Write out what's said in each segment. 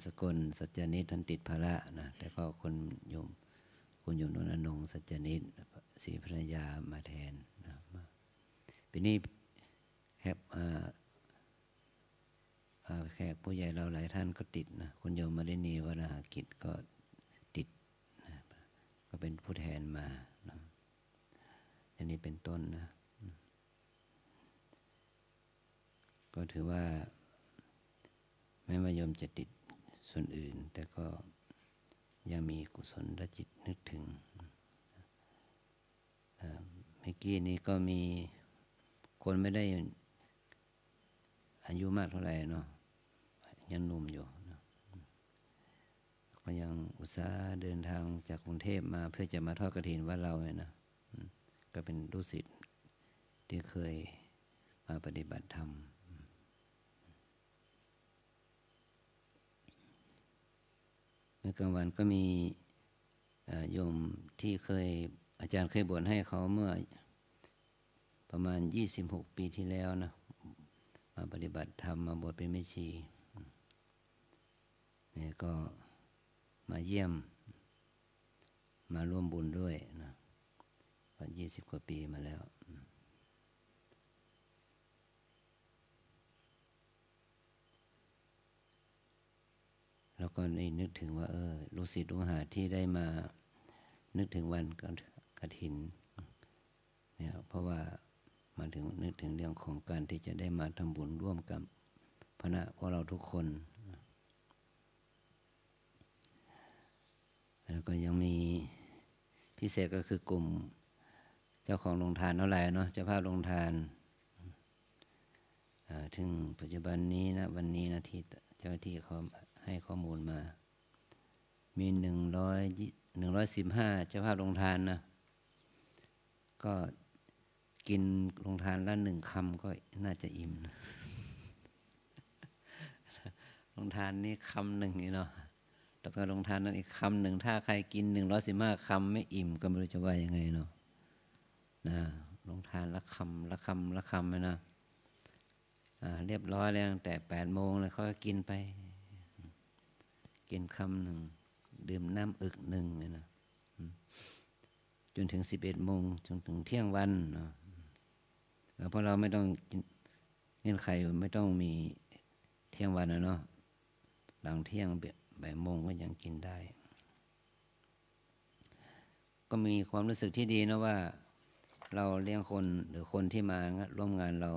สกลสัจจนิตท่านติดภาระนะแต่ก็คุณโยมนนท์นงสัจจนิตศรีภรรยามาแทนนะปีนี้แขกผู้ใหญ่เราหลายท่านก็ติดนะคุณโยมมารินีวราหกิจก็ติดนะก็เป็นผู้แทนมานะอันนี้เป็นต้นนะก็ถือว่าแม้ว่าโยมจะติดส่วนอื่นแต่ก็ยังมีกุศลจิตนึกถึงเมื่อกี้นี้ก็มีคนไม่ได้อายุมากเท่าไหร่เนาะยังหนุ่มอยู่นะก็ยังอุตส่าห์เดินทางจากกรุงเทพมาเพื่อจะมาทอดกฐินวัดเราเนี่ยนะก็เป็นลูกศิษย์ที่เคยมาปฏิบัติธรรมเมื่อกลางวันก็มีโยมที่อาจารย์เคยบวชให้เขาเมื่อประมาณ26 ปีที่แล้วนะมาปฏิบัติธรรมมาบวชเป็นแม่ชีเนี่ยก็มาเยี่ยมมาร่วมบุญด้วยนะก็20 กว่าปีมาแล้วแล้วก็ได้นึกถึงว่าลูกศิษย์ลูกหาที่ได้มานึกถึงวันกฐินเนี่ยเพราะว่ามาถึงนึกถึงเรื่องของการที่จะได้มาทำบุญร่วมกับพวกเราทุกคนแล้วก็ยังมีพิเศษก็คือกลุ่มเจ้าของโรงทานเท่าไหร่เนาะเจ้าภาพโรงทานถึงปัจจุบันนี้นะวันนี้นะที่เจ้าหน้าที่เขาให้ข้อมูลมามี115เจ้าภาพโรงทานนะก็กินโรงทานละ1 คำก็น่าจะอิ่มนะโรงทานนี้คำหนึ่งนี่เนาะแล้วก็โรงทานนั้นอีกคำหนึ่งถ้าใครกิน115 คำไม่อิ่มก็ไม่รู้จะว่ายังไงเนาะนะโรงทานละคำนะเรียบร้อยแล้วตั้งแต่8 โมงเลยเขาก็กินไปกินคำหนึ่งดื่มน้ำอึกหนึ่งเลยนะจนถึง11 โมงจนถึงเที่ยงวันเนาะเพราะเราไม่ต้องกินเงื่อนไขไม่ต้องมีเที่ยงวันนะเนาะหลังเที่ยงบ่ายโมงก็ยังกินได้ก็มีความรู้สึกที่ดีนะว่าเราเลี้ยงคนหรือคนที่มาร่วมงานเรา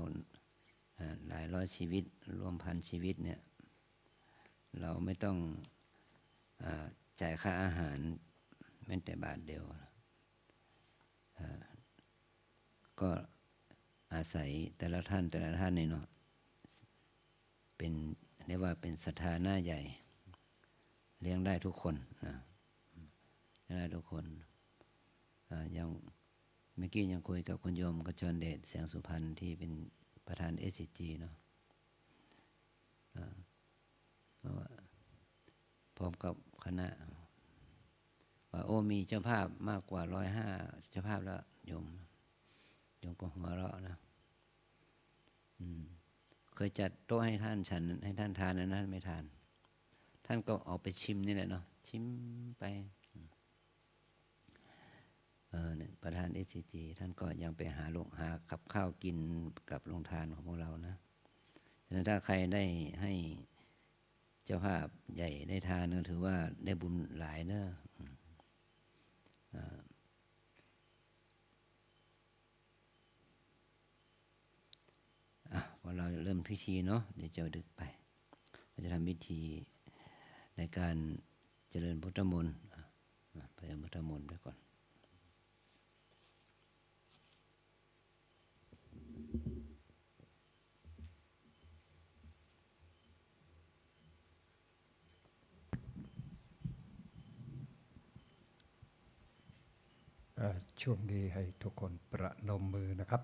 หลายร้อยชีวิตร่วมพันชีวิตเนี่ยเราไม่ต้องจ่ายค่าอาหารแม้แต่บาทเดียวก็อาศัยแต่ละท่านเนี่ยเนาะเป็นเรียกว่าเป็นศรัทธาหน้าใหญ่เลี้ยงได้ทุกคนนะได้ทุกคนยังเมื่อกี้ยังคุยกับคุณโยมกจรเดชแสงสุพรรณที่เป็นประธาน SCG เนาะพร้อมกับคณะว่ามีเจ้าภาพมากกว่า105เจ้าภาพแล้วโยมก็หัวเราะนะเคยจัดโต๊ะให้ท่านฉันให้ท่านทานนะท่านไม่ทานท่านก็ออกไปชิมนี่แหละเนาะชิมไปประธาน SCG ท่านก็ยังไปหากับข้าวกินกับโรงทานของพวกเรานะฉะนั้นถ้าใครได้ให้เจ้าภาพใหญ่ได้ทานก็ถือว่าได้บุญหลายเนอะพอเราเริ่มพิธีเนาะเดี๋ยวจะดึกไปเราจะทำพิธีในการเจริญพุทธมนต์ไปพุทธมนต์ไปก่อนช่วงนี้ให้ทุกคนประนมมือนะครับ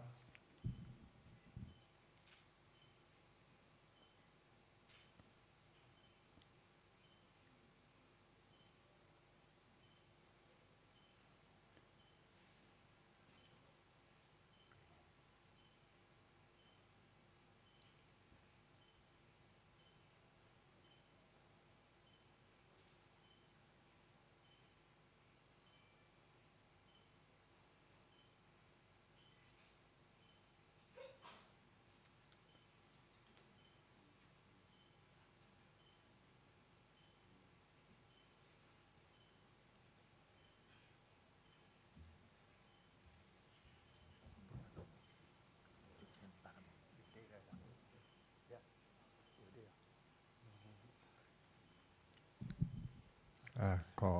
ขอ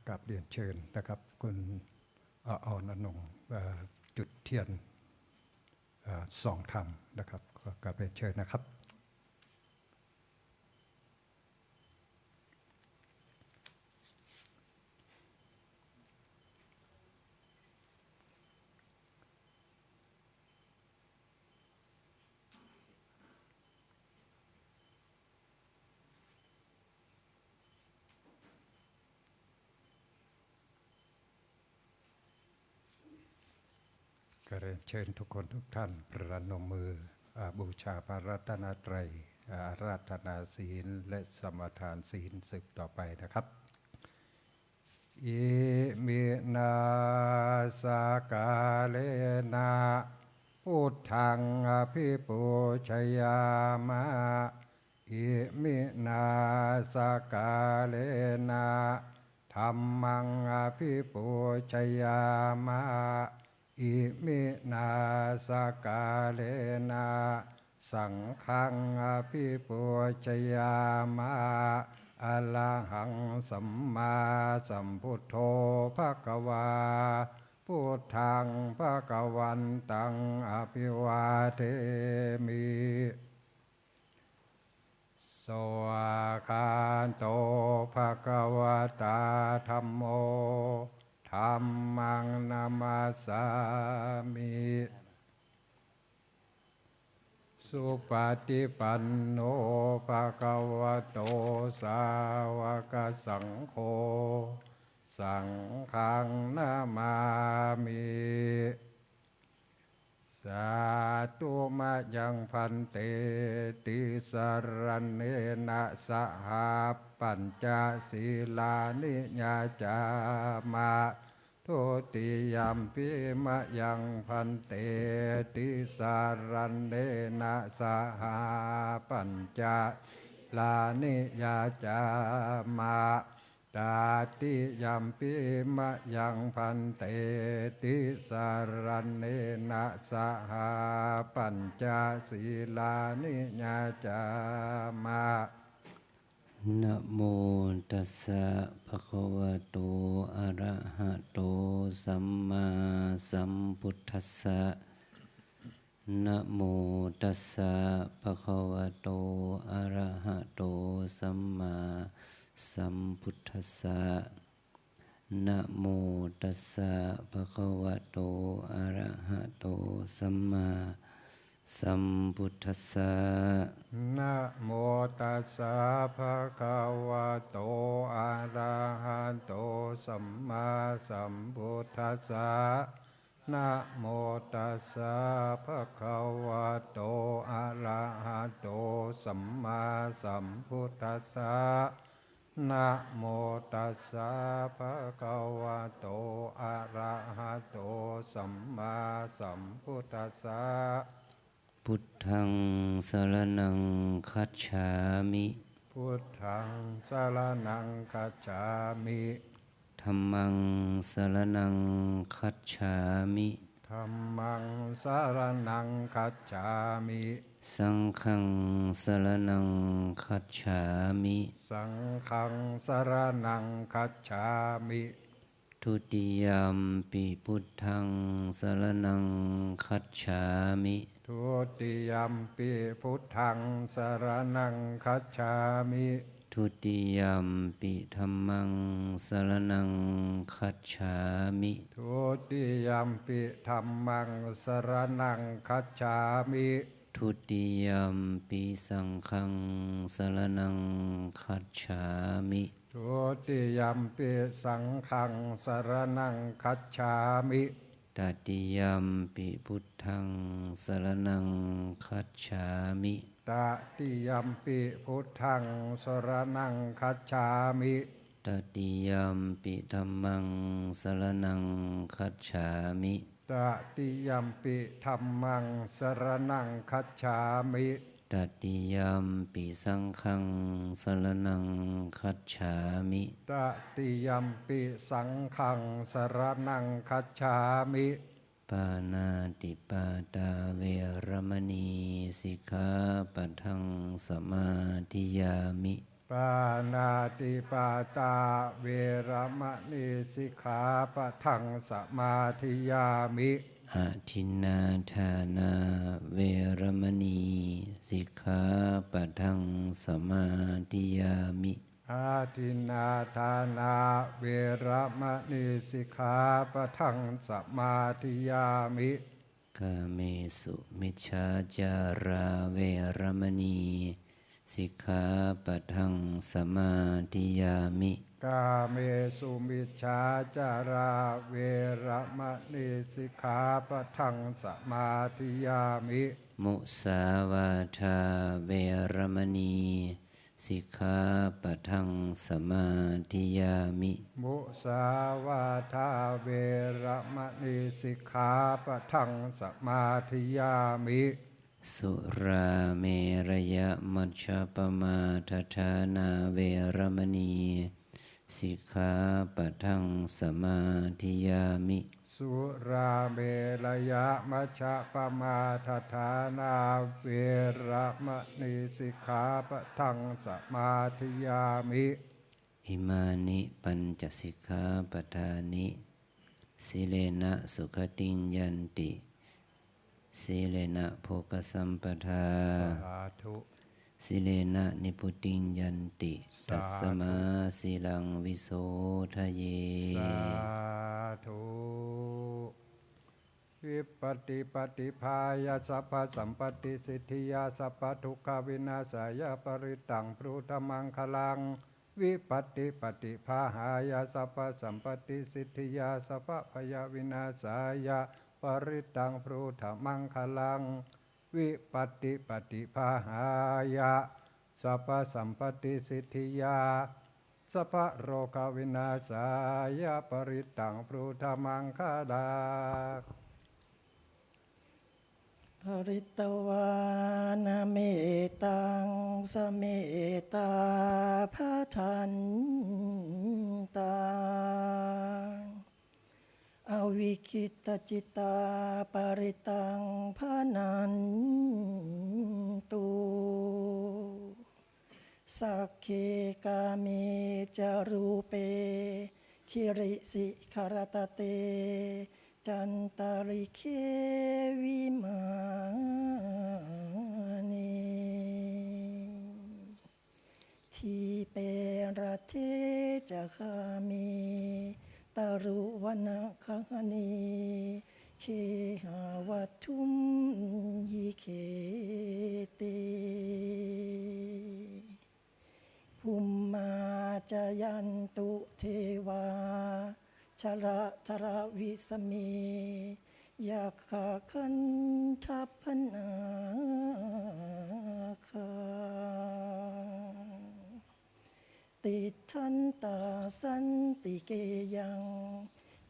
กราบเรียนเชิญนะครับคุณออนงค์จุดเทียนส่องธรรมนะครับขอกราบเรียนเชิญนะครับก็เรียนเชิญทุกคนทุกท่านประนมมือบูชาพระรัตนตรัยอาราธนาศีลและสมทานศีลสืบต่อไปนะครับอิมินาสกาเลนะพุทธังอภิปูชยามะอิมินาสกาเลนะธัมมังอภิปูชยามะอิมินาสกาเลนะสังฆังอภิปูชยามะอะระหังสัมมาสัมพุทโธภควาพุทธังภควันตังอภิวาเทมิสวากขาโตภควตาธัมโมธัมมังนามัสสามิสุปฏิปันโนภะคะวะโตสาวกสังโฆสังฆังนามามิสาธุมะยังพันเตติสรณเนนะสหปัญจศีลานิญาจามะทุติยัมปิมะยังพันเตติสรณเนนะสหปัญจลานิยาจามะตาติยัมปิมะยังพันเตติสรณเนนะสหปัญจศีลานิยาจามะนะโมตัสสะภะคะวะโตอะระหะโตสัมมาสัมพุทธัสสะนะโมตัสสะภะคะวะโตอะระหะโตสัมมาสัมพุทธัสสะนะโมตัสสะภะคะวะโตอะระหะโตสัมมาสัมพุทธัสสะนะโมตัสสะภะคะวะโตอะระหะโตสัมมาสัมพุทธัสสะนะโมตัสสะภะคะวะโตอะระหะโตสัมมาสัมพุทธัสสะนะโมตัสสะภะคะวะโตอะระหะโตสัมมาสัมพุทธัสสะพุทธังสรณังคัจฉามิพุทธังสรณังคัจฉามิธัมมังสรณังคัจฉามิธัมมังสรณังคัจฉามิสังฆังสรณังคัจฉามิสังฆังสรณังคัจฉามิทุติยัมปิพุทธังสรณังคัจฉามิทุติยัมปิพุทธังสรณังคัจฉามิทุติยัมปิธัมมังสรณังคัจฉามิทุติยัมปิธัมมังสรณังคัจฉามิทุติยัมปิสังฆังสรณังคัจฉามิทุติยัมปิสังฆังสรณังคัจฉามิตติยัมปิพุทธังสรณังคัจฉามิตติยัมปิพุทธังสรณังคัจฉามิตติยัมปิธัมมังสรณังคัจฉามิตติยัมปิธัมมังสรณังคัจฉามิตติยัมปิสังฆังสรณังคัจฉามิตติยัมปิสังฆังสรณังคัจฉามิปานาติปาตาเวรมณีสิกขาปะทังสมาธิยามิป ปานาติปาตาเวรมณีสิกขาปะทังสมาธิยามิอาทินนาทานาเวรมณีสิกขาปะทังสมาธิยามิอาทินนาทานาเวรมณีสิกขาปะทังสมาธิยามิกาเมสุมิจฉาจาราเวรมณีสิกขาปะทังสมาธิยามิกาเมสุมิจฉาจาราเวรมณีสิกขาปะทังสมาธิยามิมุสาวาทาเวรมณีสิกขาปะทังสมาธิยามิมุสาวาทาเวรมณีสิกขาปะทังสมาธิยามิสุราเมรยมัชฌัปมาทฐานาเวรมณีสิกขาปะทังสมาธิยามิสุราเมรยมัชฌัปมาทฐานาเวรมณีสิกขาปะทังสมาธิยามิอิมานิปัญจสิกขาปทานิสิเลนะสุขติงยันติสิเลนะโภคสัมปทาสาธุสิเลนะนิพุติงยันติตัสสมาสิลังวิโสทะเยสาธุวิปติปฏิภายาสัพพสัมปติสิทธิยาสัพพทุกขวินาศายาปริตังพรุธมังคลังวิปัสติปฏิภาหายาสัพพสัมปติสิทธิยาสัพพพยาวินาศายาปริตังพรุธมังคลังวิปัสติปฏิภาหายาสัพพสัมปติสิทธิยาสัพพโรควินาศายาปริตังพรุธมังคลังปริตวานาเมตังสเมตาภาทันตังอวิคิตจิตาปริตังภานันตุสักเคกามิจารูเปคิริสิขารตเตจันตาริเควิมานีทีเประเทจะคามีตารุวนาคหนีเคหาวัตุมยิเคเตภูมิมาจายันตุเทวาชระชระวิสเมยาคาคันทัพพนาคาติทันตาสันติเกยัง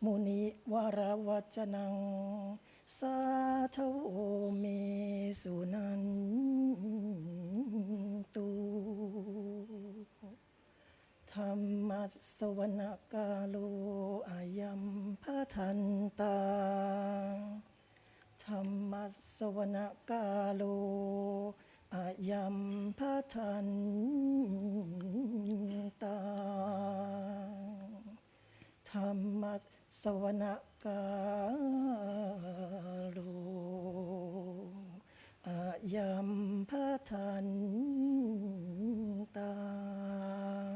มุนิวรวัจนังสาธโอเมสุนันตุธรรมัสสวนกาโลอายัมภะทันตังธรรมัสสวนกาโลอายัมภะทันตังธรรมัสสวนกาโลอายัมภะทันตัง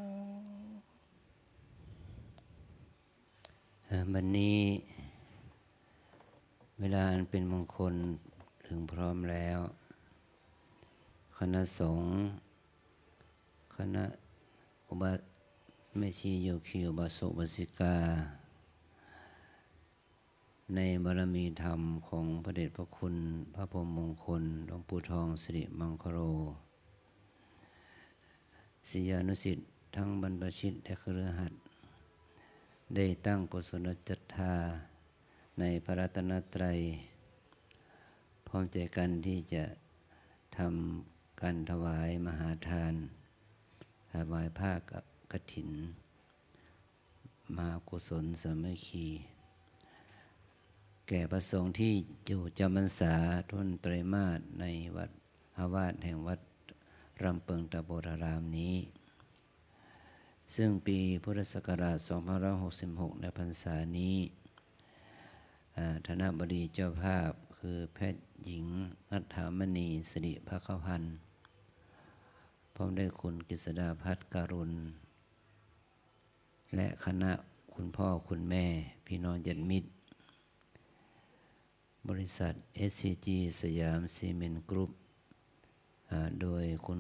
บัดนี้เวลาอันเป็นมงคลถึงพร้อมแล้วคณะสงฆ์คณะอุบาแม่ชีโยคีอุบาสกอุบาสิกาในบารมีธรรมของพระเดชพระคุณพระพรหมมงคลหลวงปู่ทองสิริมังคโรศิษยานุศิษย์ทั้งบรรพชิตและคฤหัสถ์ได้ตั้งกุศลศรัทธาในพระรัตนตรัยพร้อมใจกันที่จะทำการถวายมหาทานถวายผ้ากฐินมหากุศลสามัคคีแก่ประสงค์ที่อยู่จำพรรษาทุนไตรมาสในวัดอาวาสแห่งวัดรำเปิงตะโพธารามนี้ ซึ่งปีพุทธศักราช 2566 ในพรรษานี้คณบดีเจ้าภาพคือแพทย์หญิงนัฐฐามณีสิริภคพันธ์พร้อมด้วยคุณกฤษดาภัทรการุณและคณะคุณพ่อคุณแม่พี่น้องญาติมิตรบริษัท SCG สยามซีเมนต์กรุ๊ปโดยคุณ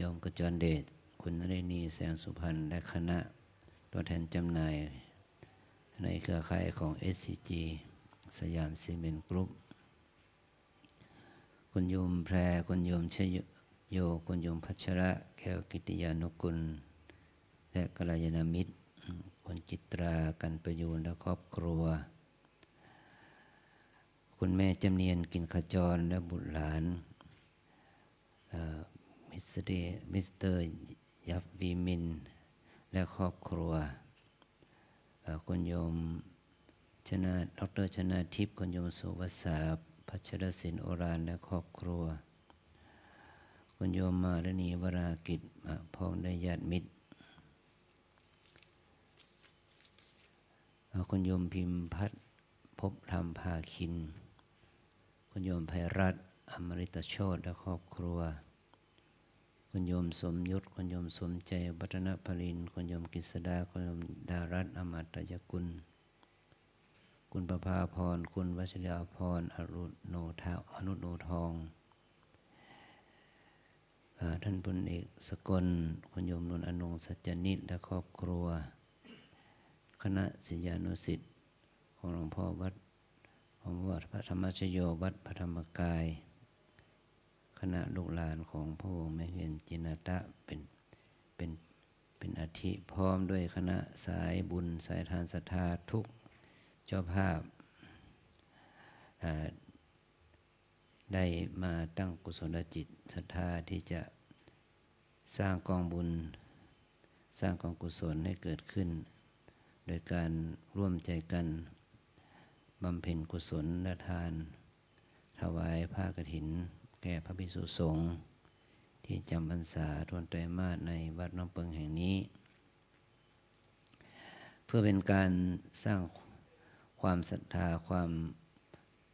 ยมกจรเดชคุณนฤณีแสงสุพรรณและคณะตัวแทนจำหน่ายในเครือข่ายของ SCG สยามซีเมนต์กรุ๊ปคุณโยมแพรคุณโยมชโยคุณโยมพัชระแก้วกิติยานุกุลและกัลยาณมิตรคุณจิตรากันประยูนและครอบครัวคุณแม่จำเนียนกินขจรและบุตรหลานมิสเตอร์ยับวีมินและครอบครัวคุณโยมดร.ชนาทิพย์คุณโยมสุวสาพัชรศิลป์โอรานและครอบครัวคุณโยมมารณีวรากิจพร้อมด้วยญาติมิตรคุณโยมพิมพัฒน์ภพธรรมภาคินคุณโยมไพรัตน์อมฤตโชติและครอบครัวคุณโยมสมยุทธคุณโยมสมใจวัฒนพลินคุณโยมกฤษดาคุณโยมดารัตน์อมตยกุลคุณประภาพรคุณวชิราพรอนุโนทองท่านพลเอกสกลคุณโยมนนท์อนงสัจจนิตและครอบครัวคณะศิษยานุศิษย์ของหลวงพ่อวัดพระธรรมชโยวัดพระธรรมกายคณะลูกหลานของพระองค์แม่เฮียนจินตะเป็นอาทิพร้อมด้วยคณะสายบุญสายทานศรัทธาทุกเจ้าภาพได้มาตั้งกุศลจิตศรัทธาที่จะสร้างกองบุญสร้างกองกุศลให้เกิดขึ้นโดยการร่วมใจกันบำเพ็ญกุศลและทานถวายผ้ากฐินแก่พระภิกษุสงฆ์ที่จำพรรษาทวนไตรมาสในวัดน้องเปิงแห่งนี้เพื่อเป็นการสร้างความศรัทธาความ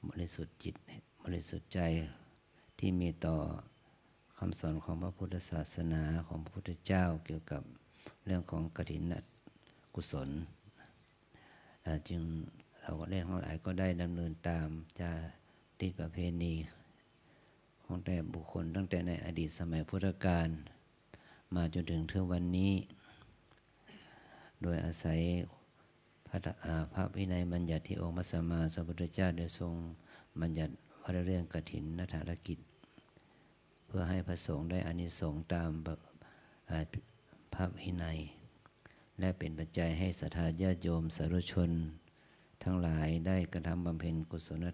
บริสุทธิ์จิตบริสุทธิ์ใจที่มีต่อคำสอนของพระพุทธศาสนาของพระพุทธเจ้าเกี่ยวกับเรื่องของกฐินกุศลจึงเราก็ได้ทั้งหลายก็ได้ดำเนินตามจารีตประเพณีของแต่บุคคลตั้งแต่ในอดีตสมัยพุทธกาลมาจนถึงเท่าวันนี้โดยอาศัยพระวินัยบัญญัติที่องค์พระสัมมาสัมพุทธเจ้าได้ทรงบัญญัติว่าเรื่องกฐินณฐานกิจเพื่อให้พระสงฆ์ได้อานิสงส์ตามพระวินัยและเป็นปัจจัยให้ศรัทธาญาติโยมสาธุชนทั้งหลายได้กระทำบำเพ็ญกุศล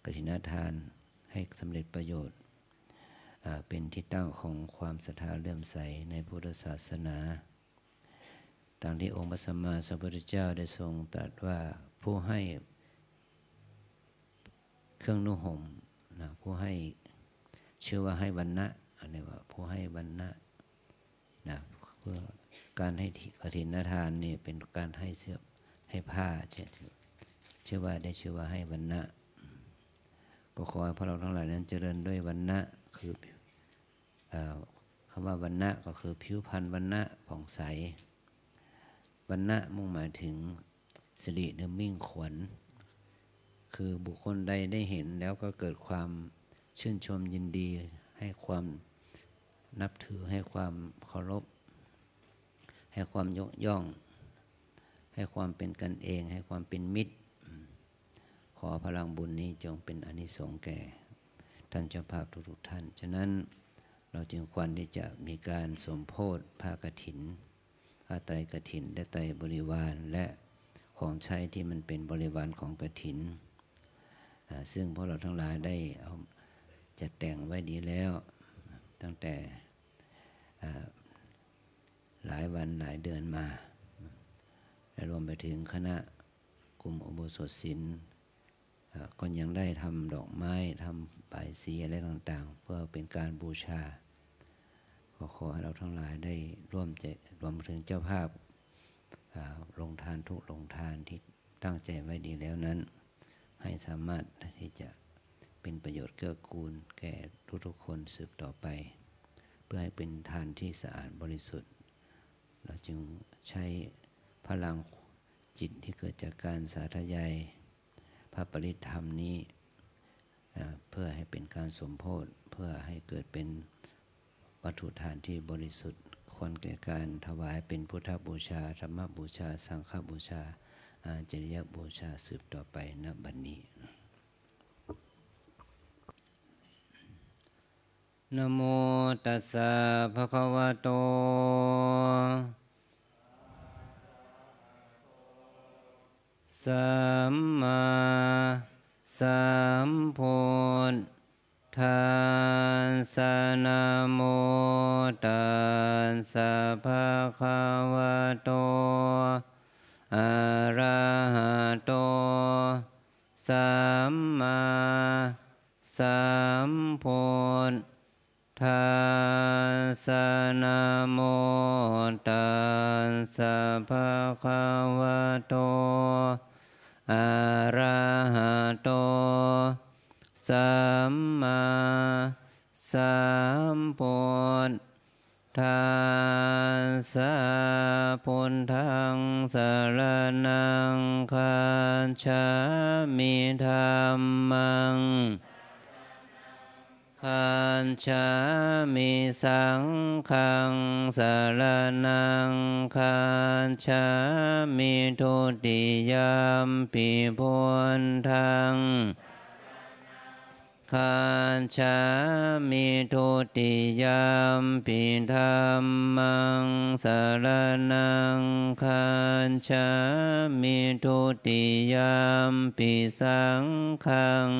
กฐินทานให้สำเร็จประโยชน์เป็นที่ตั้งของความศรัทธาเลื่อมใสในพุทธศาสนาตามที่องค์พระสัมมาสัมพุทธเจ้าได้ทรงตรัสว่าผู้ให้เครื่องนุ่งห่มผู้ให้ชื่อว่าให้วรรณะอะไรว่าผู้ให้วรรณะเพื่อการให้กฐินทานนี่เป็นการให้เสื้อให้ผ้าชื่อว่าได้ชื่อว่าให้วรรณะก็ขอให้พวกเราทั้งหลายนั้นเจริญด้วยวรรณะคือคำว่าวรรณะก็คือผิวพรรณวรรณะผ่องใสวรรณะมุ่งหมายถึงสิริหรือมิ่งขวัญคือบุคคลใดได้เห็นแล้วก็เกิดความชื่นชมยินดีให้ความนับถือให้ความเคารพให้ความยกย่องให้ความเป็นกันเองให้ความเป็นมิตรขอพลังบุญนี้จงเป็นอานิสงส์แก่ท่านเจ้าภาพทุกท่านฉะนั้นเราจึงควรที่จะมีการสมโภชผ้ากฐินผ้าไตรกฐินและไตรบริวารและของใช้ที่มันเป็นบริวารของกฐินซึ่งพวกเราทั้งหลายได้เอาจัดแต่งไว้ดีแล้วตั้งแต่หลายวันหลายเดือนมาและรวมไปถึงคณะกลุ่มอุโบสถศีลก็ยังได้ทำดอกไม้ทำปลายสีอะไรต่างๆเพื่อเป็นการบูชา ขอให้เราทั้งหลายได้ร่วมใจรวมถึงเจ้าภาพลงทานทุกลงทานที่ตั้งใจไว้ดีแล้วนั้นให้สามารถที่จะเป็นประโยชน์เกื้อกูลแก่ทุกๆคนสืบต่อไปเพื่อให้เป็นทานที่สะอาดบริสุทธิ์เราจึงใช้พลังจิตที่เกิดจากการสาธยายพระปริธรรมนี้เพื่อให้เป็นการสมโภชเพื่อให้เกิดเป็นวัตถุทานที่บริสุทธิ์ควรแก่การถวายเป็นพุทธบูชาธรรมบูชาสังฆบูชาจริยบูชาสืบต่อไปณบัดนี้นะโมตัสสะภะคะวะโตสัมมาสัมพุทธัสสะนะโมตัสสะภะคะวะโตอะระหะโตสัมมาสัมพุทธัสสะนะโมตัสสะภะคะวะโตอะระหะโตสัมมาสัมพุทธัสสะพุทธังสรณังคัจฉามิธัมมังคัจฉามิสังฆังสรณังคัจฉามิทุติยัมปิพุทธังคัจฉามิทุติยัมปิธัมมังสรณังคัจฉามิทุติยัมปิสังฆัง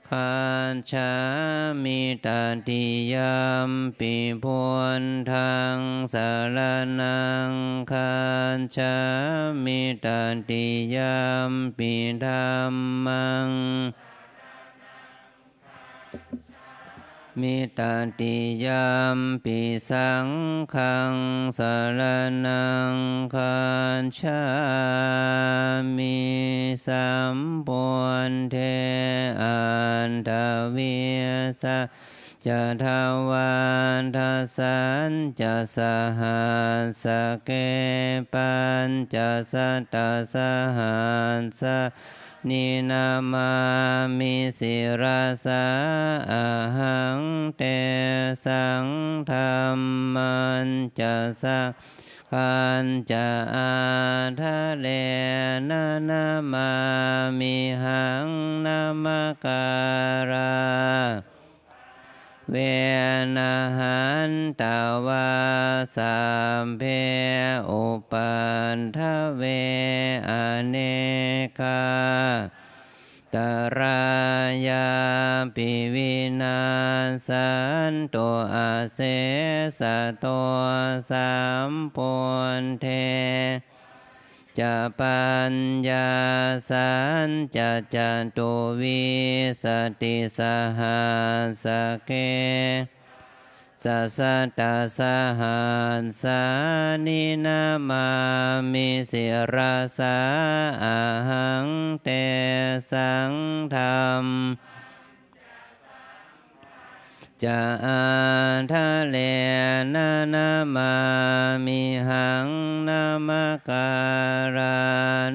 คัจฉามิตติยัมปิพุทธังสรณังคัจฉามิตติยัมปิธัมมังมิตติยัมปิสังฆังสรณังคัจฉามิสัมพุทเทอันทวิสัจะทวันทัสสันจะสหัสเกปัญจะสัตตสหัสนินามามิสิราสาอาหังเตสังธรรมันจะสักขันจะอาทะเลนะนามามิหังนามการาเวนะหันตวาสัมเพอุปันทเวอเนกาตรายาปิวินาสันโตอาเสสะโตสัมพุทเทจะปัญญาสันจะจตุวิสติสหัสเกสัสสตสหัสานินามามิสิราสาอาหังเตสังธรรมจะอาทะเลนะนามามิหังนามการา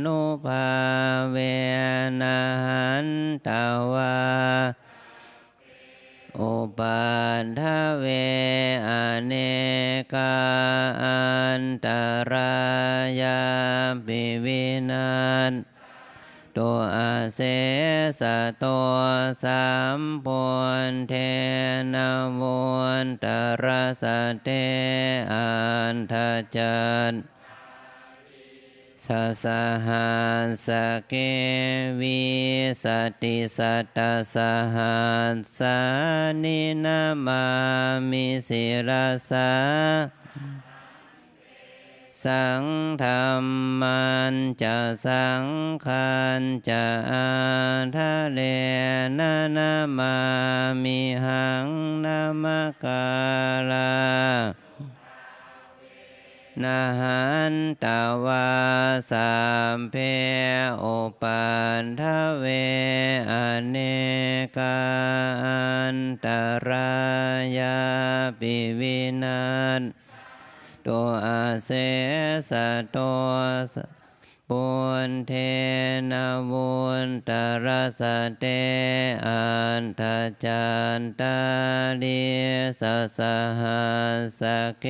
นุภาเวนะหันตวาอุปันทเวอเนกาอันตรายาปิวินันตัวอาเสสะตัวสัมพุทเทนะวุนตรสเตอันทจันสัสหัสเกวิสติสัตตสหัสานินามามิสิราสาส สังธรรมันจะสังขันจะอาทะเลนะนะมามิหังนามกาลานาหันตวาสัมเพโอปันทเวอเนกาอันตรายาปิวินัสตัวอาเสสะตัวปุณเทนะวุนตรสเตอันทจันตาลิสสหัสเก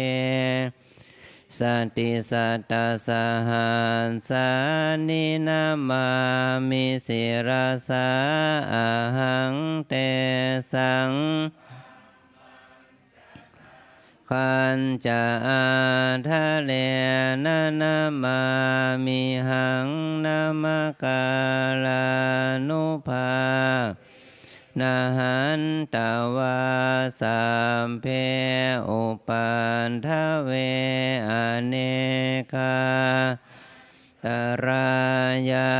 สันติสัตตสหัสสานินามามิสิรสาอาหังเตสังขันจะอาทะเลนะนะมามิหังนามกาลานุภานาหันตวาสัมเพอุปันทเวอเนกาตรายา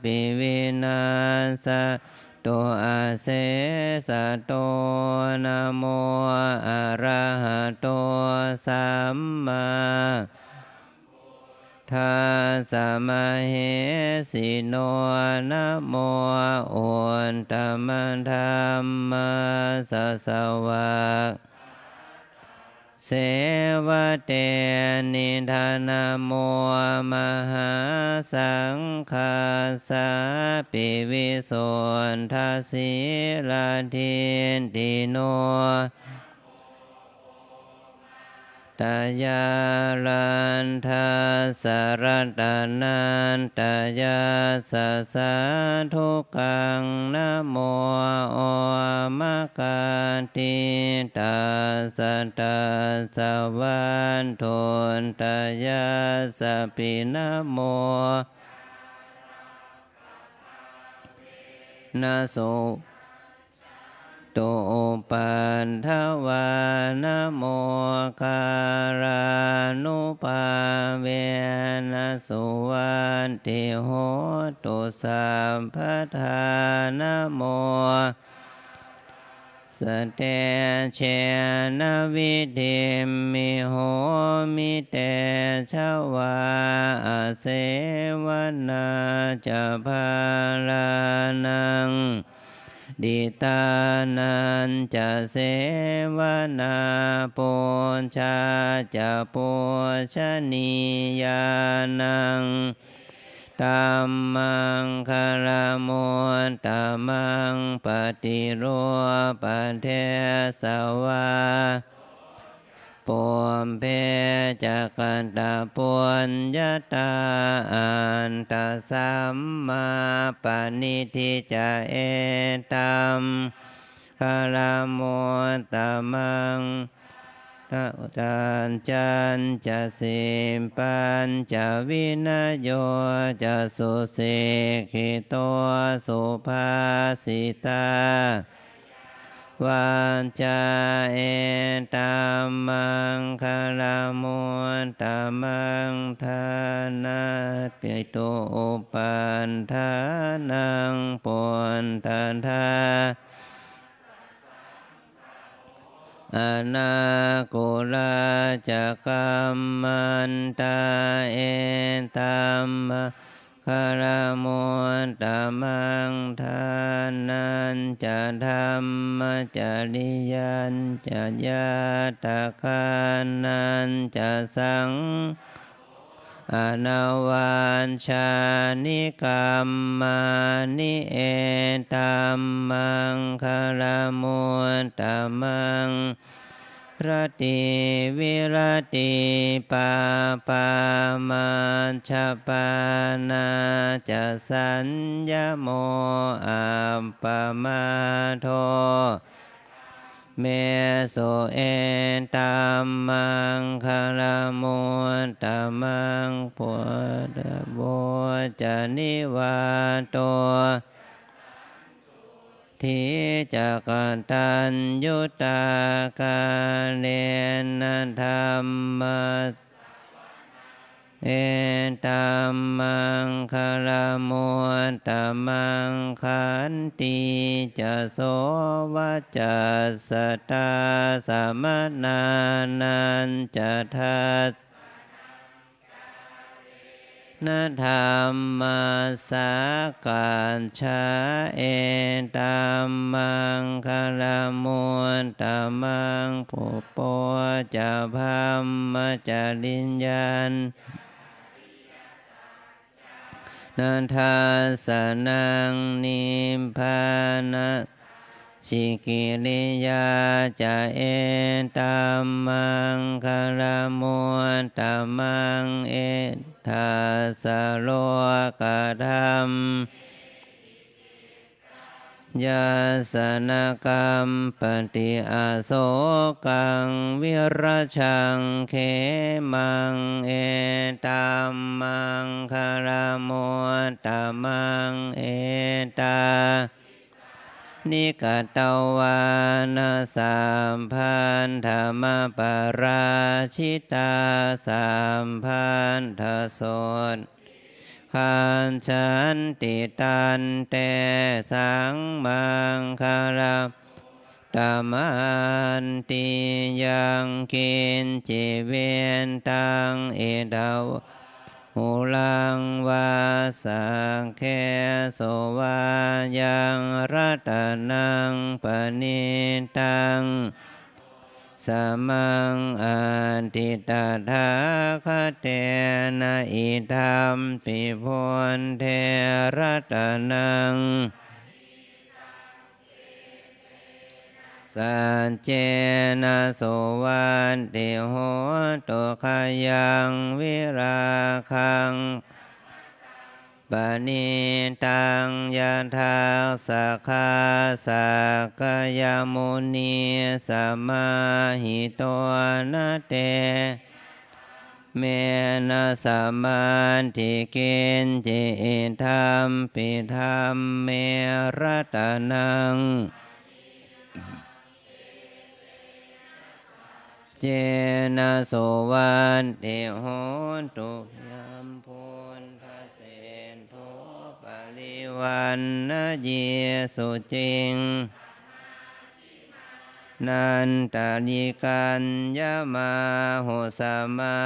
ปิวินาสตัวอาเสสะโตนะโมอะระหะโตสัมมาทัสสะมะเหสิโนนะโมอุนตมังธัมมัสสะสวะเสวะเตนิธานโมมหาสังฆาสาปิวิสุทธัสสิลาทินติโนตยาลันทัสสะรัตนันตยาสสสะทุกังนะโมโอมะกาติตัสสะตัสสะวันโทนตยาสปินะโมนะโสโตปันทวานะโมคารานุภาเวนะสุวันติโหตุสัมปทานะโมสเตเชนะวิธิมิโหมิเตชวาเสวนาจะภาลานังดิตานันจะเสวนาปุญชาจะปุชนียานังตัมมังคารมุตตมังปฏิรูปเทสวาปุมเพจักขันตปุญญาตาอันตสัมมาปณิทิจะเอตัมคารมุตตมังจันจันจะสิมปัญจะวินโยจะสุสิขิโตสุภาสิตาวันจาเอตัมมังคารมุตตมังทานาปิโตปันทานังปุณฑันธาอนาคุลาจะกัมมันตาเอตัมมังคารมุตตมังทานันจะธรรมจริยันจะญาตคานันจะสังอนวันชานิกรรมานิเอตัมมังคารมุตตมังรติวิรติปาปามาชปานาจะสัญญโมอัปปมาโทเมโสเอตัมมังคารมุตตมังปุถะโมจะนิวาโตทิจักตัญยุตากาเลนะธรรม เอตัมมังคารมุตตมังขันติจะโสวัจจัสสตาสมนานันจะทัสนาธรรมาสาการชาเอตัมมังคารมุตตมังปุปโปจะพัมมจริญญาณนันทาสนังนิพพานะสิกิริยาจะเอตัมมังคารมุตตมังเอทัสสะโลกธรรมยาสนกรรมปฏิอาโศกังวิรชังเขมังเอตัมมังคารมุตตมังเอตานิกตวานาสัมพันธรรมปราชิตาสัมพันธโสตขันฉันติตันเตสังมังคารตมันติยังกินจิเวียนตังเอดาวหูลังวาสังเคโสวายังรัตนังปณิตังสมังอันติตถาคเตนะอิธัมปิพุนเทรัตนังสัจเจนะโสวันติโหตุขยังวิราคังปณิตังยะถาสะคาสักกยมุนีสมาหิโตนะเตเมนะสัมมันติกินจิธัมปิธัมเมรัตนังเจนะโสวันติโหตุยัมพุนทเสนโทปริวันนะเยสุจิงนันตานิกันยะมาโหสมา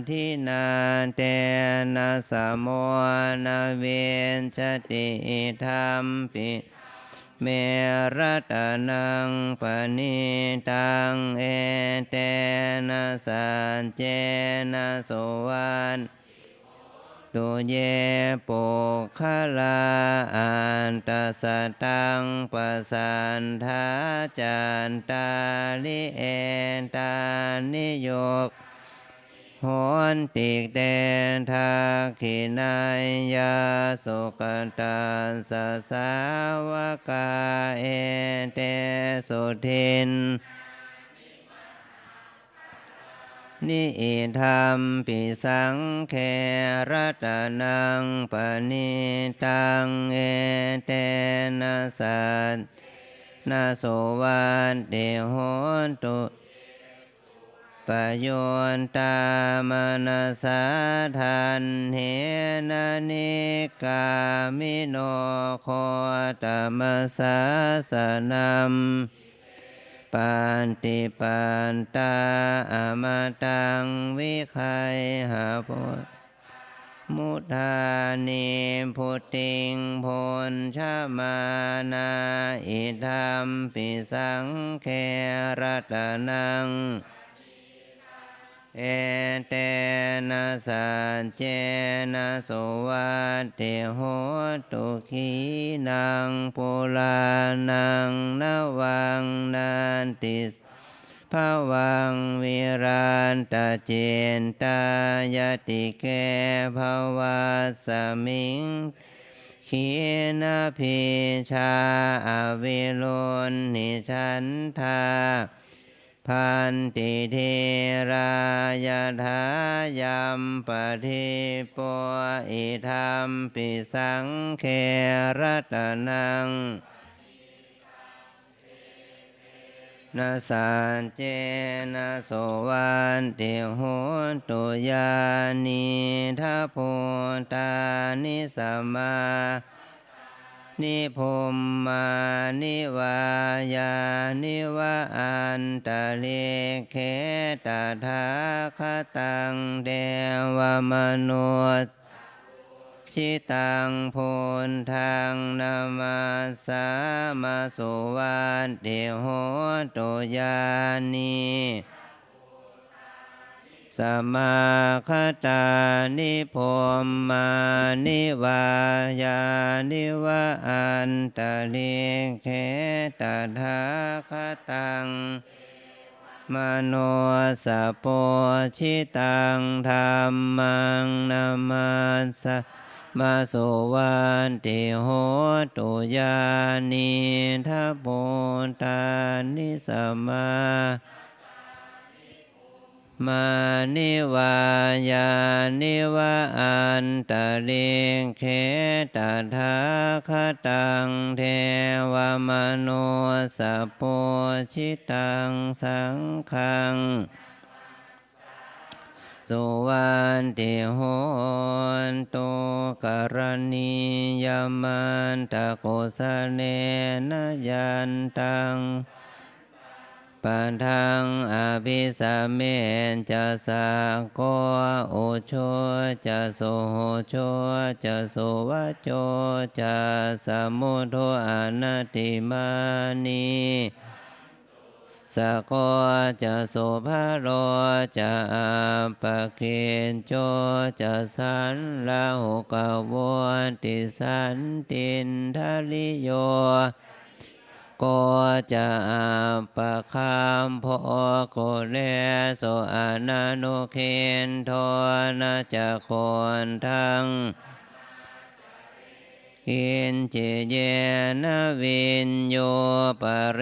ธินาเตนะสะโมนะเวนชติธรรมปิเมรัตนังปณิตังเอเตนะสัจเจนะโสวันตุเยปุคลาอันตสัตตังปสันทาจันตาลิเอตานิโยกโหนติเตทักขินายยาสุกตัสสะสาวกาเอเตสุทินนิธรรมปิสังเครัตนังปณิตังเอเตนะสัตนะโสวันติโหตุปโยนตามนัสสาทันเหนะนิกามิโนโคตมัสสะสนัมปันติปันตาอมตังวิคัยหาพุทธมุทานิพุทธิงพลชมานาอิธัมปิสังเครัตนังเอเตนะสัจเจนะโสวัตติโหตุขีนังปุลานังนวังนันติภวังวิรันตเจนตายติเกภวัสสมิงขีนาภิชาอวิรุณนิชันธาพันติเทรายถายัมปทิปัวอิธัมปิสังเครัตนังส นาสัจเจนะโสวันติโหตุยานิทัพโพตานิสัมมานิพพมมานิวายานิวะอันตะเลเขตถาคตังเทวมนุษย์ชิตังพุทธังนามาสามาสุวันติโหตุยานิสัมมาคตานิพพมมานิวายานิวะอันตะเลเขตถาคตังมโนสัพโพชิตังธัมมังนามาสามาสุวันติโหตุยานิทัพโพตานิสัมมามานิวายานิวะอันตะเลเขตถาคตังเทวมนุสัพโพชิตังสังฆังสุวันติโหนตุกรณียมันตะโกสเนนะยันตังปันทังอภิสัมเมนจะสักโกอุโชจะโสโหโชจะโสวะโจจะสมุทโธอนัตติมานีสะโกจะโสภะโรจะอัปปะเคนโจจะสันลาหุกวติสันตินทลิโยโกจะอัปปะคามโพโกเลโสอนานุเคนโทนะจะโคนทังกินจิเยนะวินโยปะเร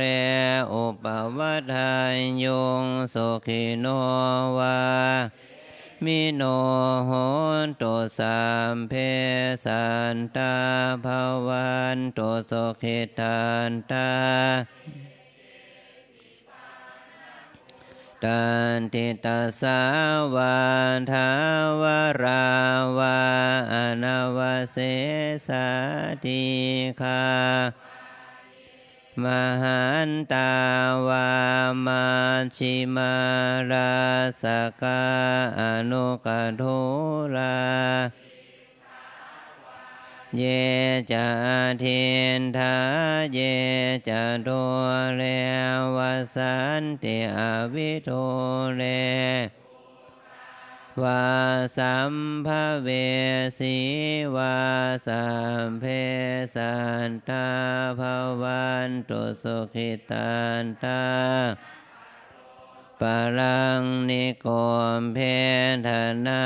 อุปวัฏทายโยงสุขิโนวามิโนโหนตุสัมเพสันตาภวันตุสุขิตันตาตันติตัสสาวาทาวราวาอนาวเสสาติคามหันตาวามาชิมาราสกาอนุกโทลาเยจะเทนทาเยจะโดเรวสันติอวิโทเรวาสัมภเวสีวาสัมเพสันตาภวันตุสุขิตันตาปรังนิโกมเพทนา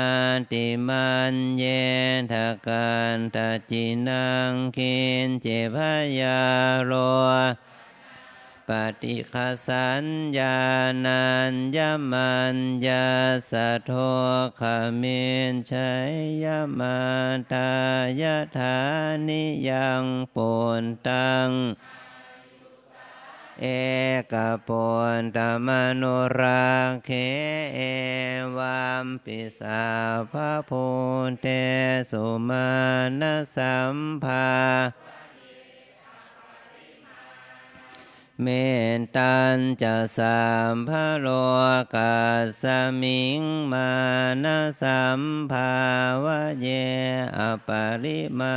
ติมันเยทกันตจินังคินเจพยาโรปฏิฆาสัญญานัญญมัญญาสะโทขมินชัยยมาตายธานิยังปุนตังเอกปุณตมนุราเคเอวัมปิสาภะพุเตสุมาณสัมภาเมตตัญจะสัมภโรกัสสมิงมานะสัมภาวะเยอปริมา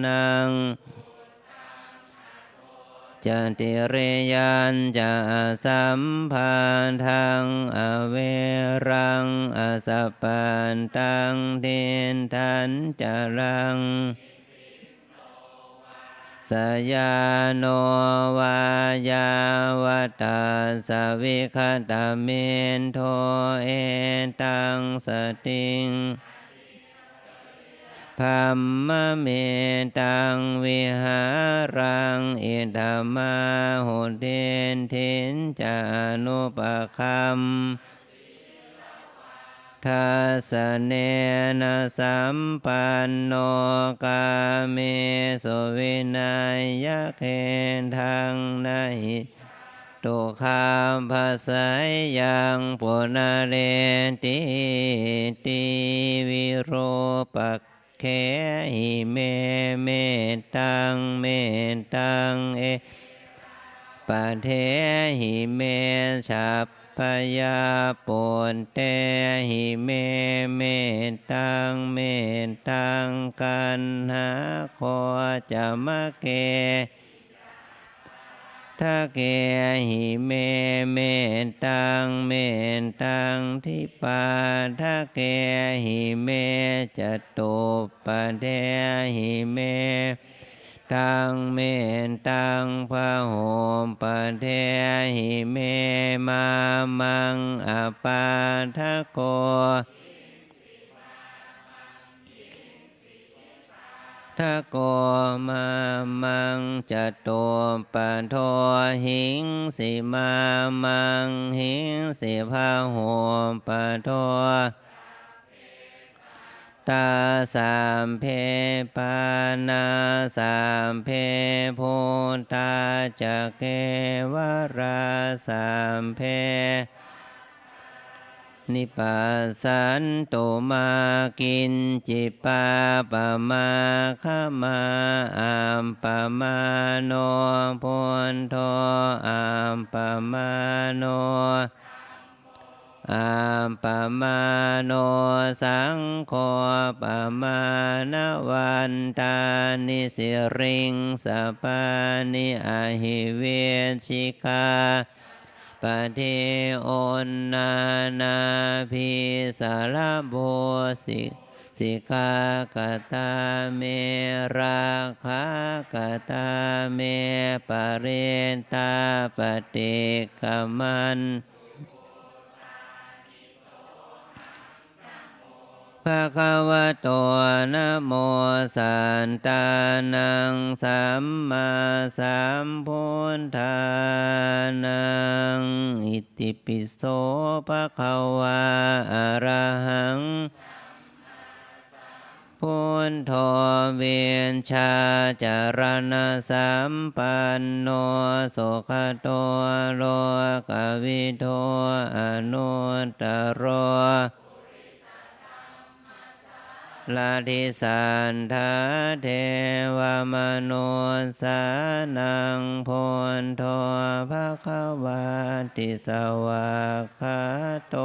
ณังจันติเรยัญจะสัมพันธังอเวรังอสัพพันตังเทนทันจรังสยาโนวายาวตาสวิคตาเมนโทเอตังสติงพัมมะเมตังวิหารังอิธรรมาหุเทนเทนจานุปคัมทัสเนนะสัมปันโนกาเมสุวินัยยะเคนทังนะหิ ตุคามภาษายังปุณเรติติวิโรปักเขหิเมเมตังเมตังเอปะเทหิเมฉัพพยาปุนเตหิเมเมตังเมตังกันหาโคจะมะเกทะเกหิเมเมตังเมตังทิปาทะเกหิเมจตุปะเทหิเมตังเมตังพะโหมปะเทหิเมมามังอปาทะโกทะโกมามังจตุปะโทหิงสิมามังหิงสิพะโหมปะโทตาสามเพปานาสามเพพุทธาจะเกวราสามเพนิปัสสันตุมากินจิปาปะมาขมาอามปะมาโนพุนโทอามปะมาโนอามปะมาโนสังโฆปะมาณวันตานิสิริงสปานิอหิเวชิกาปะเทโอนนานาภิสารโบสิกากตาเมราคากตาเมปะเรนตาปฏิกมันภะคะวะโตนะโมสันตานังสัมมาสัมพุทธานังอิติปิโสภะคะวะอะระหังพุทโธเวียนชาจารณะสัมปันโนสุขโตโลกวิโทอนุตตโรลาธิสันทาเทวมนุสานังพุทโธภะคะวะติสวากขาโต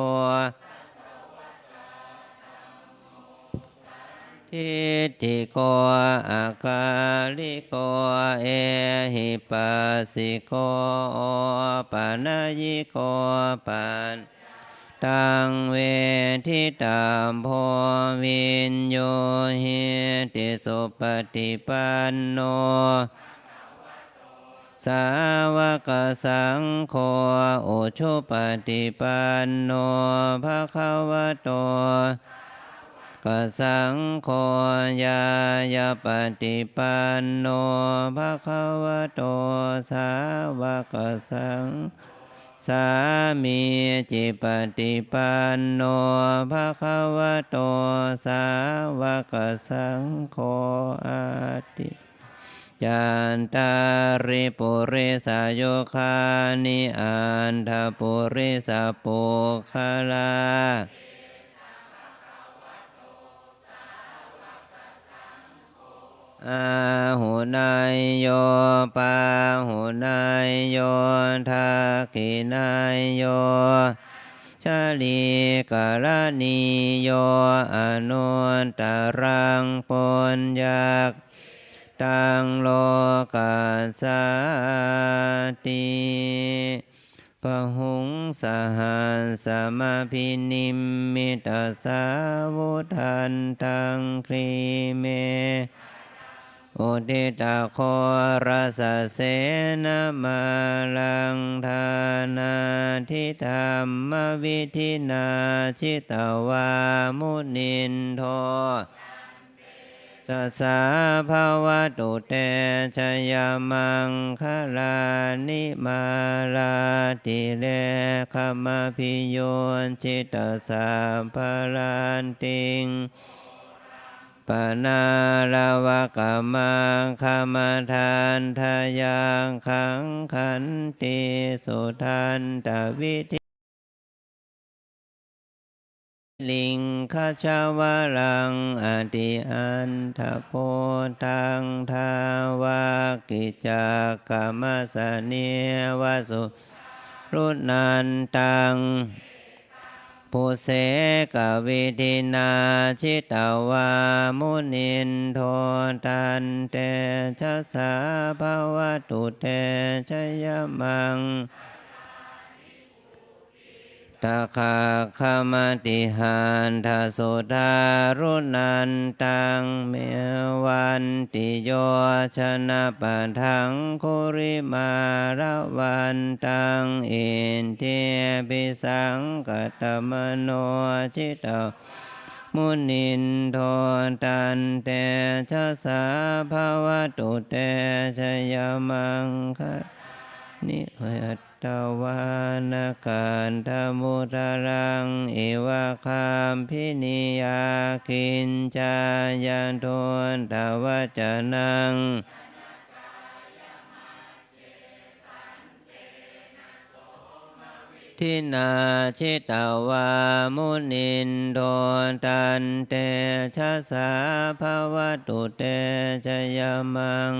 ทิฏฐิโกอาคาลิโกเอหิปัสสิโกปัญญิโกปันตังเวทิตามโพวินโยหิติสุปฏิปันโนสาวกสังโฆอุชุปฏิปันโนภะคะวะโตกสังโฆญาญาปฏิปันโนภะคะวะโตสาวกสังสามีจิปฏิปันโนภะคะวะโตสาวกสังโฆอาติยันตาริปุริสายุคานิอันทปุริสปุคลาอาหุนายโยปาหุนายโยทักขินายโยชาลีกาลนิโยอนุตตรังปุญญาตังโลกัสสติปะหุงสหัสสมาพินิมมิตาสาวุทันตังครีเมอุทิตาโครัสเสนามาลังทานาทิธรรมวิธินาชิตวามุนินโทสัสสะภาวะตุเตชยมังคลานิมาลาติเลขมพิโยนชิตสัพพลันติง ปนาลาวะกามังคามทานทายังขังขันติสุทันตวิธิลิงคชาวรังอติอันทโพธังทาวากิจักกามัสเนวสุรุนันตังปุเสกวิธินาชิตาวามุนินโทตันเตชะสาภวตุเตชยมังตาคาคามติหันทสุทารุนันตังเมวันติโยชนะปัทังคุริมาระวันตังอินเทปิสังกตมโนชิตามุนินโทตันเตชะสาภวตุเตชยมังคะนิหัตตวานาการธมุตรังเอวะคามพินิยาคินจายันทุนตวัจนังทินาชิตาวามุนินโดตันเตชะสาภวตุเตชยมัง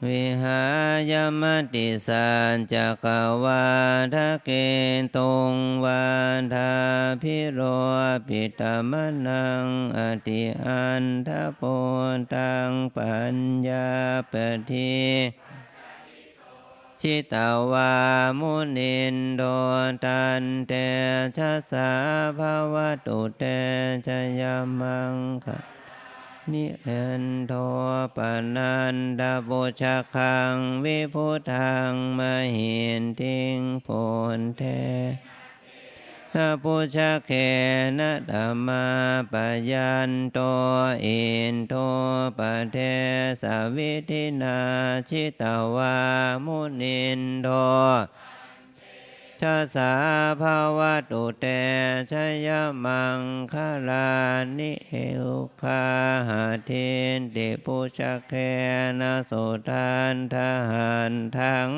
วิหายมติสัจจกวาทะเกตุงวาทาพิโรปิตมนังอติอันทโพตังปัญญาปฏิชิตาวามุนินโดตันเตชะสาภวตุเตชยมังคะนิเอนโทปนันดาบุชะคังวิพุทังมหินทิงโพนเทนาปุชะเขนะธรรมาปยันโตอินโทปเทสวิธินาชิตาวามุนินโทชะสาภวตุเตชยมังคลานิเอวคาหาเทนเดปุชะเคนะโสทานทหันทัง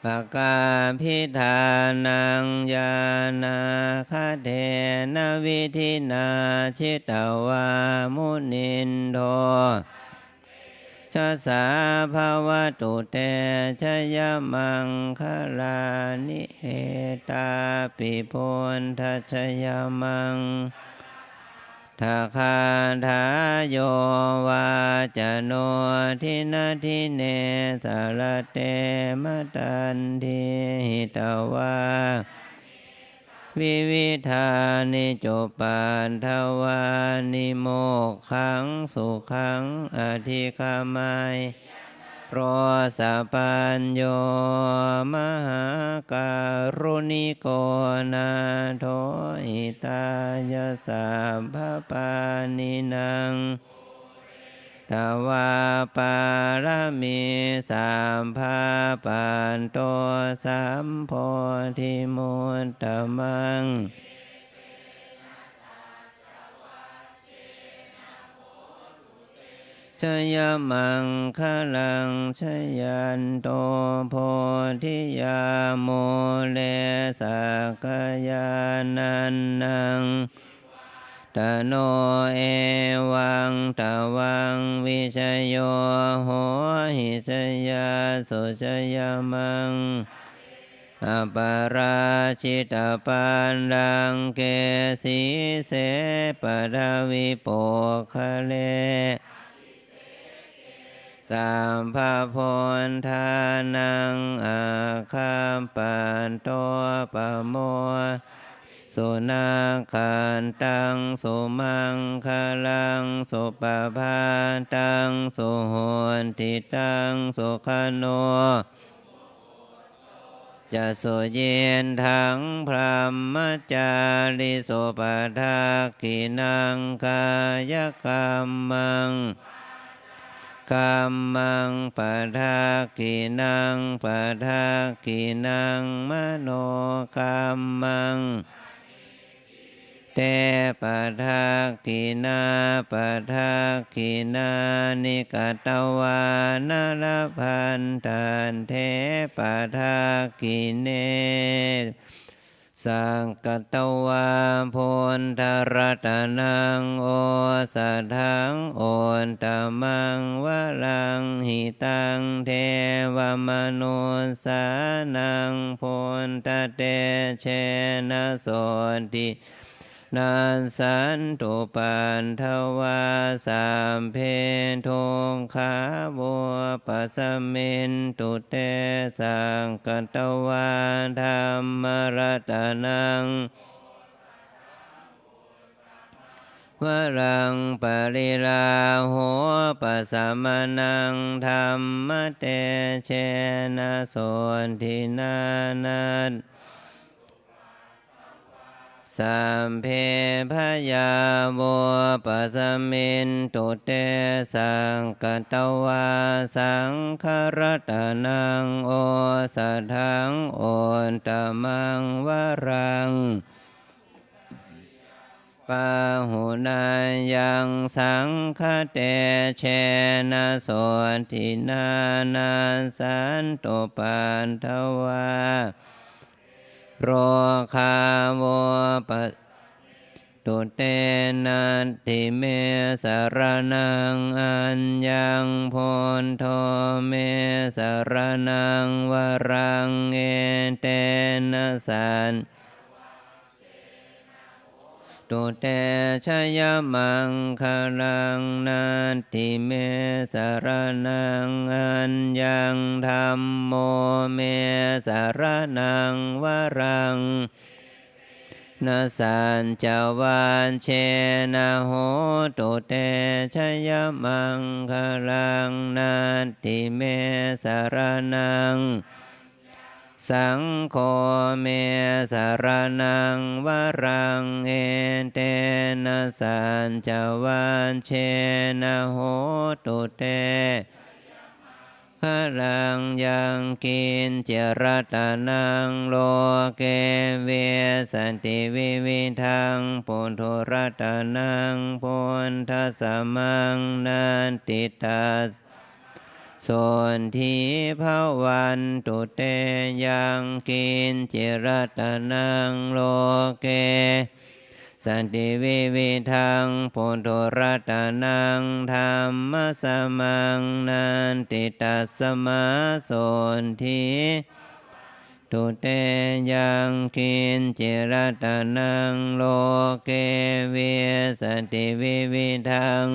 ปะกาพิธานังยานาคเทนะวิธินาชิตาวามุนินโทชะสาภวตุเตชยมังคลานิเหตาปิโพนทัชยมังทาคาทาโยวาจโนทินาทิเนสารเตมตันทิหิตวาวิวิธานิโจปันทวานิโมกขังสุขังอธิคามัยโปรสะปัญโยมหาการุณิโกนาโทหิตายะสัพพปานินังทวาปารมีสัมภาปันโตสัมโพธิมุตตมังชยมังคลังชยันโตโพธิยาโมเลสักยานันนังตโนเอวังตวังวิชโยโหหิชยาสุชยมังอปาราชิตปันดังเกสีเสปดาวิโปคะเลสัมภาพนทานังอาคามปันโตปะโมสุนาคันตังสุมังคลังสุปภาตังสุโหนติตังสุขโนจะสุเย็นถังพรหมจาริสุปทาคินังกายกรรมัง กัมมังปะทากินังปะทากินังมโนกัมมังเตปะทากินาปะทากินานิกตวานารพันตันเทปะทากิเนสังกตวาพุนทรตนังโอสถังโอนตมังวรังหิตังเทวมนุสานังพุนทเตเชนะโสตินันสันตุปันทวาสามเพทุงขาบัวปัสมินตุเตสังกตวาธรรมรัตนังวรังปริราโหปัสมนังธรรมเตเชนะโสทินานันสัมเพพยาโวปัสมินตุเตสังกตวาสังครตนังโอสถังโอนตมังวรังปาหุนายังสังฆเตเชนะโสทินานันสันตุปันทวาโรคาโวปะตุเตนะติเมสรนังอัญญังพุนโธเมสรนังวรังเอเตนะสันตุเตชยมังคลังนาติเมสรนังอัญญังธัมโมเมสรนังวรังนาสันจวานเชนะโหตุเตชยมังคลังนาติเมสรนังสังโฆเมสรนังวรังเอเตนะสันจวันเชนะโหตุเตขลังยังกินเจรตานังโลเกเวสันติวิวิทังปุถุรัตานังพุนทสมังนันติตัสส่วนที่ภวันตุเตยังกินจิรตนังโลเกสันติวิวิทังปุถุรัตนังธรรมสมังนันติตัสสมาส่วนที่ตุเตยังกินจิรตนังโลเกเวสันติวิวิทัง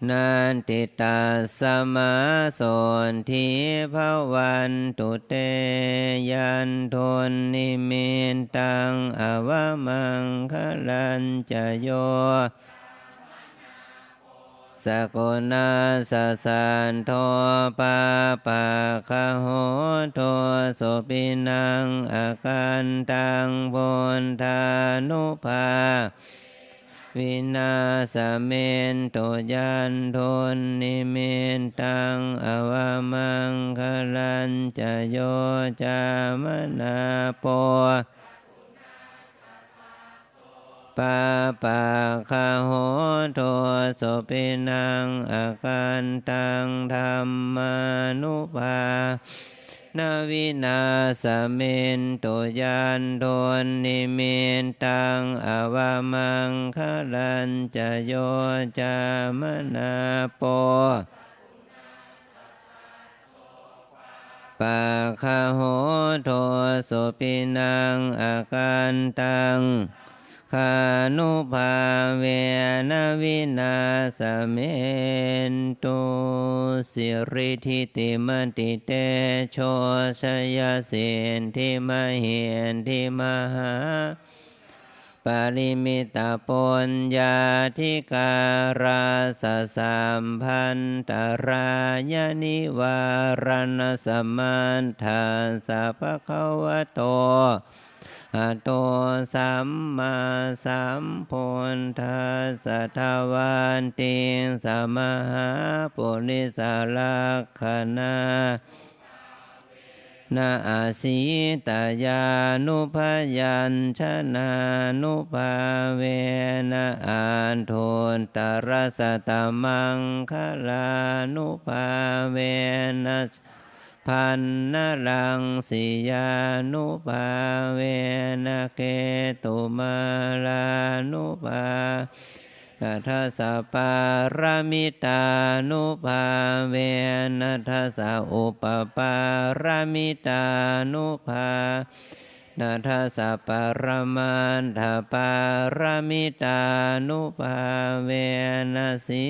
นันติตัสสมาโสทิภวันตุเตยันทนนิมิตตังอวมังคลัญจโยสกุณาสสันโทปาปะคะโหโทสุปินังอากันตังพุนธานุภาวินาสเมนตุยันทนนิมิตตังอวมังคลัญจโยจามนาโปปาปะคะโหโทสุปินังอากันตังธรรมานุภานาวินาสเมนตุยันโทนิมิตตังอวมังคลัญจโยจามนาโปปะคะโหโทสุปินังอากันตังคานุภาเวนะวินาสเมนตุสิริทิติมติเตโชชยเสนทิมเหนทิมหาปริมิตาปุญญาธิการาสสัมพันตรายนิวารณสมันทานสัพพะคะวะโต อะโตสัมมาสัมพุทธัสสะทวันติสัมมาปุริสลักขณานาอาสิตายานุภยัญชนะนุภาเวนะอันโทนตรสตมังคลานุภาเวนะพันนรังสิยานุภาเวนะเกตุมาลานุภานัทสะปารมิตานุภาเวนัทสะอุปปารมิตานุภานัทสะปรมันทปารมิตานุภาเวนะสี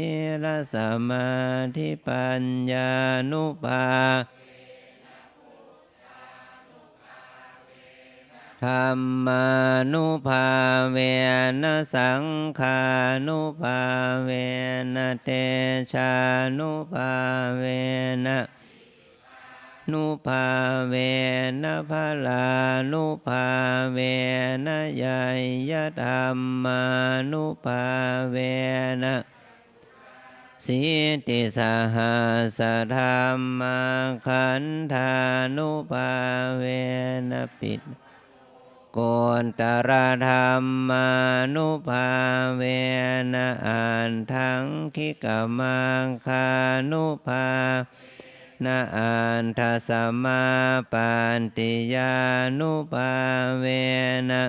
ลสมาธิปัญญานุภาธรรมานุภาเวนะสังฆานุภาเวนะเตชานุภาเวนะนุภาเวนะพลานุภาเวนะยยธรรมานุภาเวนะสิติสหัสธรรมาขันธานุภาเวนะปิตโกณตรธรรมานุภาเวนะอันทังคิกมังคานุภานะอันทัสมาปันติยานุภาเวนะ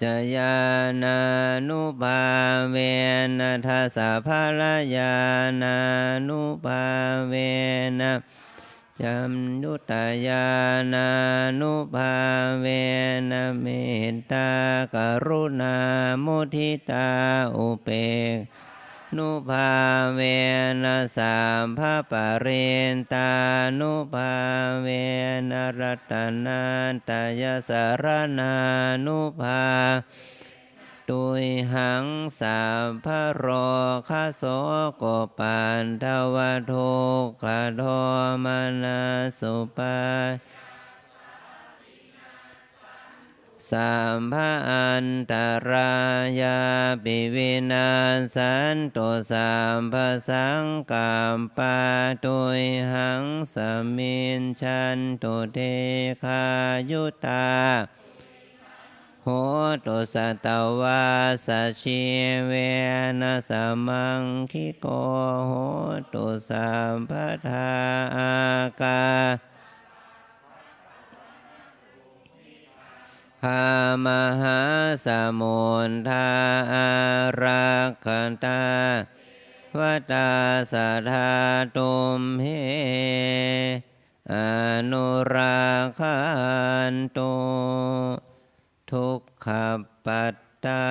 จยานานุภาเวนะทัสสะภรยานานุภาเวนะจัมยุตยานานุภาเวนะเมตตากรุณามุทิตาอุเบกนุภาเวนะสัมภปะเรนตานุภาเวนะรัตนันตยสรณานุภาตุยหังสัพพะโรคะโสโกปันทวทุกขโทมานาสุปาสัมภะอันตรายาปิวินาสันตุสัมภะสังกัมปะตุยหังสมินชันตุเทคายุตาโหตุสัตวาสัชชีเวนะสมังคิโกโหตุสัมปทาอากาพามหาสมุนทาอารักขันตาวตาสัทธาตุมเหอนุราคันตุทุกขปัตตา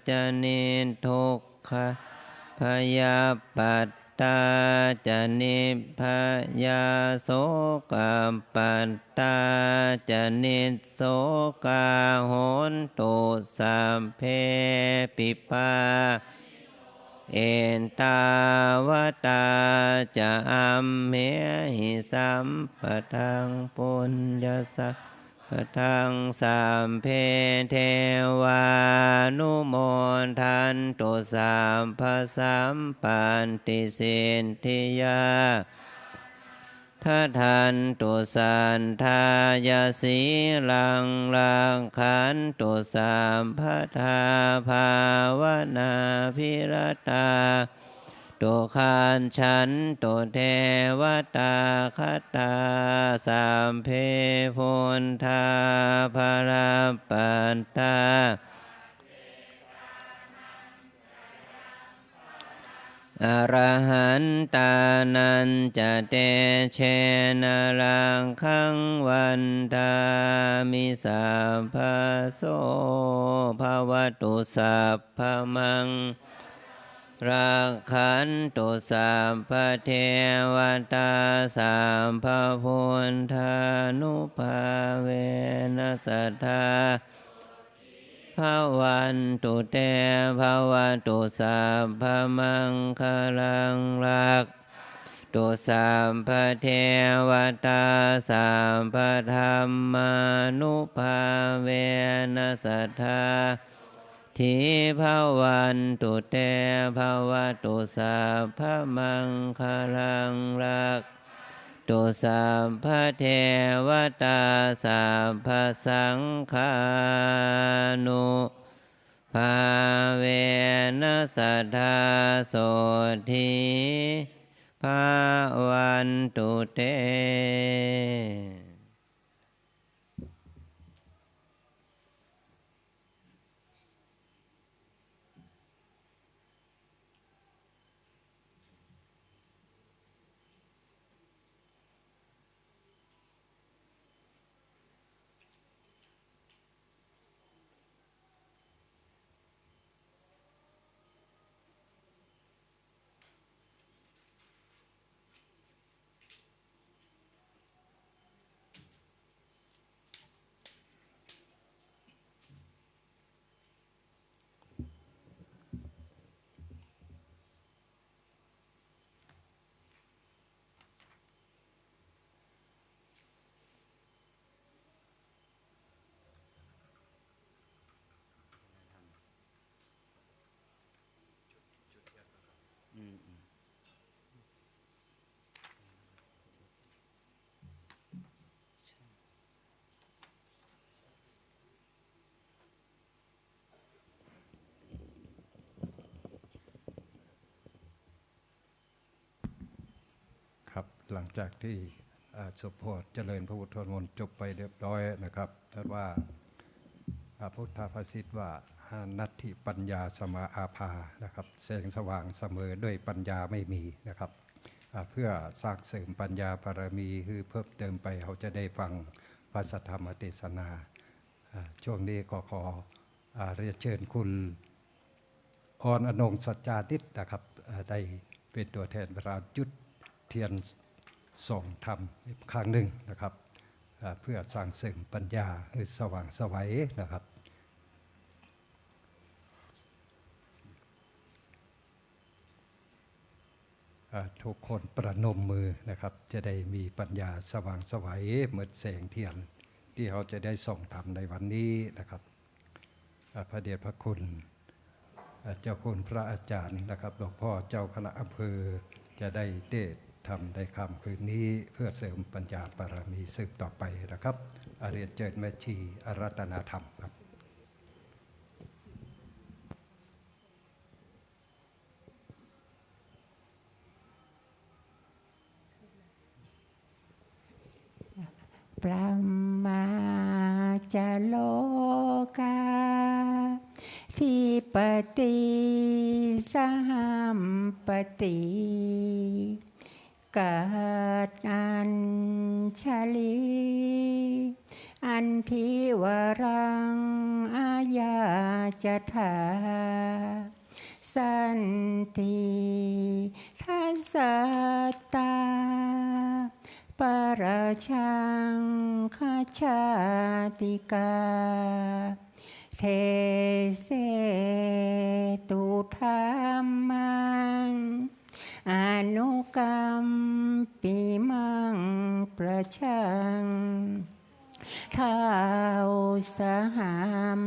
จนิทุกขพยาปัตตาจนิพยาโสกปัตตาจนิโสกาโหนตุสัมเพปิปาเอนตาวตาจะอัมเหหิสัมปทังปุญญสัพทังสัมเพเทวานุโมทันตุสัมภสัมปันติสินทิยาทัทันตุสันทายาสีลังลังขันตุสัมภทาภาวนาภิรตาตุขันฉันตุเทวตาคตาสัมเพพุนธาภรปันตาอรหันตานันจะเตเชนะรังคังวันทามิสัพพโสภวตุสัพพมังรักขันตุสัพพเทวตาสัมภพุทธานุภาเวนัสสทธาภวันตุเตภวตุสัพพมังคลังรัก ตุสัมภเทวตาสัมภธรรมานุภาเวนัสสัทธาทีภวันตุเตภวตุสัพพมังคลังรักตุสัมภเทวตาสัพพสังฆานุภาเวนัสสัทธาโสทิภาวันตุเตครับหลังจากที่สวดเจริญพระพุทธมนต์จบไปเรียบร้อยนะครับท่านว่าพุทธภาษิตว่านัตถิปัญญาสมาอาภานะครับแสงสว่างเสมอด้วยปัญญาไม่มีนะครับเพื่อสร้างเสริมปัญญาบารมีคือเพิ่มเติมไปเขาจะได้ฟังพระสัทธรรมเทศนาช่วงนี้ก็ขอเรียนเชิญคุณอรอนงค์สัจจาดิษฐ์นะครับได้เป็นตัวแทนประจุดเทียนส่งธรรมอีกครั้งหนึ่งนะครับเพื่อสร้างเสริมปัญญาให้สว่างไสวนะครับทุกคนประนมมือนะครับจะได้มีปัญญาสว่างไสวเหมือนแสงเทียนที่เขาจะได้ส่งธรรมในวันนี้นะครับพระเดชพระคุณเจ้าคุณพระอาจารย์นะครับหลวงพ่อเจ้าคณะอำเภอจะได้เทศทำในค่ำคืนนี้เพื่อเสริมปัญญาบารมีสืบต่อไปนะครับเรียนเจิญแม่ชีอารัตนาธรรมครับปรมาจโลกาทิปติสหัมปติกัดอัญชลีอันทิวรังอาญาจถาสันติทัสสตาปราชังคชาติกาเทเสตุธรรมังอนุกรรมปิมังประชังท้าวสหัม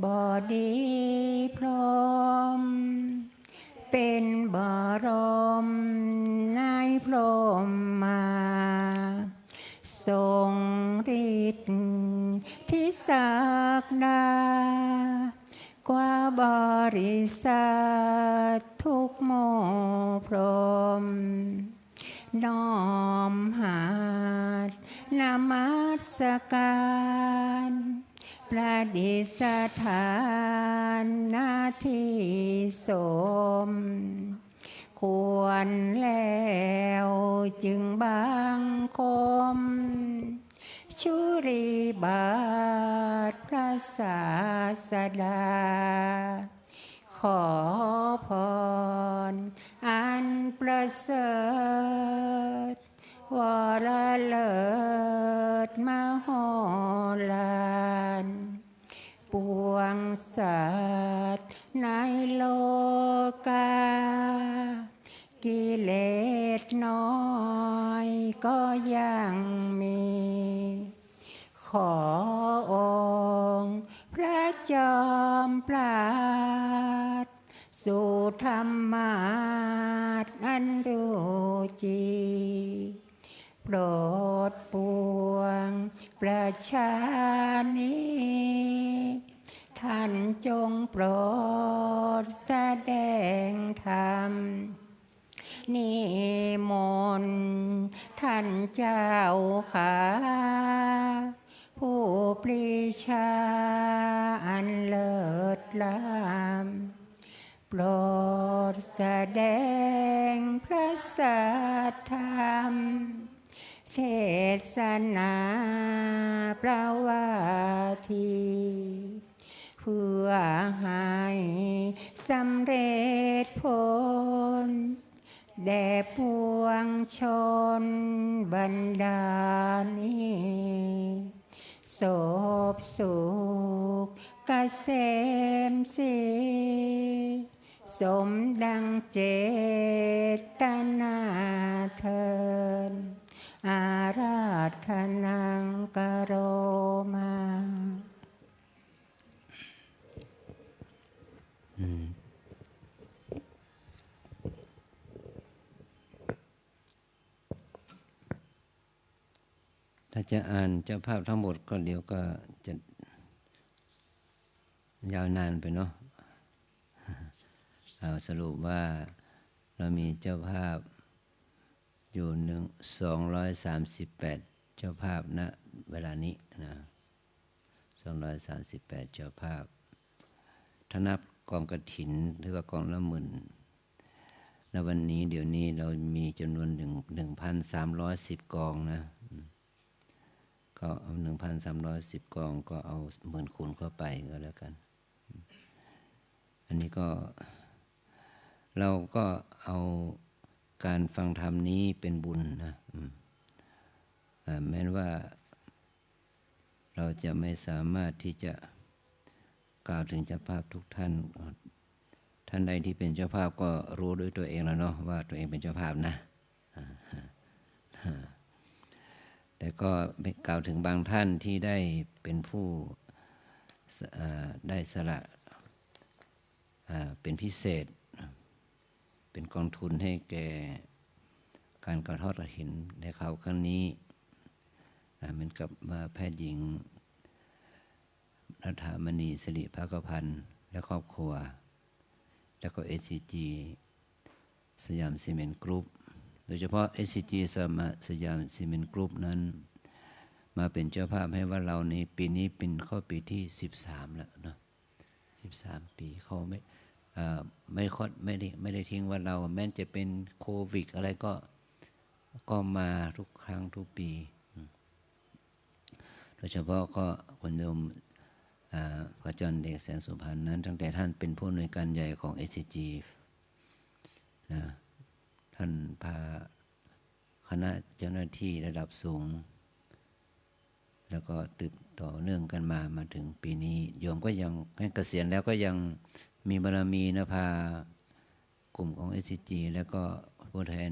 บดีพรหมเป็นบรมนายพรหมมาทรงฤทธิ์ที่ศักดากว่าบริษัททุกโมพรหมน้อมหาดนมัสการประดิษฐานนาทีสมควรแล้วจึงบังคมชุริบาทพระศาสดาขอพรอันประเสริฐวรเลิศมโหฬารปวงสัตว์ในโลกากิเลส น้อยก็ยังมีขอองค์พระจอมปราดสู่ธรรมาสอันรู้จริงโปรดปวงประชานิท่านจงโปรดแสดงธรรมนิมนต์ท่านเจ้าข้าผู้ปรีชาอันเลิศล้ำโปรดแสดงพระสัทธรรมเทศนาประวัติเพื่อให้สำเร็จผลแด่ปวงชนบรรดานี้โสภสุขเกษมสีสมดังเจตนาเทินอาราธนังกโรมาถ้าจะอ่านเจ้าภาพทั้งหมดก็เดี๋ยวก็จะยาวนานไปเนาะเอาสรุปว่าเรามีเจ้าภาพอยู่238เจ้าภาพณเวลานี้นะ238เจ้าภาพถ้านับกองกฐินหรือว่ากองละหมื่นณวันนี้เดี๋ยวนี้เรามีจำนวน 1,310 กองนะก็เอา 1,310 กองก็เอา10,000คูณเข้าไปก็แล้วกันอันนี้ก็เราก็เอาการฟังธรรมนี้เป็นบุญนะแม้ว่าเราจะไม่สามารถที่จะกล่าวถึงเจ้าภาพทุกท่านท่านใดที่เป็นเจ้าภาพก็รู้ด้วยตัวเองแล้วเนาะว่าตัวเองเป็นเจ้าภาพนะแต่ก็กล่าวถึงบางท่านที่ได้เป็นผู้ได้สละเป็นพิเศษเป็นกองทุนให้แก่การกระทอดกฐินในคราวครั้งนี้เหมือนกับแพทย์หญิงรัฐามณีสิริภคพันธ์และครอบครัวแล้วก็ SCG สยามซีเมนต์กรุ๊ปโดยเฉพาะ SCG สยามซีเมนต์กรุ๊ปนั้นมาเป็นเจ้าภาพให้ว่าเราในปีนี้เป็นเข้าปีที่13แล้วเนาะ13ปีเขาไม่ได้ทิ้งว่าเราแม้จะเป็นโควิดอะไรก็มาทุกครั้งทุกปีโดยเฉพาะก็คุณโยมพระอาจารย์เอกแสงสุพรรณนั้นตั้งแต่ท่านเป็นผู้อำนวยการใหญ่ของ SCG นะท่านพาคณะเจ้าหน้าที่ระดับสูงแล้วก็ติดต่อเนื่องกันมาถึงปีนี้โยมก็ยังให้เกษียณแล้วก็ยังมีบารมีนะพากลุ่มของ SCG แล้วก็ผู้แทน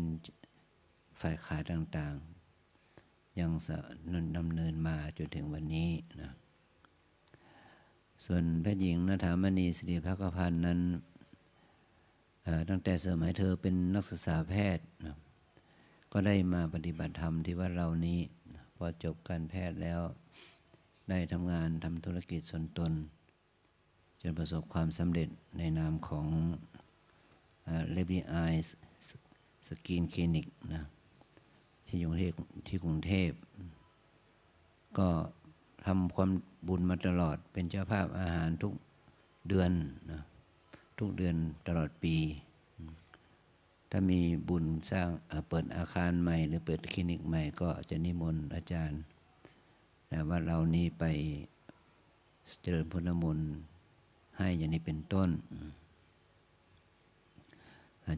ฝ่ายขายต่างๆยังดำเนินมาจนถึงวันนี้นะส่วนแพทย์หญิงณฐามณีสิริภคพันธ์นั้นตั้งแต่สมัยเธอเป็นนักศึกษาแพทย์นะก็ได้มาปฏิบัติธรรมที่วัดเรานี้พอจบการแพทย์แล้วได้ทำงานทำธุรกิจส่วนตนจนประสบความสำเร็จในนามของเลบี้ไอสกินคลินิกนะที่กรุงเทพก็ทำความบุญมาตลอดเป็นเจ้าภาพอาหารทุกเดือนนะทุกเดือนตลอดปีถ้ามีบุญสร้างเปิดอาคารใหม่หรือเปิดคลินิกใหม่ก็จะนิมนต์อาจารย์ว่าเรานี้ไปเจริญพุทธมนต์ให้อย่างนี้เป็นต้น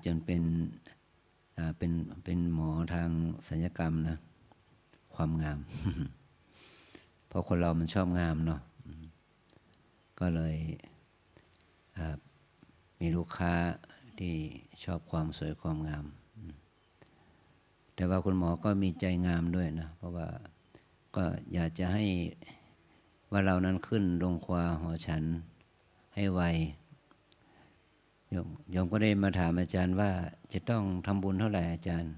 จนเป็นหมอทางศัลยกรรมนะความงาม เพราะคนเรามันชอบงามเนาะก็เลยมีลูกค้าที่ชอบความสวยความงาม แต่ว่าคุณหมอก็มีใจงามด้วยนะเพราะว่าก็อยากจะให้ว่าเรานั้นขึ้นลงควาหอฉันให้ไวโยมก็ได้มาถามอาจารย์ว่าจะต้องทำบุญเท่าไหร่อาจารย์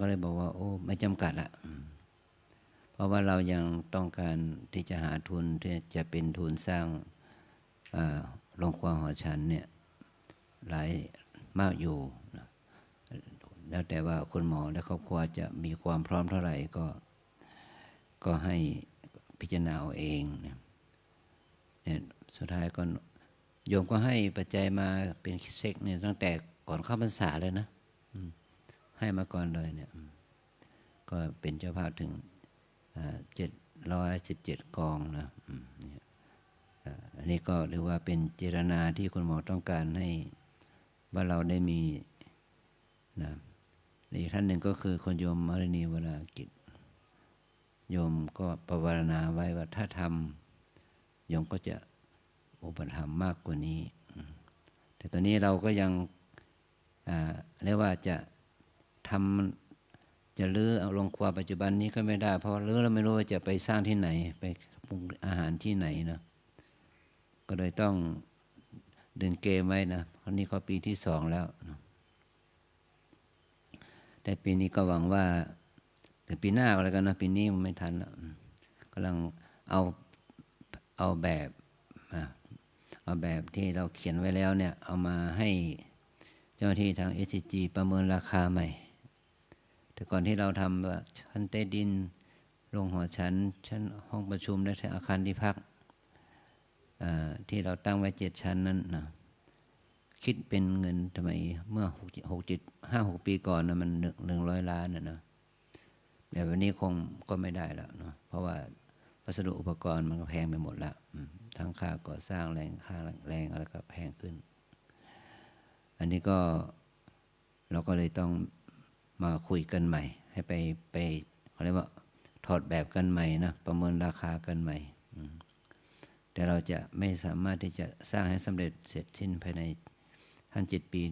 ก็เลยบอกว่าโอ้ไม่จำกัดละเพราะว่าเรายังต้องการที่จะหาทุนที่จะเป็นทุนสร้างโรงครัวหอฉันเนี่ยหลายมากอยู่นะแล้วแต่ว่าคุณหมอและครอบครัวจะมีความพร้อมเท่าไหร่ก็ให้พิจารณาเอาเองเนี่ยสุดท้ายก็โยมก็ให้ปัจจัยมาเป็นเช็คเนี่ยตั้งแต่ก่อนเข้าพรรษาเลยนะให้มาก่อนเลยเนี่ยก็เป็นเจ้าภาพถึง717 กองนะอันนี้ก็เรียกว่าเป็นเจตนาที่คุณหมอต้องการให้ว่าเราได้มีนะอีกท่านหนึ่งก็คือคนโยมมรณีวรากิจโยมก็ภาวนาไว้ว่าถ้าทำโยมก็จะอุปถัมภ์มากกว่านี้แต่ตอนนี้เราก็ยังเรียกว่าจะทำจะรื้อเอาโรงครัวปัจจุบันนี้ก็ไม่ได้เพราะรื้อแล้วไม่รู้ว่าจะไปสร้างที่ไหนไปปรุงอาหารที่ไหนนะก็เลยต้องดึงเกมไว้นะคราวนี้เขาปีที่2แล้วนะแต่ปีนี้ก็หวังว่าแต่ปีหน้าก็แล้วกันนะปีนี้มันไม่ทันแล้วกำลังเอาแบบที่เราเขียนไว้แล้วเนี่ยเอามาให้เจ้าหน้าที่ทาง SCG ประเมินราคาใหม่แต่ก่อนที่เราทำว่าชั้นใต้ดินโรงหอฉันชั้นห้องประชุมและอาคารที่พักที่เราตั้งไว้7 ชั้นนั้นนะคิดเป็นเงินทำไมเมื่อ5-6 ปีก่อนนะมัน100 ล้านนะแต่วันนี้คงก็ไม่ได้แล้วเนาะเพราะว่าวัสดุอุปกรณ์มันก็แพงไปหมดแล้วทั้งค่าก่อสร้างค่าแรงอะไรก็แพงขึ้นอันนี้ก็เราก็เลยต้องมาคุยกันใหม่ให้ไปเขาเรียกว่าถอดแบบกันใหม่นะประเมินราคากันใหม่แต่เราจะไม่สามารถที่จะสร้างให้สำเร็จเสร็จสิ้นภายในทั้ง7 ปี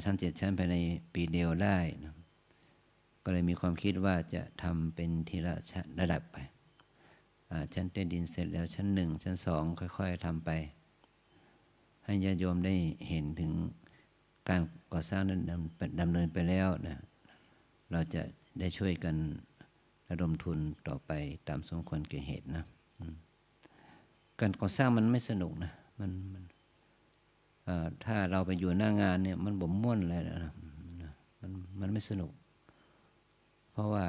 ทั้ง7 ชั้นภายในปีเดียวได้นะก็เลยมีความคิดว่าจะทำเป็นทีละระดับไปชั้นใต้ดินเสร็จแล้วชั้น1ชั้น2ค่อยๆทำไปให้ญาติโยมได้เห็นถึงการก่อสร้างนั้นดำเนินไปแล้วนะเราจะได้ช่วยกันระดมทุนต่อไปตามสมควรแก่เหตุนะการก่อสร้างมันไม่สนุกนะมันถ้าเราไปอยู่หน้างานเนี่ยมันบ่มม่วนเลยนะมันไม่สนุกเพราะว่า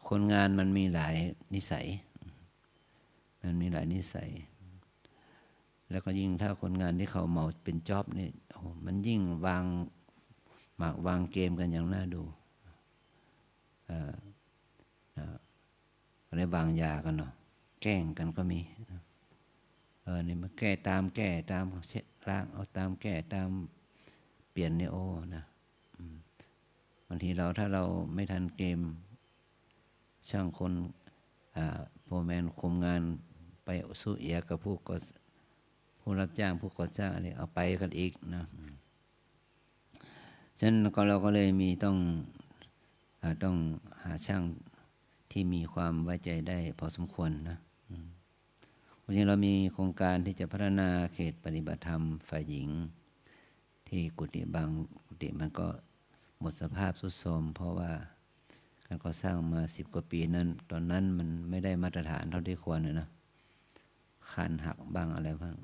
คนงานมันมีหลายนิสัยแล้วก็ยิ่งถ้าคนงานที่เขาเหมาเป็นจ็อบนี่โอ้มันยิ่งวางเกมกันอย่างน่าดูอะไรวางยากันเนาะแกล้งกันก็มีนี่มาแก้ตามล้างเอาตามแก้ตามเปลี่ยนเนี่ยโอ้นะบางทีถ้าเราไม่ทันเกมช่างคนโฟร์แมนคุมงานไปสู้เอียกับผู้รับจ้างผู้ก่อสร้างอะไรเอาไปกันอีกนะฉะนั้นเราก็เลยต้องหาช่างที่มีความไว้ใจได้พอสมควรนะวันนี้เรามีโครงการที่จะพัฒนาเขตปฏิบัติธรรมฝ่ายหญิงที่กุฏิบางกุฏิมันก็หมดสภาพทรุดโทรมเพราะว่าการก่อสร้างมา10 กว่าปีนั้นตอนนั้นมันไม่ได้มาตรฐานเท่าที่ควรนะคานหักบ้างอะไรบ้าง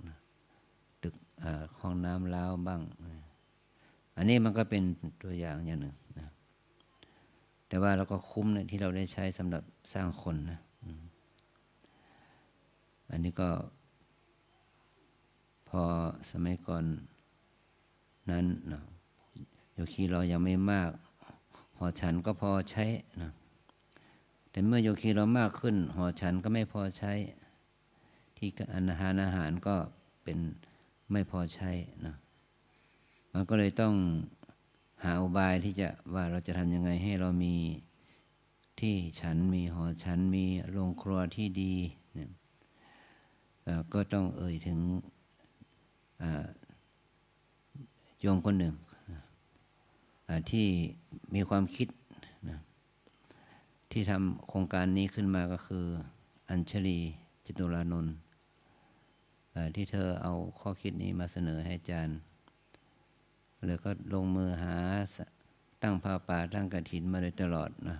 ตึกห้องน้ำร้าวบ้างอันนี้มันก็เป็นตัวอย่างหนึ่งนะแต่ว่าเราก็คุ้มนะที่เราได้ใช้สำหรับสร้างคนนะอันนี้ก็พอสมัยก่อนนั้นนะโยคีเรายังไม่มากหอฉันก็พอใช้นะแต่เมื่อโยคีเรามากขึ้นหอฉันก็ไม่พอใช้ที่อาหารก็เป็นไม่พอใช้นะมันก็เลยต้องหาอุบายที่จะว่าเราจะทำยังไงให้เรามีที่ฉันมีหอฉันมีโรงครัวที่ดีเนี่ยก็ต้องถึงโยมคนหนึ่งที่มีความคิด ที่ทำโครงการนี้ขึ้นมาก็คืออัญชลีจิตุรานนท์ที่เธอเอาข้อคิดนี้มาเสนอให้อาจารย์เลยก็ลงมือหาตั้งผ้าป่าตั้งกฐินมาโดยตลอดนะ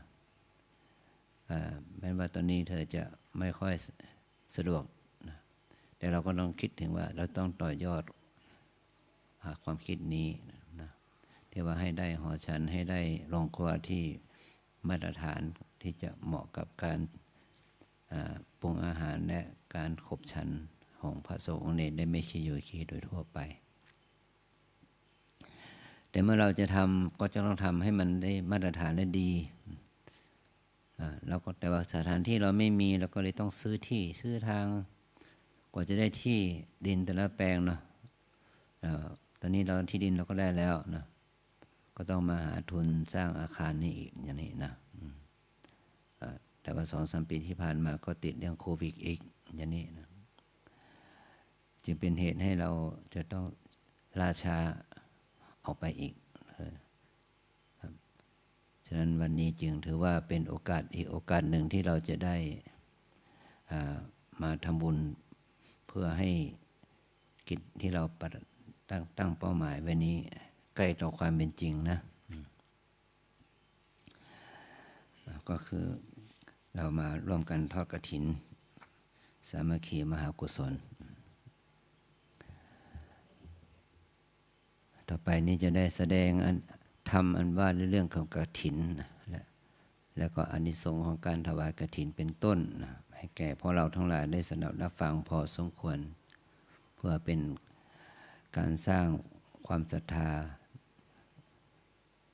แม้ว่าตอนนี้เธอจะไม่ค่อยสะดวกนะแต่เราก็ต้องคิดถึงว่าเราต้องต่อยอดความคิดนี้นะที่ว่าให้ได้หอฉันให้ได้โรงครัวที่มาตรฐานที่จะเหมาะกับการปรุงอาหารและการขบฉันของพระสงฆ์เนรได้ไม่ชีโยคีโดยทั่วไปแต่เมื่อเราจะทำก็จะต้องทำให้มันได้มาตรฐานและดีแล้วก็แต่ว่าสถานที่เราไม่มีเราก็เลยต้องซื้อที่ซื้อทางกว่าจะได้ที่ดินแต่ละแปลงเนาะตอนนี้เราที่ดินเราก็ได้แล้วนะก็ต้องมาหาทุนสร้างอาคารนี่อีกอย่างนี้นะแต่ว่า 2-3 ปีที่ผ่านมาก็ติดเรื่องโควิดอีกอย่างนี้นะจึงเป็นเหตุให้เราจะต้องราชาออกไปอีกฉะนั้นวันนี้จึงถือว่าเป็นโอกาสอีกโอกาสหนึ่งที่เราจะได้มาทำบุญเพื่อให้กิจที่เราตั้งเป้าหมายไว้นี้ใกล้ต่อความเป็นจริงนะก็คือเรามาร่วมกันทอดกฐินสามัคคีมหากุศลต่อไปนี้จะได้แสดงธรรมอันว่าเรื่องของกฐินแล้วก็อานิสงส์ของการถวายกฐินเป็นต้นให้แก่พวกเราทั้งหลายได้สดับรับฟังพอสมควรเพื่อเป็นการสร้างความศรัทธา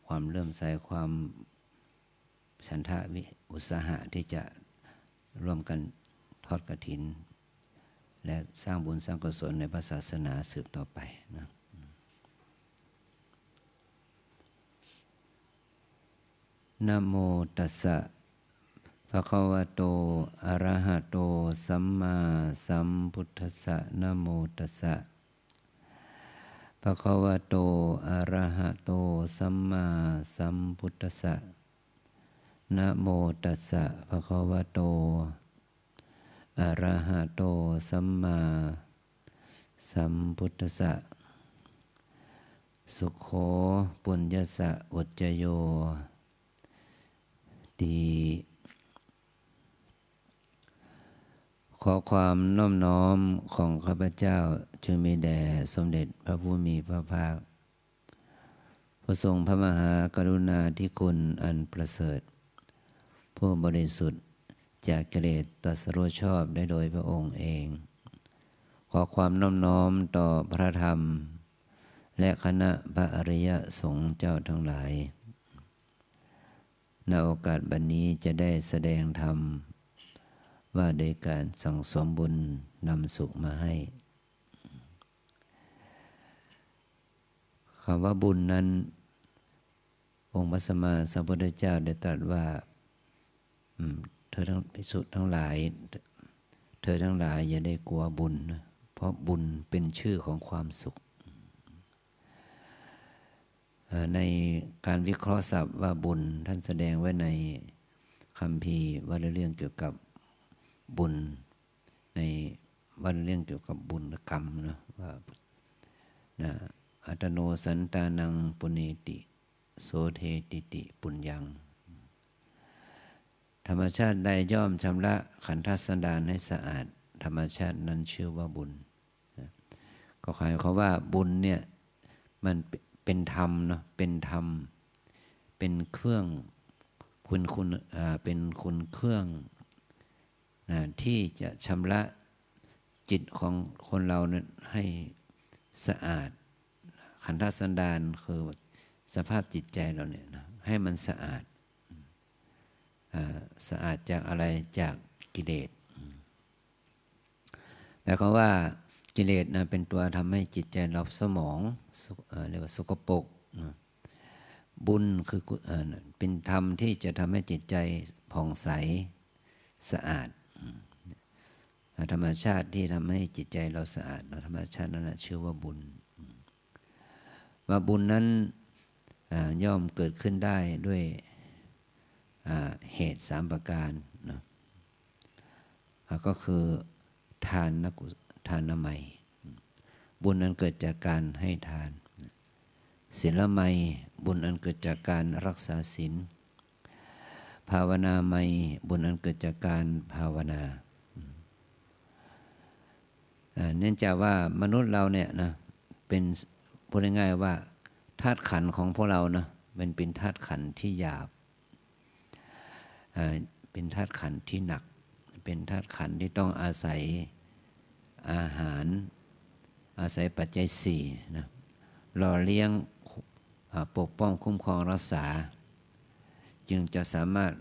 ความเลื่อมใสความฉันทะอุตสาหะที่จะร่วมกันทอดกฐินและสร้างบุญสร้างกุศลในพระศาสนาสืบต่อไปนะนะโมตัสสะภะคะวะโตอะระหะโตสัมมาสัมพุทธัสสะนะโมตัสสะภะคะวะโตอะระหะโตสัมมาสัมพุทธัสสะนะโมตัสสะภะคะวะโตอะระหะโตสัมมาสัมพุทธัสสะสุโขปุญญสะอุจจโยดีขอความน้อมน้อมของข้าพเจ้าจงมีแด่สมเด็จพระผู้มีพระภาคผู้ทรงพระมหากรุณาธิคุณอันประเสริฐผู้บริสุทธิ์จากกิเลสตรัสรู้ชอบได้โดยพระองค์เองขอความน้อมน้อมต่อพระธรรมและคณะพระอริยสงฆ์เจ้าทั้งหลายในโอกาสบัดนี้จะได้แสดงธรรมว่าโดยการสั่งสมบุญนำสุขมาให้คำว่าบุญนั้นองค์พระสัมมาสัมพุทธเจ้าได้ตรัสว่าเธอทั้งภิกษุทั้งหลายเธอทั้งหลายอย่าได้กลัวบุญนะเพราะบุญเป็นชื่อของความสุขในการวิเคราะห์ศัพท์ว่าบุญท่านแสดงไว้ในคัมภีร์ว่าเรื่องเกี่ยวกับบุญในว่าเรื่องเกี่ยวกับบุญกรรมนะว่าอัตโนสันตานังปุเนติโสเทติติปุญญังธรรมชาติใดย่อมชำระขันธสันดานให้สะอาดธรรมชาตินั้นชื่อว่าบุญก็หมายความว่าบุญเนี่ยมันเป็นธรรมเนาะเป็นธรรมเป็นเครื่องเป็นคุณเครื่องที่จะชำระจิตของคนเราเนี่ยให้สะอาดขันธสันดานคือสภาพจิตใจเราเนี่ยนะให้มันสะอาดจากอะไรจากกิเลสแต่เขาว่ากิเลสนะเป็นตัวทำให้จิตใจเราสมองเรียกว่าสกปรกบุญคือเป็นธรรมที่จะทำให้จิตใจผ่องใสสะอาดธรรมชาติที่ทำให้จิตใจเราสะอาดธรรมชาตินั้นชื่อว่าบุญว่าบุญนั้นย่อมเกิดขึ้นได้ด้วย เหตุ3ประการนะก็คือทานนามัยบุญนั้นเกิดจากการให้ทานศีลไมยบุญอันเกิดจากการรักษาศีลภาวนาไมยบุญอันเกิดจากการภาวนาเนื่องจากว่ามนุษย์เราเนี่ยนะเป็นพูดง่ายๆว่าธาตุขันธ์ของพวกเรานะมันเป็นธาตุขันธ์ที่หยาบเป็นธาตุขันธ์ที่หนักเป็นธาตุขันธ์ที่ต้องอาศัยอาหารอาศัยปัจจัย4นะหล่อเลี้ยงปกป้องคุ้มครองรักษาจึงจะสามารถ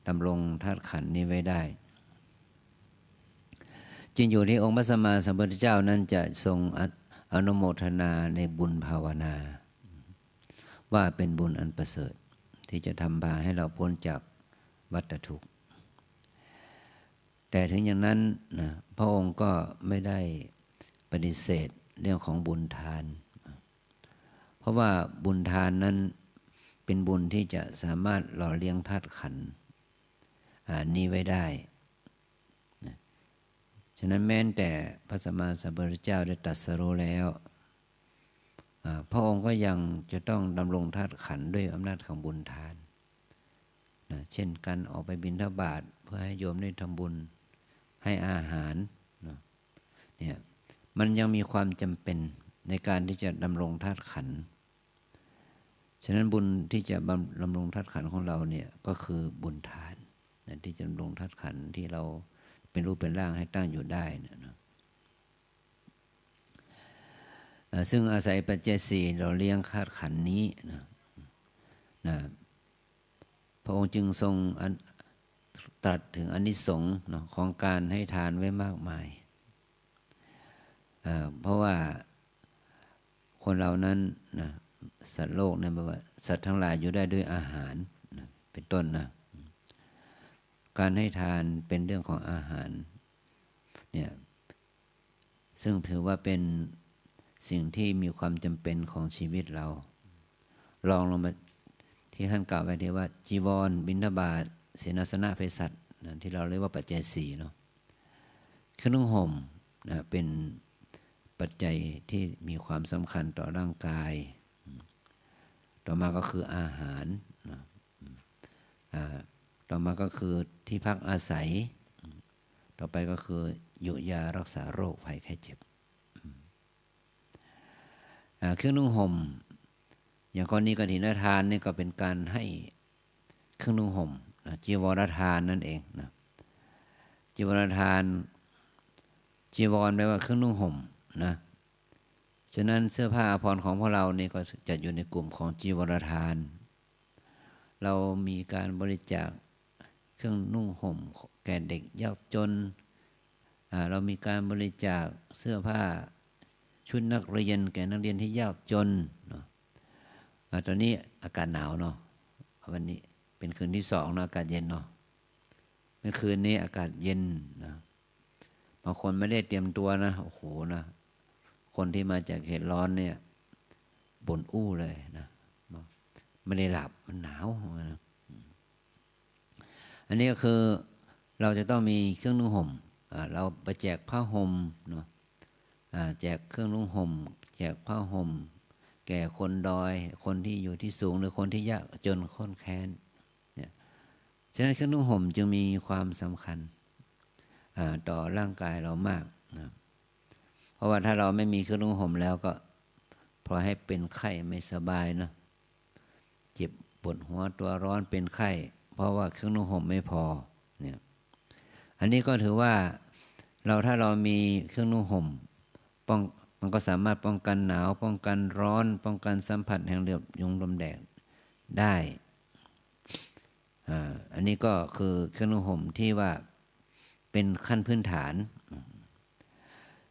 ดำรงธาตุขันธ์นี้ไว้ได้จึงอยู่ที่องค์พระสัมมาสัมพุทธเจ้านั้นจะทรงอนุโมทนาในบุญภาวนาว่าเป็นบุญอันประเสริฐที่จะทำพาให้เราพ้นจากวัฏทุกข์แต่ถึงอย่างนั้นนะพระองค์ก็ไม่ได้ปฏิเสธเรื่องของบุญทานเพราะว่าบุญทานนั้นเป็นบุญที่จะสามารถหล่อเลี้ยงธาตุขันธ์นี้ไว้ได้ฉะนั้นแม้แต่พระสัมมาสัมพุทธเจ้าได้ตรัสรู้แล้วพระองค์ก็ยังจะต้องดำรงธาตุขันธ์ด้วยอำนาจของบุญทานเช่นการออกไปบิณฑบาตเพื่อให้โยมได้ทำบุญให้อาหารเนี่ยมันยังมีความจำเป็นในการที่จะดำรงธาตุขันธ์ฉะนั้นบุญที่จะดำรงธาตุขันธ์ของเราเนี่ยก็คือบุญทานที่จะดำรงธาตุขันธ์ที่เราเป็นรูปเป็นร่างให้ตั้งอยู่ได้นะซึ่งอาศัยปัจจัย4เราเลี้ยงธาตุขันธ์นี้นะพระองค์จึงทรงตรัสถึงอานิสงส์ของการให้ทานไว้มากมายเพราะว่าคนเรานั้นนะสัตว์โลกเนี่ยบอกว่าสัตว์ทั้งหลายอยู่ได้ด้วยอาหารนะเป็นต้นนะการให้ทานเป็นเรื่องของอาหารเนี่ยซึ่งถือว่าเป็นสิ่งที่มีความจำเป็นของชีวิตเราลองลงมาที่ท่านกล่าวไว้ที่ว่าจีวรบิณฑบาตเสนาสนะเภสัชนะที่เราเรียกว่าปัจจัย4เนาะเครื่องนุ่งห่มนะเป็นปัจจัยที่มีความสำคัญต่อร่างกายต่อมาก็คืออาหารต่อมาก็คือที่พักอาศัยต่อไปก็คือยุยารักษาโรคภัยไข้เจ็บเครื่องนุ่งห่มอย่างกรณีกฐินทานนี่ก็เป็นการให้เครื่องนุ่งห่มจีวรทานนั่นเองนะจีวรทานจีวรแปลว่าเครื่องนุ่งห่มนะฉะนั้นเสื้อผ้าอาภรณ์ของพวกเรานี่ก็จะอยู่ในกลุ่มของจีวรทานเรามีการบริจาคเครื่องนุ่งห่มแก่เด็กยากจนเรามีการบริจาคเสื้อผ้าชุดนักเรียนแก่นักเรียนที่ยากจนเนาะตอนนี้อากาศหนาวเนาะวันนี้เป็นคืนที่2เนาะอากาศเย็นเนาะเมื่อคืนนี้อากาศเย็นนะบางคนไม่ได้เตรียมตัวนะโอ้โหนะคนที่มาจากเขตร้อนเนี่ยบ่นอู้เลยนะไม่ได้หลับมันหนาวนะอันนี้ก็คือเราจะต้องมีเครื่องนุ่งห่มเราไปแจกผ้าห่มเนาะแจกเครื่องนุ่งห่มแจกผ้าห่มแก่คนดอยคนที่อยู่ที่สูงหรือคนที่ยากจนข้นแค้นเนี่ยฉะนั้นเครื่องนุ่งห่มจึงมีความสำคัญต่อร่างกายเรามากนะเพราะว่าถ้าเราไม่มีเครื่องนุ่งห่มแล้วก็พอให้เป็นไข้ไม่สบายนะเจ็บปวดหัวตัวร้อนเป็นไข้เพราะว่าเครื่องนุ่งห่มไม่พอเนี่ยอันนี้ก็ถือว่าถ้าเรามีเครื่องนุ่งห่มมันก็สามารถป้องกันหนาวป้องกันร้อนป้องกันสัมผัสแห่งเหลือบยุงลมแดดได้อันนี้ก็คือเครื่องนุ่งห่มที่ว่าเป็นขั้นพื้นฐาน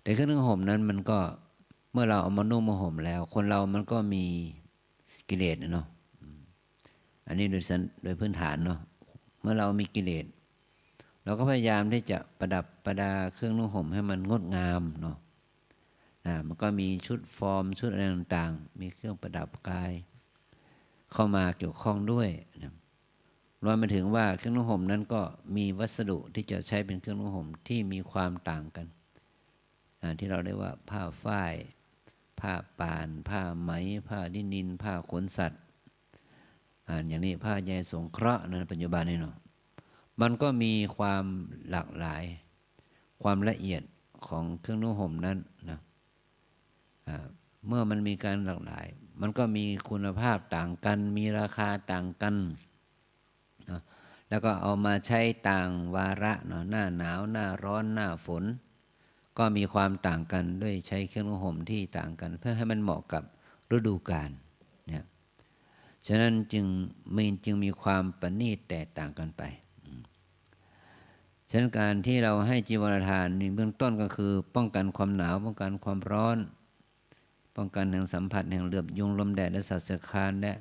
แต่เครื่องนุ่งห่มนั้นมันก็เมื่อเราเอามานุ่งมาห่มแล้วคนเรามันก็มีกิเลสเนาะอันนี้โดยพื้นฐานเนาะเมื่อเรามีกิเลสเราก็พยายามที่จะประดับประดาเครื่องนุ่งห่มให้มันงดงามเนาะมันก็มีชุดฟอร์มชุดอะไรต่างๆมีเครื่องประดับกายเข้ามาเกี่ยวข้องด้วยนะ รวมไปถึงว่าเครื่องนุ่งห่มนั้นก็มีวัสดุที่จะใช้เป็นเครื่องนุ่งห่มที่มีความต่างกันที่เราเรียกว่าผ้าฝ้ายผ้าป่านผ้าไหมผ้าลินินผ้าขนสัตว์อย่างนี้ผ้าใยสงเคราะห์ในปัจจุบันนี้เนาะมันก็มีความหลากหลายความละเอียดของเครื่องนุ่งห่มนั้นนะเมื่อมันมีการหลากหลายมันก็มีคุณภาพต่างกันมีราคาต่างกันนะแล้วก็เอามาใช้ต่างวาระเนาะหน้าหนาวหน้าร้อนหน้าฝนก็มีความต่างกันด้วยใช้เครื่องนุ่งห่มที่ต่างกันเพื่อให้มันเหมาะกับฤดูกาลเนี่ยฉะนั้นจึงมีความประณีตแตกต่างกันไปฉะนั้นการที่เราให้จีวรทานในเบื้องต้นก็คือป้องกันความหนาวป้องกันความร้อนป้องกันแห่งสัมผัสแห่งเหลือบยุงลมแดดและสัตว์เสือคานและ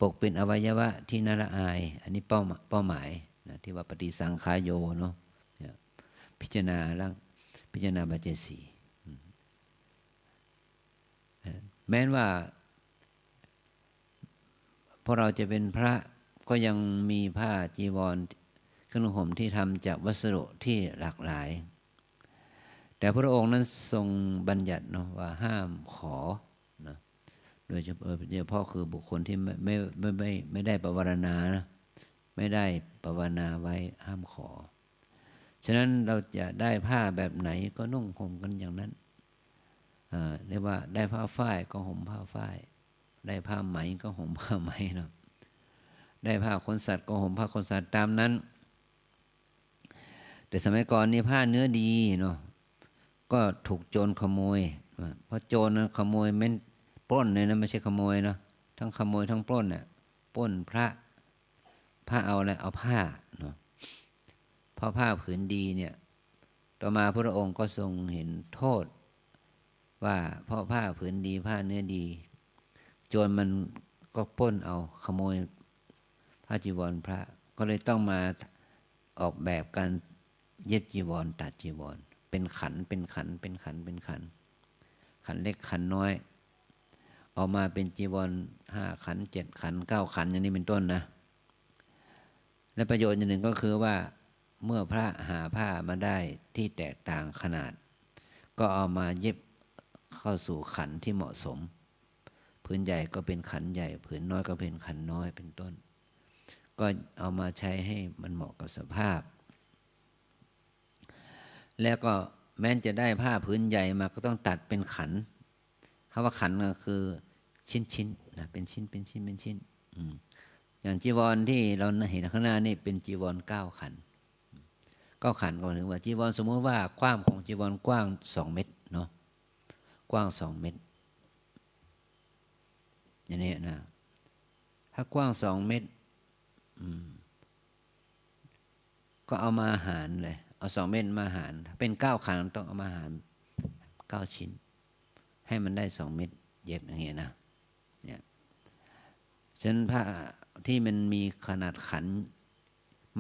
ปกปิดอวัยวะที่น่าละอายอันนี้เป้าหมายนะที่ว่าปฏิสังขารโยเนาะพิจารณาปัจเจศีแม้ว่าพอเราจะเป็นพระก็ยังมีผ้าจีวรเครื่องนุ่งห่มที่ทำจากวัสดุที่หลากหลายแต่พระองค์นั้นทรงบัญญัติเนาะว่าห้ามขอนะโดยเฉพาะคือบุคคลที่ไม่ได้ปวารณานะไม่ได้ปวารณาไว้ห้ามขอฉะนั้นเราจะได้ผ้าแบบไหนก็นุ่งห่มกันอย่างนั้นเรียกว่าได้ผ้าฝ้ายก็ห่มผ้าฝ้ายได้ผ้าไหมก็ห่มผ้าไหมเนาะได้ผ้าขนสัตว์ก็ห่มผ้าขนสัตว์ตามนั้นแต่สมัยก่อนนี่ผ้าเนื้อดีเนาะก็ถูกโจรขโมยเพราะโจรนั้นขโมยไม่ปล้นเลยนะไม่ใช่ขโมยเนาะทั้งขโมยทั้งปล้นเนี่ยปล้นพระเอาอะไรเอาผ้าเนาะเพราะผ้าผืนดีเนี่ยต่อมาพระองค์ก็ทรงเห็นโทษว่าเพราะผ้าผืนดีผ้าเนื้อดีโจรมันก็ปล้นเอาขโมยผ้าจีวรพระก็เลยต้องมาออกแบบการเย็บจีวรตัดจีวรเป็นขันขันเล็กขันน้อยออกมาเป็นจีวร5 ขัน 7 ขัน 9 ขันอย่างนี้เป็นต้นนะและประโยชน์อย่างหนึ่งก็คือว่าเมื่อพระหาผ้ามาได้ที่แตกต่างขนาดก็เอามาเย็บเข้าสู่ขันที่เหมาะสมผืนใหญ่ก็เป็นขันใหญ่ผืนน้อยก็เป็นขันน้อยเป็นต้นก็เอามาใช้ให้มันเหมาะกับสภาพแล้วก็แม้จะได้ผ้าผืนใหญ่มาก็ต้องตัดเป็นขันคำว่าขันก็คือชิ้นนะเป็นชิ้นอย่างจีวรที่เราเห็นข้างหน้านี่เป็นจีวร9 ขัน9 ขันก็ถึงว่าจีวรสมมติว่ากว้างของจีวรกว้าง2 เมตรเนาะกว้าง2 เมตรอย่างนี้นะถ้ากว้าง2 เมตรก็เอามาหารเลยเอา2 เมตรมาหารเป็น9 ขันต้องเอามาหาร9 ชิ้นให้มันได้2 เมตรเย็บอย่างเงี้ยนะเนี่ยฉะนั้นผ้าที่มันมีขนาดขัน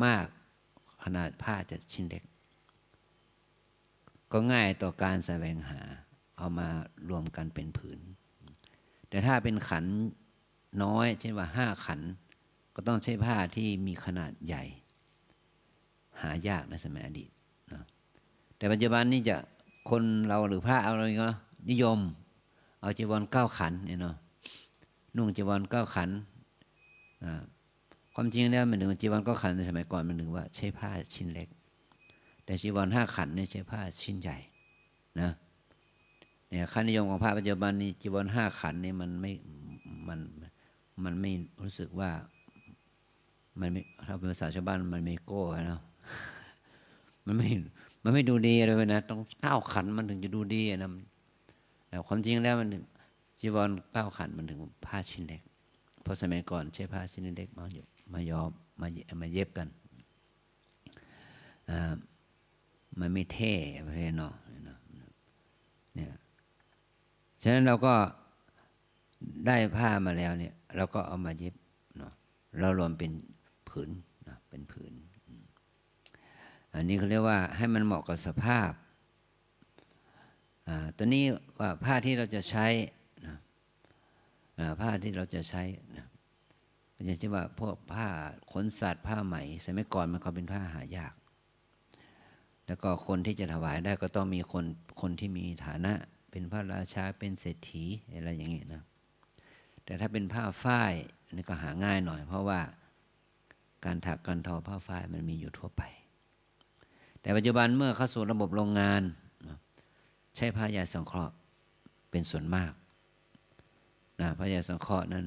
มากขนาดผ้าจะชิ้นเล็กก็ง่ายต่อการแสวงหาเอามารวมกันเป็นผืนแต่ถ้าเป็นขันน้อยเช่นว่า5 ขันก็ต้องใช้ผ้าที่มีขนาดใหญ่หายากในสมัยอดีตนะแต่ปัจจุบันนี้จะคนเราหรือพระเอาอะไรก็นิยมเอาจีวร9 ขันเนี่ยเนาะนุ่งจีวร9 ขันความจริงแล้วมันถึงจีวร9 ขันในสมัยก่อนมันถึงว่าใช้ผ้าชิ้นเล็กแต่จีวร5 ขันเนี่ยใช้ผ้าชิ้นใหญ่นะเนี่ยค่านิยมของพระปัจจุบันนี้จีวร5 ขันนี่มันไม่รู้สึกว่ามันไม่ถ้าเป็นภาษาชาวบ้านมันไม่โก้เนาะมันไม่ดูดีเลยนะต้อง9 ขันมันถึงจะดูดีนะแต่ความจริงแล้วมันจีวร9 ขันมันถึงผ้าชิ้นเล็กเพราะสมัยก่อนใช้ผ้าชิ้นเล็กมาเย็บกันมันไม่เท่ประเภทเนาะเนี่ยฉะนั้นเราก็ได้ผ้ามาแล้วเนี่ยเราก็เอามาเย็บเนาะเรารวมเป็นผืนนะเป็นผืนอันนี้เขาเรียกว่าให้มันเหมาะกับสภาพตัวนี้ว่าผ้าที่เราจะใช้นะผ้าที่เราจะใช้นะ อย่างเช่นว่าพวกผ้าขนสัตว์ผ้าไหมสมัยก่อนมันก็เป็นผ้าหายากแล้วก็คนที่จะถวายได้ก็ต้องมีคนที่มีฐานะเป็นพระราชาเป็นเศรษฐีอะไรอย่างเงี้ยนะแต่ถ้าเป็นผ้าฝ้ายอันนี้ก็หาง่ายหน่อยเพราะว่าการถักการทอผ้าฝ้ายมันมีอยู่ทั่วไปแต่ปัจจุบันเมื่อเข้าสู่ระบบโรงงานใช้ผ้าใยสังเคราะห์เป็นส่วนมากนะผ้าใยสังเคราะห์นั้น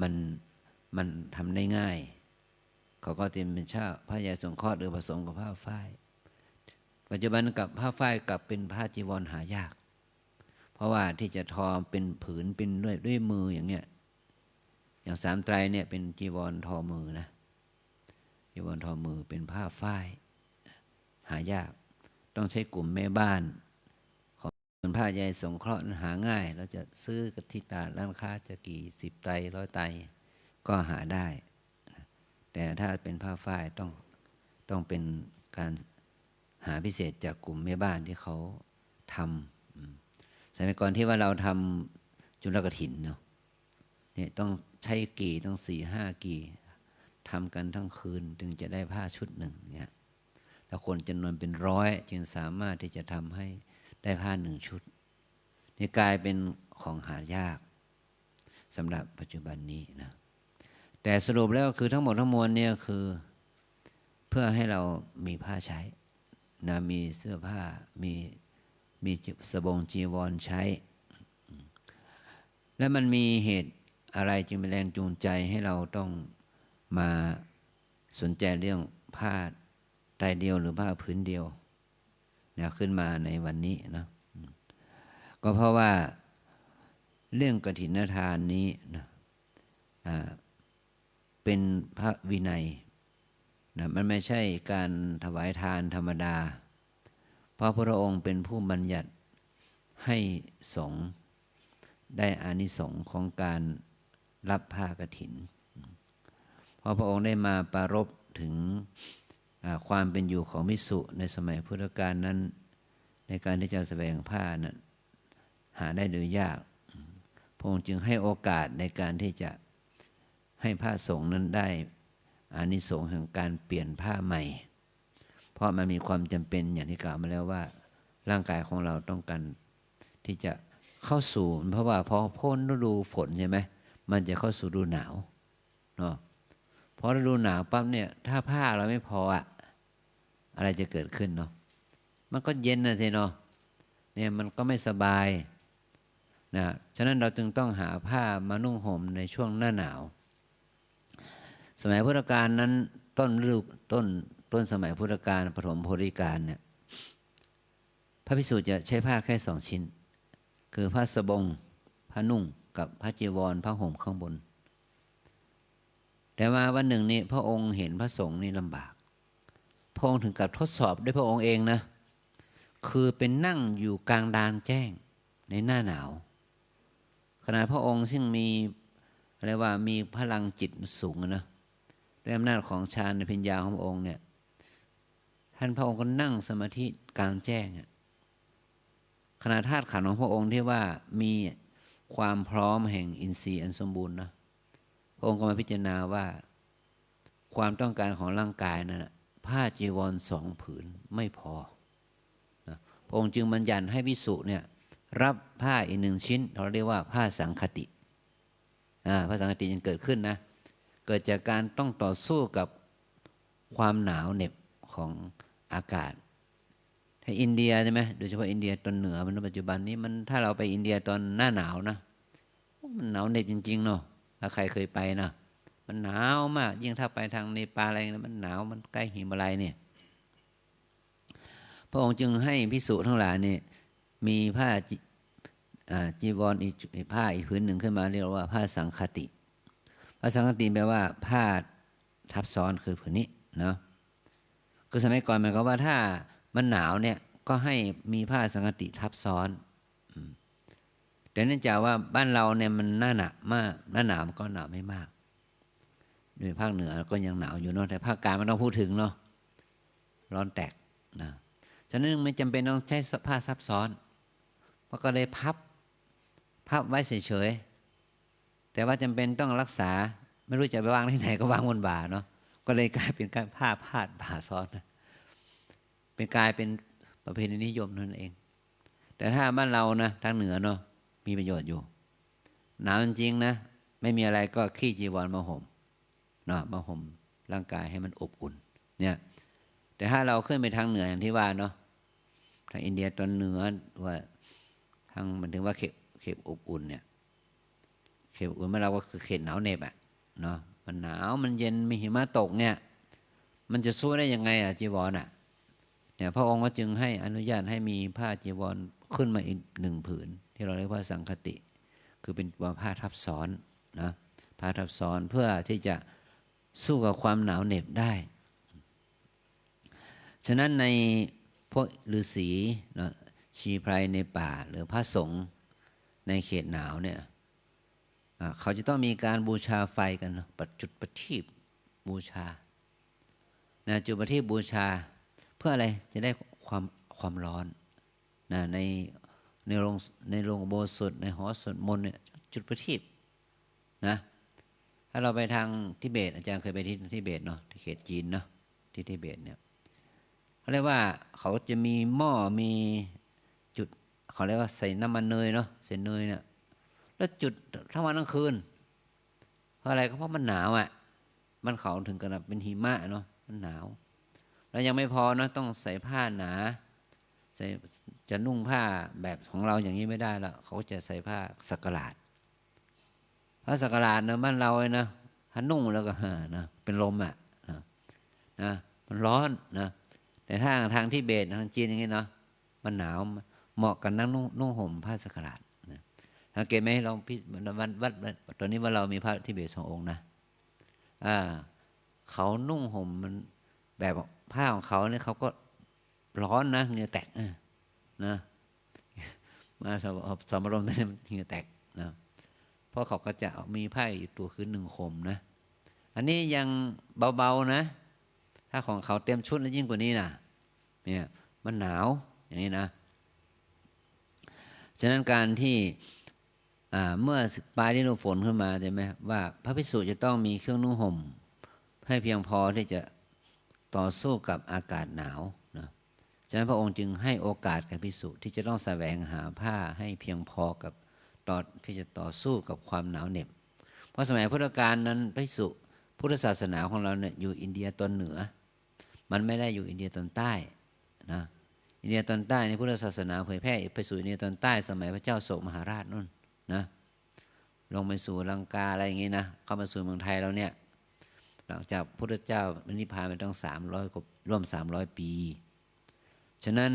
มันทำได้ง่ายเขาก็เตรียมเป็นผ้าใยสังเคราะห์หรือผสมกับผ้าฝ้ายปัจจุบันกับผ้าฝ้ายกับเป็นผ้าจีวรหายากเพราะว่าที่จะทอเป็นผืนเป็นด้วยมืออย่างเงี้ยอย่างสามไตรเนี่ยเป็นจีวรทอมือนะจีวรทอมือเป็นผ้าฝ้ายหายากต้องใช้กลุ่มแม่บ้านของผ้าใยสงเคราะห์หาง่ายเราจะซื้อกับที่ตลาดร้านค้าจะกี่10 ไตร100 ไตรก็หาได้แต่ถ้าเป็นผ้าฝ้ายต้องเป็นการหาพิเศษจากกลุ่มแม่บ้านที่เขาทำสมัยก่อนที่ว่าเราทำจุลกฐินเนาะเนี่ยต้องใช้กี่ต้อง4-5 กี่ทำกันทั้งคืนจึงจะได้ผ้าชุดหนึ่งเนี่ยแล้วคนจำนวนเป็น100จึงสามารถที่จะทำให้ได้ผ้า1 ชุดนี่กลายเป็นของหายากสำหรับปัจจุบันนี้นะแต่สรุปแล้วคือทั้งหมดทั้งมวลเนี่ยคือเพื่อให้เรามีผ้าใช้นะมีเสื้อผ้ามีสบงจีวรใช้และมันมีเหตุอะไรจึงเป็นแรงจูงใจให้เราต้องมาสนใจเรื่องผ้าไตรเดียวหรือผ้าผืนเดียวเนี่ยขึ้นมาในวันนี้นะก็เพราะว่าเรื่องกฐินทานนี้นะเป็นพระวินัยนะมันไม่ใช่การถวายทานธรรมดาเพราะพระองค์เป็นผู้บัญญัติให้สงฆ์ได้อานิสงส์ของการรับผ้ากฐินเพราะพระองค์ได้มาปรารภถึงความเป็นอยู่ของภิกษุในสมัยพุทธกาลนั้นในการที่จะแสวงผ้านั้นหาได้โดยยากพระองค์จึงให้โอกาสในการที่จะให้พระสงฆ์นั้นได้อานิสงส์แห่งการเปลี่ยนผ้าใหม่เพราะมันมีความจำเป็นอย่างที่กล่าวมาแล้วว่าร่างกายของเราต้องการที่จะเข้าสู่เพราะว่าพอพ้นฤดูฝนใช่ไหมมันจะเข้าสู่ฤดูหนาวเนาะพอฤดูหนาวปั๊บเนี่ยถ้าผ้าเราไม่พออะไรจะเกิดขึ้นเนาะมันก็เย็นนะสิเนาะเนี่ยมันก็ไม่สบายนะฉะนั้นเราจึงต้องหาผ้ามานุ่งห่มในช่วงหน้าหนาวสมัยพุทธกาลนั้นต้นสมัยพุทธกาลปฐมโพธิกาลเนี่ยพระภิกษุจะใช้ผ้าแค่2 ชิ้นคือผ้าสบงผ้านุ่งกับผ้าจีวรผ้าห่มข้างบนแต่ว่าวันหนึ่งนี้พระองค์เห็นพระสงฆ์นี่ลำบากพระองค์ถึงกับทดสอบด้วยพระองค์เองนะคือเป็นนั่งอยู่กลางลานแจ้งในหน้าหนาวขณะพระองค์ซึ่งมีอะไรว่ามีพลังจิตสูงนะด้วยอำนาจของฌานในปัญญาของพระองค์เนี่ยท่านพระองค์ก็นั่งสมาธิกลางแจ้งขณะธาตุขันธ์ของพระองค์ที่ว่ามีความพร้อมแห่งอินทรีย์อันสมบูรณ์นะพระองค์ก็มาพิจารณาว่าความต้องการของร่างกายนั้นผ้าจีวร2 ผืนไม่พอนะพระองค์จึงบัญญัติให้ภิกษุเนี่ยรับผ้าอีก1 ชิ้นเราเรียกว่าผ้าสังคติผ้าสังคติยังเกิดขึ้นนะเกิดจากการต้องต่อสู้กับความหนาวเหน็บของอากาศถ้าอินเดียใช่ไหมโดยเฉพาะอินเดียตอนเหนือมันปัจจุบันนี้มันถ้าเราไปอินเดียตอนหน้าหนาวนะมันหนาวเหน็บจริงๆเนาะถ้าใครเคยไปนะมันหนาวมากยิ่งถ้าไปทางเนปาลอะไรนะมันหนาวมันใกล้หิมาลัยเนี่ยพระองค์จึงให้ภิกษุทั้งหลายนี่มีผ้าจีวรอีกผ้าอีกผืนหนึ่งขึ้นมาเรียกว่าผ้าสังคติผ้าสังคติแปลว่าผ้าทับซ้อนคือผืนนี้เนาะคือสมัยก่อนหมายความว่าถ้ามันหนาวเนี่ยก็ให้มีผ้าสังคติทับซ้อนแต่เนื่องจากว่าบ้านเราเนี่ยมันหน้าหนาวมากหน้าหนาวมันก็หนาวไม่มากโดยภาคเหนือก็ยังหนาวอยู่เนาะแต่ภาคกลางไม่ต้องพูดถึงเนาะร้อนแตกนะฉะนั้นไม่จำเป็นต้องใช้ผ้าซับซ้อนเพราะก็เลยพับไว้เฉยๆแต่ว่าจำเป็นต้องรักษา ไม่รู้จะไปวางที่ไหนก็วางบนบ่าเนาะก็เลยกลายเป็นการผ้าพาดบ่าซ้อนนะเป็นกลายเป็นประเพณีนิยมนั่นเองแต่ถ้าบ้านเรานะทางเหนือเนาะมีประโยชน์อยู่หนาวจริงๆนะไม่มีอะไรก็ขี้จีวรมาห่มเนาะมาห่มร่างกายให้มันอบอุ่นเนี่ยแต่ถ้าเราขึ้นไปทางเหนืออย่างที่ว่าเนาะทางอินเดียตอนเหนือว่าทางมันถึงว่าเขตอบอุ่นเนี่ยเขตอบอุ่นเมื่อเราก็คือเขตหนาวเหน็บอ่ะเนาะมันหนาวมันเย็นมีหิมะตกเนี่ยมันจะสู้ได้ยังไงจีวรเนี่ยพระองค์ก็จึงให้อนุญาตให้มีผ้าจีวรขึ้นมาอีก1 ผืนที่เราเรียกว่าสังคติคือเป็นผ้าทับซ้อนนะผ้าทับซ้อนเพื่อที่จะสู้กับความหนาวเหน็บได้ฉะนั้นในพวกฤาษีนะชีไพรในป่าหรือพระสงฆ์ในเขตหนาวเนี่ยเขาจะต้องมีการบูชาไฟกันจุดประทีปบูชานะจุดประทีปบูชาเพื่ออะไรจะได้ความร้อนนะในโรงอุโบสถในหอสวดมนต์เนี่ยจุดประทีปนะถ้าเราไปทางทิเบตอาจารย์เคยไปที่ทิเบตเนาะที่เขตจีนเนาะที่ทิเบตเนี่ยเขาเรียกว่าเขาจะมีหม้อมีจุดเขาเรียกว่าใส่น้ำมันเนยเนาะใส่เนยเนี่ยแล้วจุดทั้งวันทั้งคืนเพราะอะไรก็เพราะมันหนาวมันเขาถึงกับเป็นหิมะเนาะมันหนาวแล้วยังไม่พอเนาะต้องใส่ผ้าหนาใส่จะนุ่งผ้าแบบของเราอย่างนี้ไม่ได้ละเขาจะใส่ผ้าสักหลาดผ้าสักหลาดเนาะบ้านเราเลยนะถ้านุ่งแล้วก็นะเป็นลมนะมันร้อนนะแต่ทางทิเบตทางจีนอย่างนี้เนาะมันหนาวเหมาะกันนั่งนุ่งห่มผ้าสักหลาดนะสังเกตไหมเราวัดตอนนี้ว่าเรามีพระทิเบต2 องค์นะเขานุ่งห่มมันแบบผ้าของเขาเนี่ยเขาก็ร้อนนะเหงื่อแตกนะมาสมรมนั้นเหงื่อแตกนะเพราะเขาก็จะมีผ้าอยู่ตัวคือ1 ข่มนะอันนี้ยังเบาๆนะถ้าของเขาเต็มชุดแล้วยิ่งกว่านี้นะเนี่ยมันหนาวอย่างนี้นะฉะนั้นการที่เมื่อปลายฤดูฝนขึ้นมาใช่ไหมว่าพระภิกษุจะต้องมีเครื่องนุ่งห่มให้เพียงพอที่จะต่อสู้กับอากาศหนาวนะฉะนั้นพระองค์จึงให้โอกาสกับภิกษุที่จะต้องแสวงหาผ้าให้เพียงพอกับที่จะต่อสู้กับความหนาวเหน็บเพราะสมัยพุทธกาลนั้นภิกษุพุทธศาสนาของเราเนี่ยอยู่อินเดียตอนเหนือมันไม่ได้อยู่อินเดียตอนใต้นะอินเดียตอนใต้ในพุทธศาสนาเผยแพร่ไปสู่อินเดียตอนใต้สมัยพระเจ้าโศกมหาราชนู่นนะลงไปสู่ลังกาอะไรอย่างงี้นะเข้ามาสู่เมืองไทยเราเนี่ยหลังจากพุทธเจ้านิพพานไปตั้ง300 กว่าร่วม300 ปีฉะนั้น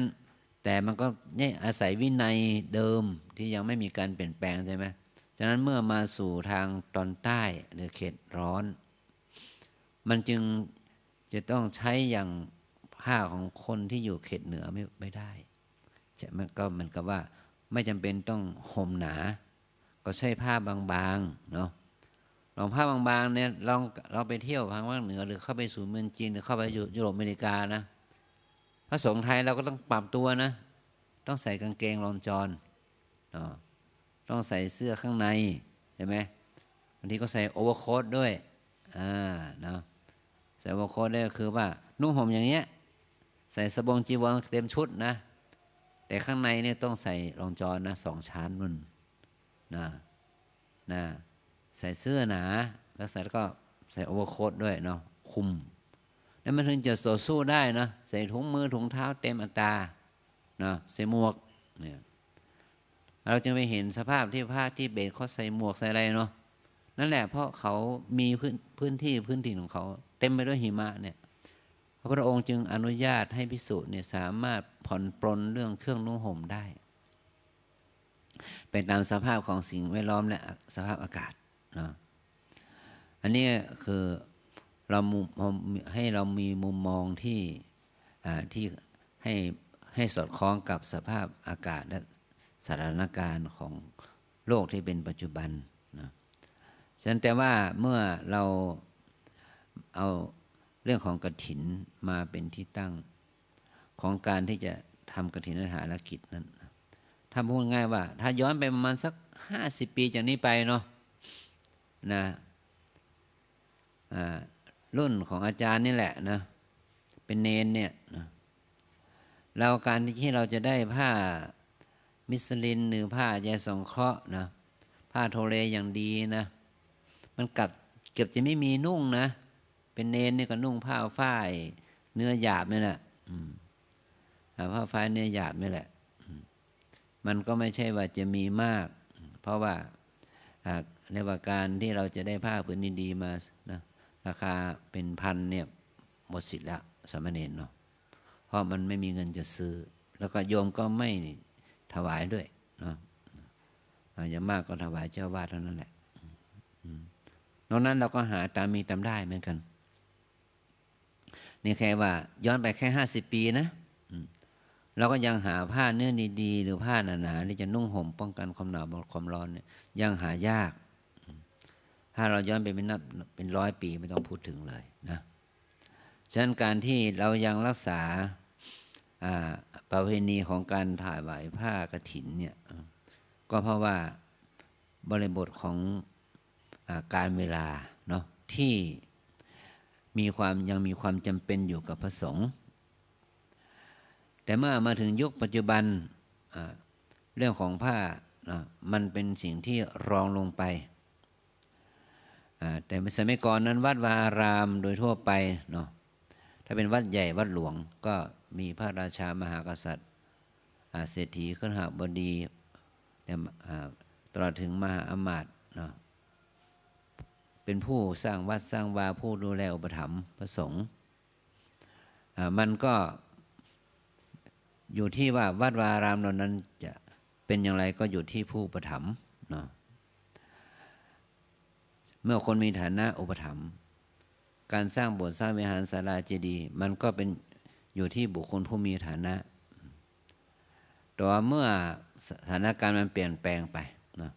แต่มันก็เนี่ยอาศัยวินัยเดิมที่ยังไม่มีการเปลี่ยนแปลงใช่ไหมฉะนั้นเมื่อมาสู่ทางตอนใต้หรือเขตร้อนมันจึงจะต้องใช้อย่างผ้าของคนที่อยู่เขตเหนือไม่ได้มันก็เหมือนกับว่าไม่จำเป็นต้องห่มหนาก็ใช้ผ้าบางๆเนาะลองผ้าบางๆเนี่ยเราไปเที่ยวทางภาคเหนือหรือเข้าไปสู่เมืองจีนหรือเข้าไปยุโรปอเมริกานะพระสงฆ์ไทยเราก็ต้องปรับตัวนะต้องใส่กางเกงรองจอนต้องใส่เสื้อข้างในใช่ไหมบางทีก็ใส่โอเวอร์โค้ทด้วยเนาะใส่โอเวอร์โค้ทได้ก็คือว่านุ่งห่มอย่างเงี้ยใส่สบงจีวรเต็มชุดนะแต่ข้างในเนี่ยต้องใส่รองจอนนะ2 ชั้นนู่นนะใส่เสื้อหนาแล้วก็ใส่โอเวอร์โค้ทด้วยเนาะคุมแล้วมันถึงจะต่อสู้ได้นะใส่ถุงมือถุงเท้าเต็มอัตรานะใส่หมวกเนี่ยเราจึงไปเห็นสภาพที่พระที่เบสเขาใส่หมวกใส่อะไรเนาะนั่นแหละเพราะเขามีพื้นที่ของเขาเต็มไปด้วยหิมะเนี่ยพระองค์จึงอนุญาตให้ภิกษุเนี่ยสามารถผ่อนปรนเรื่องเครื่องนุ่งห่มได้เป็นตามสภาพของสิ่งแวดล้อมและสภาพอากาศนะอันนี้คือเราให้เรามีมุมมองที่ให้สอดคล้องกับสภาพอากาศและสถานการณ์ของโลกที่เป็นปัจจุบันนะฉะนั้นแต่ว่าเมื่อเราเอาเรื่องของกฐินมาเป็นที่ตั้งของการที่จะทำกฐินฐานกิจนั้นถ้าพูดง่ายว่าถ้าย้อนไปประมาณสัก50 ปีจากนี้ไปเนาะนะ รุ่นของอาจารย์นี่แหละนะเป็นเนนเนี่ยนะเราการที่เราจะได้ผ้ามิสลินหรือผ้าใยสงเคราะห์นะผ้าโทเลอย่างดีนะมันเกือบจะไม่มีนุ่งนะเป็นเนนนี่ก็นุ่งผ้าฝ้ายเนื้อหยาบนี่แหละผ้าฝ้ายเนื้อหยาบนี่แหละมันก็ไม่ใช่ว่าจะมีมากเพราะว่าในว่าการที่เราจะได้ผ้าผืนดีๆมานะราคาเป็นพันเนี่ยหมดสิทธิ์แล้วสามเณรเนาะเพราะมันไม่มีเงินจะซื้อแล้วก็โยมก็ไม่ถวายด้วยเนาะอย่างมากก็ถวายเจ้าวาดเท่านั้นแหละนอกนั้นเราก็หาตามมีตามได้เหมือนกันนี่แค่ว่าย้อนไปแค่50 ปีนะเราก็ยังหาผ้าเนื้อดีๆหรือผ้าหนาๆที่จะนุ่งห่มป้องกันความหนาวความร้อนเนี่ยยังหายากถ้าเราย้อนไปเป็น100 ปีไม่ต้องพูดถึงเลยนะฉะนั้นการที่เรายังรักษาประเพณีของการถวายผ้ากฐินเนี่ยก็เพราะว่าบริบทของการเวลาเนาะที่ยังมีความจำเป็นอยู่กับพระสงฆ์แต่เมื่อมาถึงยุคปัจจุบันเรื่องของผ้ามันเป็นสิ่งที่รองลงไปแต่สมัยก่อนนั้นวัดวาอารามโดยทั่วไปเนาะถ้าเป็นวัดใหญ่วัดหลวงก็มีพระราชามหากษัตริย์เศรษฐีคฤหบดีตลอดถึงมหาอมาตย์เนาะเป็นผู้สร้างวัดสร้างวาผู้ดูแลอุปถัมภ์พระสงฆ์มันก็อยู่ที่ว่าวัดวาอารามนั้นจะเป็นอย่างไรก็อยู่ที่ผู้อุปถัมภ์เนาะเมื่อคนมีฐานะอุปถัมภ์การสร้างโบสถ์สร้างวิหารศาลาเจดีย์มันก็เป็นอยู่ที่บุคคลผู้มีฐานะแต่ว่าเมื่อสถานการณ์มันเปลี่ยนแปลงไปนะ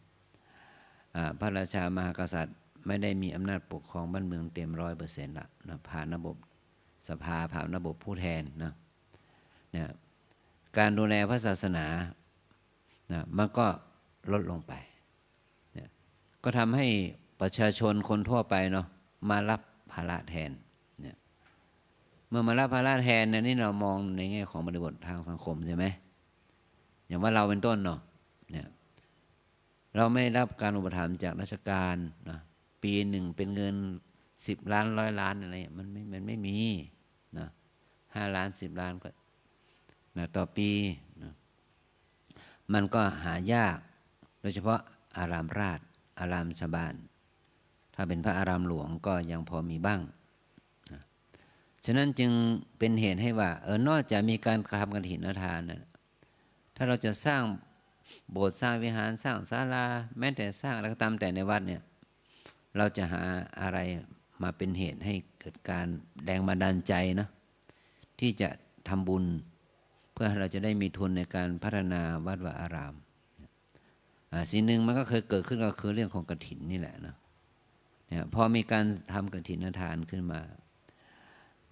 พระราชามหากษัตริย์ไม่ได้มีอำนาจปกครองบ้านเมืองเต็ม100%ละนะผ่านระบบสภาผ่านระบบผู้แทนนะเนี่ยการดูแลพระศาสนานะมันก็ลดลงไปเนี่ยก็ทำให้ประชาชนคนทั่วไปเนาะมารับภาระแทนเนี่ยเมื่อมารับภาระแทนเนี่ยนี่เรามองในแง่ของบริบททางสังคมใช่ไหมอย่างว่าเราเป็นต้นเนาะเนี่ยเราไม่รับการอุปถัมภ์จากราชการนะปีหนึ่งเป็นเงิน10 ล้าน100 ล้านอะไรมันไม่มีนะ5 ล้าน10 ล้านก็นะต่อปีนะมันก็หายากโดยเฉพาะอารามราชอารามชาวบ้านถ้าเป็นพระอารามหลวงก็ยังพอมีบ้างนะฉะนั้นจึงเป็นเหตุให้ว่านอกจากมีการทำกฐินทานนะถ้าเราจะสร้างโบสถ์สร้างวิหารสร้างศาลาแม้แต่สร้างอะไรก็ตามแต่ในวัดเนี่ยเราจะหาอะไรมาเป็นเหตุให้เกิดการแรงบันดาลใจนะที่จะทำบุญเพื่อเราจะได้มีทุนในการพัฒนาวัดวาอารามสิ่งหนึ่งมันก็เคยเกิดขึ้นก็คือเรื่องของกฐินนี่แหละนะเนี่ยพอมีการทำกฐินทานขึ้นมา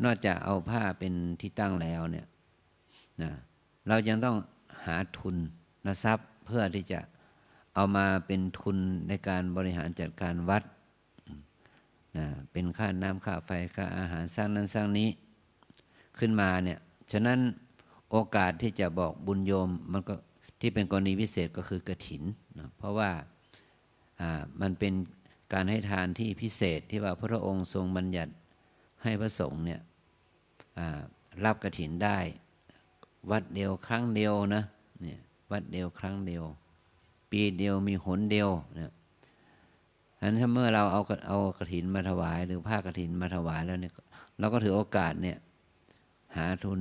นอกจากเอาผ้าเป็นที่ตั้งแล้วเนี่ยนะเรายังต้องหาทุนทรัพย์เพื่อที่จะเอามาเป็นทุนในการบริหารจัดการวัดนะเป็นค่าน้ำค่าไฟค่าอาหารสร้างนั้นสร้างนี้ขึ้นมาเนี่ยฉะนั้นโอกาสที่จะบอกบุญโยมมันก็ที่เป็นกรณีพิเศษก็คือกฐินนะเพราะว่ามันเป็นการให้ทานที่พิเศษที่ว่าพระองค์ทรงบัญญัติให้พระสงฆ์เนี่ยรับกฐินได้วัดเดียวครั้งเดียวนะเนี่ยวัดเดียวครั้งเดียวปีเดียวมีหนเดียวเนี่ยฉะนั้นถ้าเมื่อเราเอากฐินมาถวายหรือผ้ากฐินมาถวายแล้วเนี่ยเราก็ถือโอกาสเนี่ยหาทุน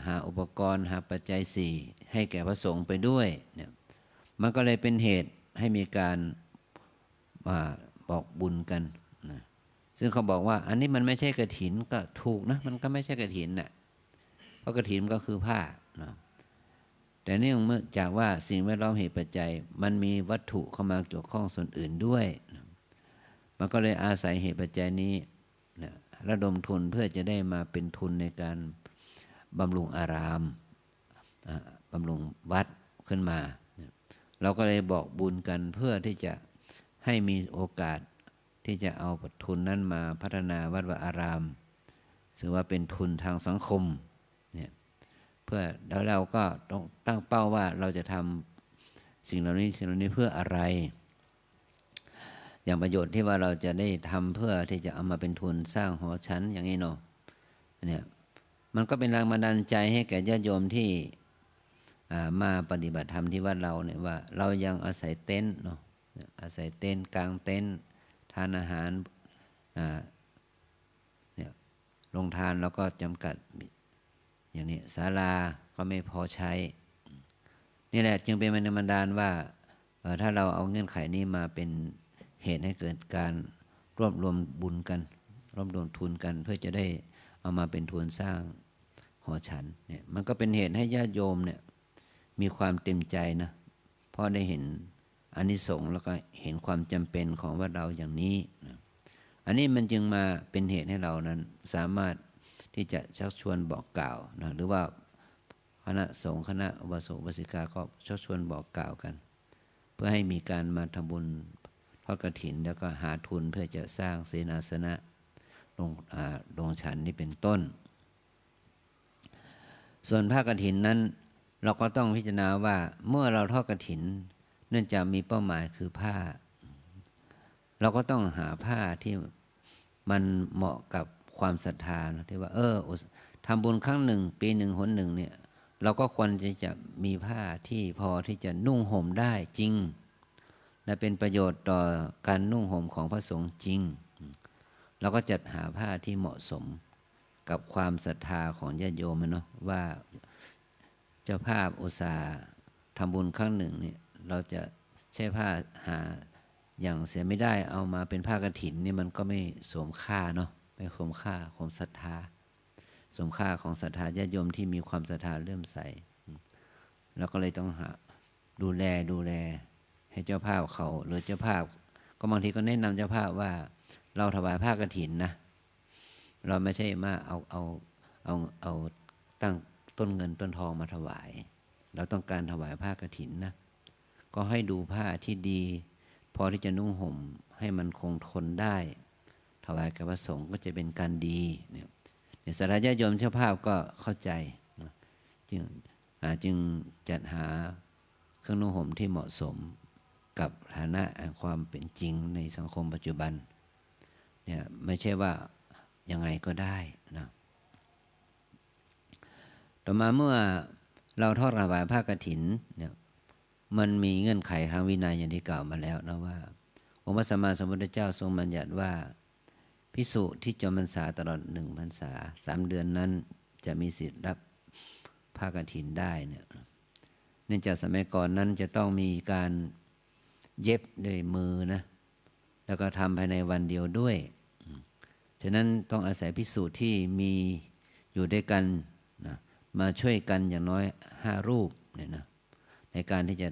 หาอุปกรณ์หาปัจจัย4ให้แก่พระสงฆ์ไปด้วยเนี่ยมันก็เลยเป็นเหตุให้มีการบอกบุญกันนะซึ่งเขาบอกว่าอันนี้มันไม่ใช่กฐินก็ถูกนะมันก็ไม่ใช่กฐินน่ะเพราะกฐินก็คือผ้านะแต่เนื่องจากว่าสิ่งแวดล้อมเหตุปัจจัยมันมีวัตถุเข้ามาเกี่ยวข้องส่วนอื่นด้วยนะมันก็เลยอาศัยเหตุปัจจัยนี้นะระดมทุนเพื่อจะได้มาเป็นทุนในการบำรุงอารามบำรุงวัดขึ้นมาเราก็เลยบอกบุญกันเพื่อที่จะให้มีโอกาส ที่จะเอาทุนนั้นมาพัฒนาวัดวาอารามถือว่าเป็นทุนทางสังคมเนี่ยเพื่อแล้วเราก็ต้องตั้งเป้าว่าเราจะทำสิ่งเหล่านี้เพื่ออะไรอย่างประโยชน์ที่ว่าเราจะได้ทำเพื่อที่จะเอามาเป็นทุนสร้างหอชั้นอย่างนี้เนาะเนี่ยมันก็เป็นแรงบันดาลใจให้แก่ญาติโยมที่มาปฏิบัติธรรมที่วัดเราเนี่ยว่าเรายังอาศัยเต็นท์เนาะอาศัยเต็นท์กลางเต็นท์ทานอาหารเนี่ยโรงทานเราก็จำกัดอย่างนี้ศาลาก็ไม่พอใช้นี่แหละจึงเป็นแรงบันดาลว่าถ้าเราเอาเงื่อนไขนี้มาเป็นเหตุให้เกิดการรวบรวมบุญกันรวบรวมทุนกันเพื่อจะได้เอามาเป็นทุนสร้างหอฉันเนี่ยมันก็เป็นเหตุให้ญาติโยมเนี่ยมีความเต็มใจนะเพราะได้เห็นอานิสงส์แล้วก็เห็นความจำเป็นของวัดเราอย่างนี้นะอันนี้มันจึงมาเป็นเหตุให้เรานั้นสามารถที่จะชักชวนบอกกล่าวนะหรือว่าคณะสงฆ์คณะอุบาสกอุบาสิกาก็ชักชวนบอกกล่าวกันเพื่อให้มีการมาทำบุญทอดกฐินแล้วก็หาทุนเพื่อจะสร้างเสนาสนะโรงฉันนี่เป็นต้นส่วนผ้ากฐินนั้นเราก็ต้องพิจารณาว่าเมื่อเราทอดกฐินเนื่องจากมีเป้าหมายคือผ้าเราก็ต้องหาผ้าที่มันเหมาะกับความศรัทธานะที่ว่าทำบุญครั้งหนึ่งปีหนึ่งหนหนึ่งเนี่ยเราก็ควรจะมีผ้าที่พอที่จะนุ่งห่มได้จริงและเป็นประโยชน์ต่อการนุ่งห่มของพระสงฆ์จริงเราก็จัดหาผ้าที่เหมาะสมกับความศรัทธาของญาติโยมเนาะว่าเจ้าภาพอุตส่าห์ทำบุญครั้งหนึ่งเนี่ยเราจะใช้ผ้าหาอย่างเสียไม่ได้เอามาเป็นผ้ากฐินนี่มันก็ไม่สมค่าเนาะไม่สมค่าของศรัทธาสมค่าของศรัทธาญาติโยมที่มีความศรัทธาเลื่อมใสแล้วก็เลยต้องหาดูแลให้เจ้าภาพเขาหรือเจ้าภาพก็บางทีก็แนะนำเจ้าภาพว่าเราถวายผ้ากฐินนะเราไม่ใช่มาเอาตั้งต้นเงินต้นทองมาถวายเราต้องการถวายผ้ากฐินนะก็ให้ดูผ้าที่ดีพอที่จะนุ่งห่มให้มันคงทนได้ถวายแก่พระสงฆ์ก็จะเป็นการดีเนี่ยศรัทธาญาติโยมเจ้าภาพก็เข้าใจนะจึงจัดหาเครื่องนุ่งห่มที่เหมาะสมกับฐานะความเป็นจริงในสังคมปัจจุบันเนี่ยไม่ใช่ว่ายังไงก็ได้นะต่อมาเมื่อเราทอดถวายผ้ากฐินเนี่ยมันมีเงื่อนไขทางวินัยอย่างที่กล่าวมาแล้วนะว่าองค์พระสัมมาสัมพุทธเจ้าทรงบัญญัติว่าภิกษุที่จำพรรษาตลอด1 พรรษา3 เดือนนั้นจะมีสิทธิ์รับผ้ากฐินได้เนี่ยเนื่องจากสมัยก่อนนั้นจะต้องมีการเย็บด้วยมือนะแล้วก็ทำภายในวันเดียวด้วยฉะนั้นต้องอาศัยภิกษุที่มีอยู่ด้วยกันนะมาช่วยกันอย่างน้อย5 รูปเนี่ยนะในการที่จะ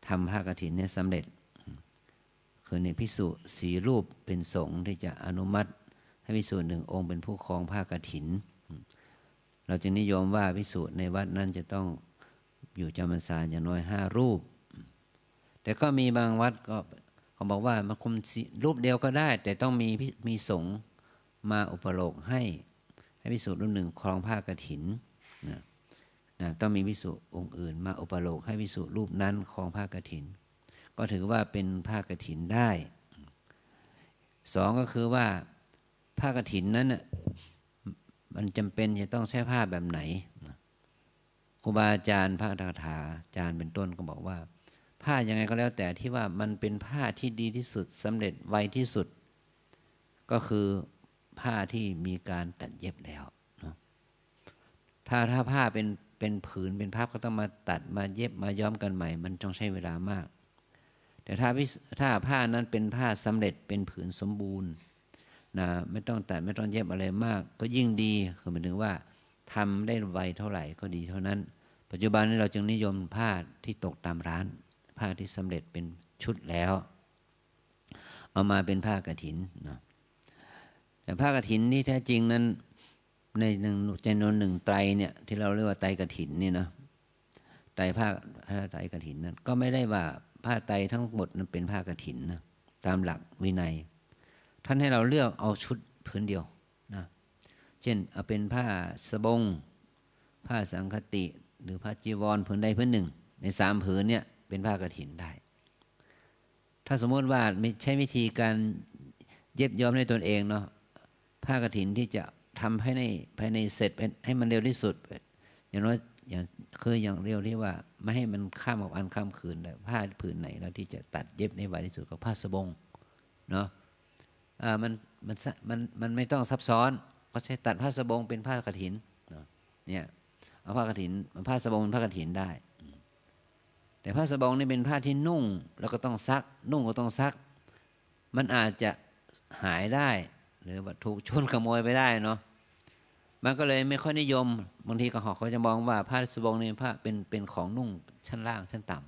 ทำผ้ากฐินให้สำเร็จคือในภิกษุ4 รูปเป็นสงฆ์ที่จะอนุมัติให้ภิกษุ1 องค์เป็นผู้ครองผ้ากฐินเราจึงนิยมว่าภิกษุในวัดนั้นจะต้องอยู่จำพรรษาอย่างน้อย5 รูปแต่ก็มีบางวัดก็เขาบอกว่ามันคุมรูปเดียวก็ได้แต่ต้องมีสงฆ์มาอุปโลกให้ภิกษุรูปหนึ่งครองผ้ากฐินนะต้องมีภิกษุองค์อื่นมาอุปโลกให้ภิกษุรูปนั้นครองผ้ากฐินก็ถือว่าเป็นผ้ากฐินได้2ก็คือว่าผ้ากฐินนั้นมันจำเป็นจะต้องใช้ผ้าแบบไหนครูบาอาจารย์พระคาถาอาจารย์เป็นต้นก็บอกว่าผ้ายังไงก็แล้วแต่ที่ว่ามันเป็นผ้าที่ดีที่สุดสำเร็จไวที่สุดก็คือผ้าที่มีการตัดเย็บแล้วเนาะถ้าผ้าเป็นผืนเป็นพับก็ต้องมาตัดมาเย็บมาย้อมกันใหม่มันต้องใช้เวลามากแต่ถ้าผ้านั้นเป็นผ้าสำเร็จเป็นผืนสมบูรณ์นะไม่ต้องตัดไม่ต้องเย็บอะไรมากก็ยิ่งดีคือหมายถึงว่าทำได้ไวเท่าไหร่ก็ดีเท่านั้นปัจจุบันนี้เราจึงนิยมผ้าที่ตกตามร้านผ้าที่สำเร็จเป็นชุดแล้วเอามาเป็นผ้ากฐินนะแต่ผ้ากฐินนี่แท้จริงนั้นในจำนวน1 ไตรเนี่ยที่เราเรียกว่าไตรกฐินนี่นะไตรผ้าไตรกฐินนั้นก็ไม่ได้ว่าผ้าไตรทั้งหมดนั้นเป็นผ้ากฐินนะตามหลักวินัย ท่านให้เราเลือกเอาชุดผืนเดียวนะเช่นเอาเป็นผ้าสบงผ้าสังคติหรือผ้าจีวรผืนใดผืนหนึ่งใน3ผืนเนี่ยเป็นผ้ากฐินได้ถ้าสมมติว่าใช้วิธีการเย็บย้อมในตนเองเนาะผ้ากฐินที่จะทำภายในเสร็จให้มันเร็วที่สุดอย่างน้อยอย่างเร็วที่ว่าไม่ให้มันข้ามกับอันข้ามคืนเลยผ้าผืนไหนแล้วที่จะตัดเย็บในไวที่สุดก็ผ้าสบงเนาะมันไม่ต้องซับซ้อนก็ใช้ตัดผ้าสบงเป็นผ้ากฐินเนี่ยเอาผ้ากฐินผ้าสบงเป็นผ้ากฐินได้แต่ผ้าสบงนี่เป็นผ้าที่นุ่งแล้วก็ต้องซักนุ่งก็ต้องซักมันอาจจะหายได้หรือว่าถูกชนขโมยไปได้เนาะมันก็เลยไม่ค่อยนิยมบางทีเขาจะมองว่าผ้าสบงนี่ผ้าเป็นของนุ่งชั้นล่างชั้นต่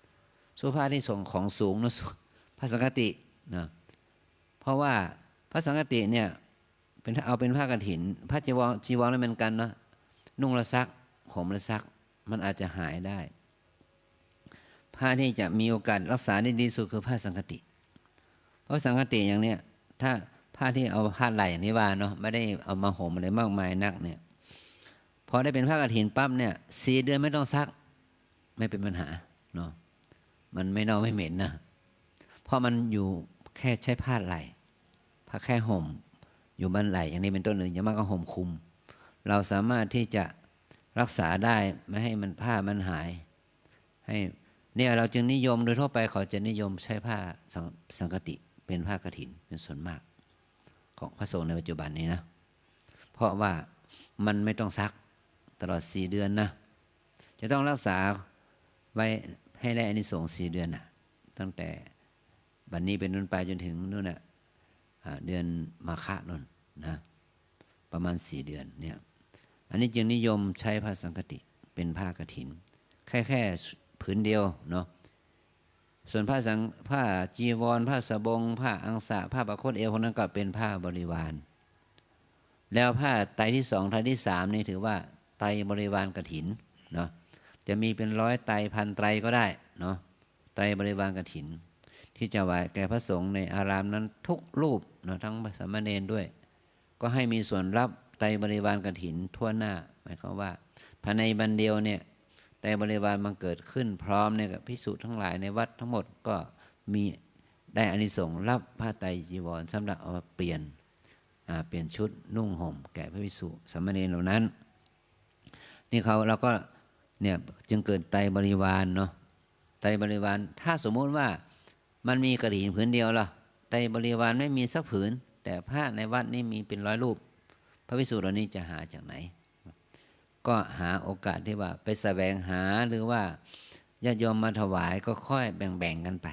ำส่วนผ้าที่ส่งของสูงนะผ้าสังคตินะเพราะว่าผ้าสังคติเนี่ยเป็นผ้ากฐินผ้าจีวรนั่นเหมือนกันเนาะนุ่งแล้วซักห่มแล้วซักมันอาจจะหายได้ผ้าที่จะมีโอกาสรักษาได้ดีสุดคือผ้าสังคติเพราะสังคติอย่างเนี้ยถ้าผ้าที่เอาผ้าไหล่อย่างนี้ว่าเนาะไม่ได้เอามาห่มอะไรมากมายนักเนี่ยพอได้เป็นผ้ากฐินปั๊บเนี่ย4 เดือนไม่ต้องซักไม่เป็นปัญหาเนาะมันไม่เน่าไม่เหม็นนะเพราะมันอยู่แค่ใช้ผ้าไหล่ผ้าแค่ห่มอยู่บนไหล่อย่างนี้เป็นต้นหนึ่งอย่างมากก็ห่มคลุมเราสามารถที่จะรักษาได้ไม่ให้มันผ้ามันหายให้เนี่ยเราจึงนิยมโดยทั่วไปเขาจะนิยมใช้ผ้าสังคติเป็นผ้ากฐินเป็นส่วนมากของพระสงฆ์ในปัจจุบันนี้นะเพราะว่ามันไม่ต้องซักตลอด4 เดือนนะจะต้องรักษาไว้ให้ได้อานิสงส์4 เดือนนะตั้งแต่บัดนี้เป็นต้นไปจนถึงนู่นน่ะเดือนมาฆะนู่นนะประมาณ4 เดือนเนี่ยอันนี้จึงนิยมใช้ผ้าสังคติเป็นผ้ากฐินแค่ผืนเดียวเนาะส่วนผ้าจีวรผ้าสบงผ้าอังสะผ้าประโคตเอวพวกนั้นก็เป็นผ้าบริวารแล้วผ้าไตรที่2ไตรที่3นี่ถือว่าไตรบริวารกฐินเนาะจะมีเป็น100 ไตรพันไตรก็ได้เนาะไตรบริวารกฐินที่จะไหว้แก่พระสงฆ์ในอารามนั้นทุกรูปเนาะทั้งสามเณรด้วยก็ให้มีส่วนรับไตรบริวารกฐินทั่วหน้าหมายความว่าภายในบันเดียวเนี่ยแต่บริวารมันเกิดขึ้นพร้อมเนี่ยกับภิกษุทั้งหลายในวัดทั้งหมดก็มีได้อานิสงส์รับผ้าไตรจีวรสำหรับเอามาเปลี่ยนชุดนุ่งห่มแก่พระภิกษุสามเณรเหล่านั้นนี่เราก็เนี่ยจึงเกิดไตรบริวารเนาะไตรบริวารถ้าสมมุติว่ามันมีกฐินผืนเดียวล่ะไตรบริวารไม่มีสักผืนแต่พระในวัดนี่มีเป็น100 รูปพระภิกษุเหล่านี้จะหาจากไหนก็หาโอกาสที่ว่าไปแสวงหาหรือว่าญาติโยมมาถวายก็ค่อยแบ่งกันไป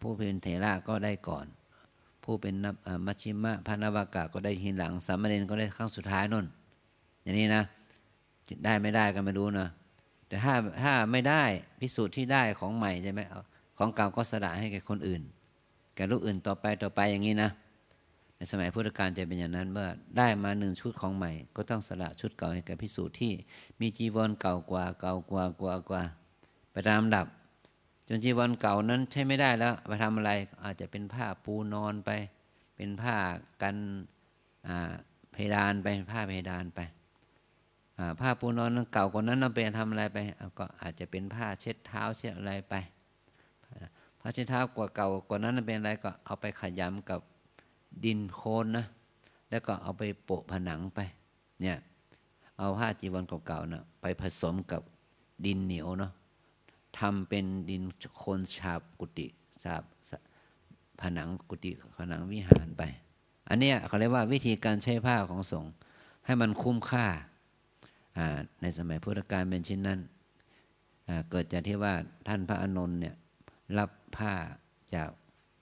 ผู้เป็นเถระก็ได้ก่อนผู้เป็นมัชฌิมะพานวากะก็ได้ทีหลังสามเณรก็ได้ครั้งสุดท้ายนั่นอย่างนี้นะได้ไม่ได้ก็ไม่รู้นะแต่ถ้าไม่ได้ภิกษุที่ได้ของใหม่ใช่ไหมของเก่าก็สละให้แก่คนอื่นแก่ลูกอื่นต่อไปอย่างนี้นะในสมัยพุทธกาลจะเป็นอย่างนั้นเมื่อได้มา1 ชุดของใหม่ก็ต้องสละชุดเก่าให้แก่ภิกษุที่มีจีวรเก่ากว่าไปตามลำดับจนจีวรเก่านั้นใช้ไม่ได้แล้วไปทำอะไรอาจจะเป็นผ้าปูนอนไปเป็นผ้ากันเพดานไปผ้าเพดานไปผ้าปูนอนนั้นเก่ากว่านั้นเอาไปทำอะไรไปก็อาจจะเป็นผ้าเช็ดเท้าเช็ดอะไรไปผ้าเช็ดเท้ากว่าเก่ากว่านั้นเป็นอะไรก็เอาไปขยำกับดินโคลนนะแล้วก็เอาไปโปะผนังไปเนี่ยเอาผ้าจีวรเก่าๆนะไปผสมกับดินเหนียวเนาะทำเป็นดินโคลนฉาบกุฏิฉาบผนังกุฏิผนังวิหารไปอันเนี้ยเขาเรียกว่าวิธีการใช้ผ้าของสงฆ์ให้มันคุ้มค่าในสมัยพุทธกาลเป็นเช่นนั้นเกิดจากที่ว่าท่านพระอานนท์เนี่ยรับผ้าจาก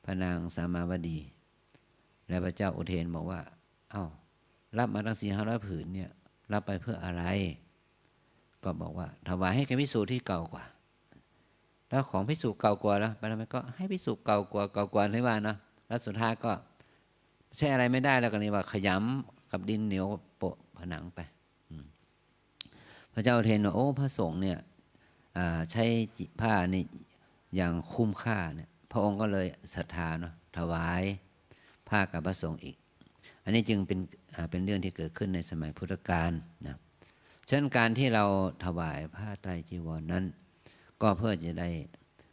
พระนางสามาวดีและพระเจ้าอุเทนบอกว่าเอ้ารับมาตั้ง400-500 ผืนเนี่ยรับไปเพื่ออะไรก็บอกว่าถวายให้แก่ภิกษุที่เก่ากว่าแล้วของภิกษุเก่ากว่าแล้วไปทำไมก็ให้ภิกษุเก่ากว่าที่ว่านะแล้วสุดท้ายก็ใช้อะไรไม่ได้แล้วก็นี่ว่าขยำกับดินเหนียวโปะผนังไปพระเจ้าอุเทนว่าโอ้พระสงฆ์เนี่ยใช้ผ้านี่อย่างคุ้มค่าเนี่ยพระองค์ก็เลยศรัทธาเนาะถวาย ผ้ากับพระสงฆ์อีกอันนี้จึงเป็นเรื่องที่เกิดขึ้นในสมัยพุทธกาลนะฉะนั้นการที่เราถวายผ้าไตรจีวรนั้นก็เพื่อจะได้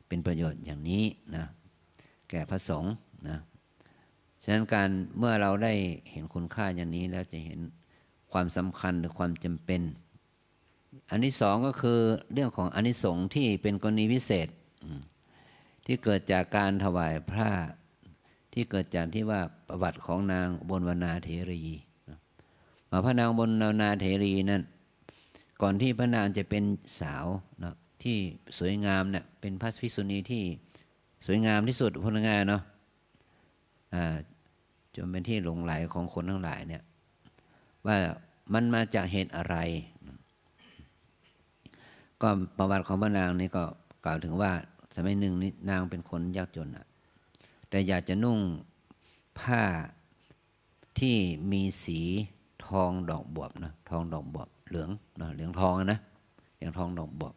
เป็นประโยชน์อย่างนี้นะแก่พระสงฆ์นะฉะนั้นการเมื่อเราได้เห็นคุณค่าอย่างนี้แล้วจะเห็นความสำคัญหรือความจำเป็นอันที่สองก็คือเรื่องของอานิสงส์ที่เป็นกรณีพิเศษที่เกิดจากการถวายผ้าที่เกิดจากที่ว่าประวัติของนางบนวนาเถรีพระนางบนวนาเถรีนั้นก่อนที่พระนางจะเป็นสาวนะที่สวยงามเนี่ยเป็นพระภิกษุณีที่สวยงามที่สุดพูดง่ายๆเนาะจนเป็นที่หลงไหลของคนทั้งหลายเนี่ยว่ามันมาจากเหตุอะไรก็ประวัติของพระนางนี่ก็กล่าวถึงว่าสมัยหนึ่งนี่นางเป็นคนยากจนแต่อยากจะนุ่งผ้าที่มีสีทองดอกบวบนะทองดอกบวบเหลืองนะเหลืองทองนะเหลืองทองดอกบวบ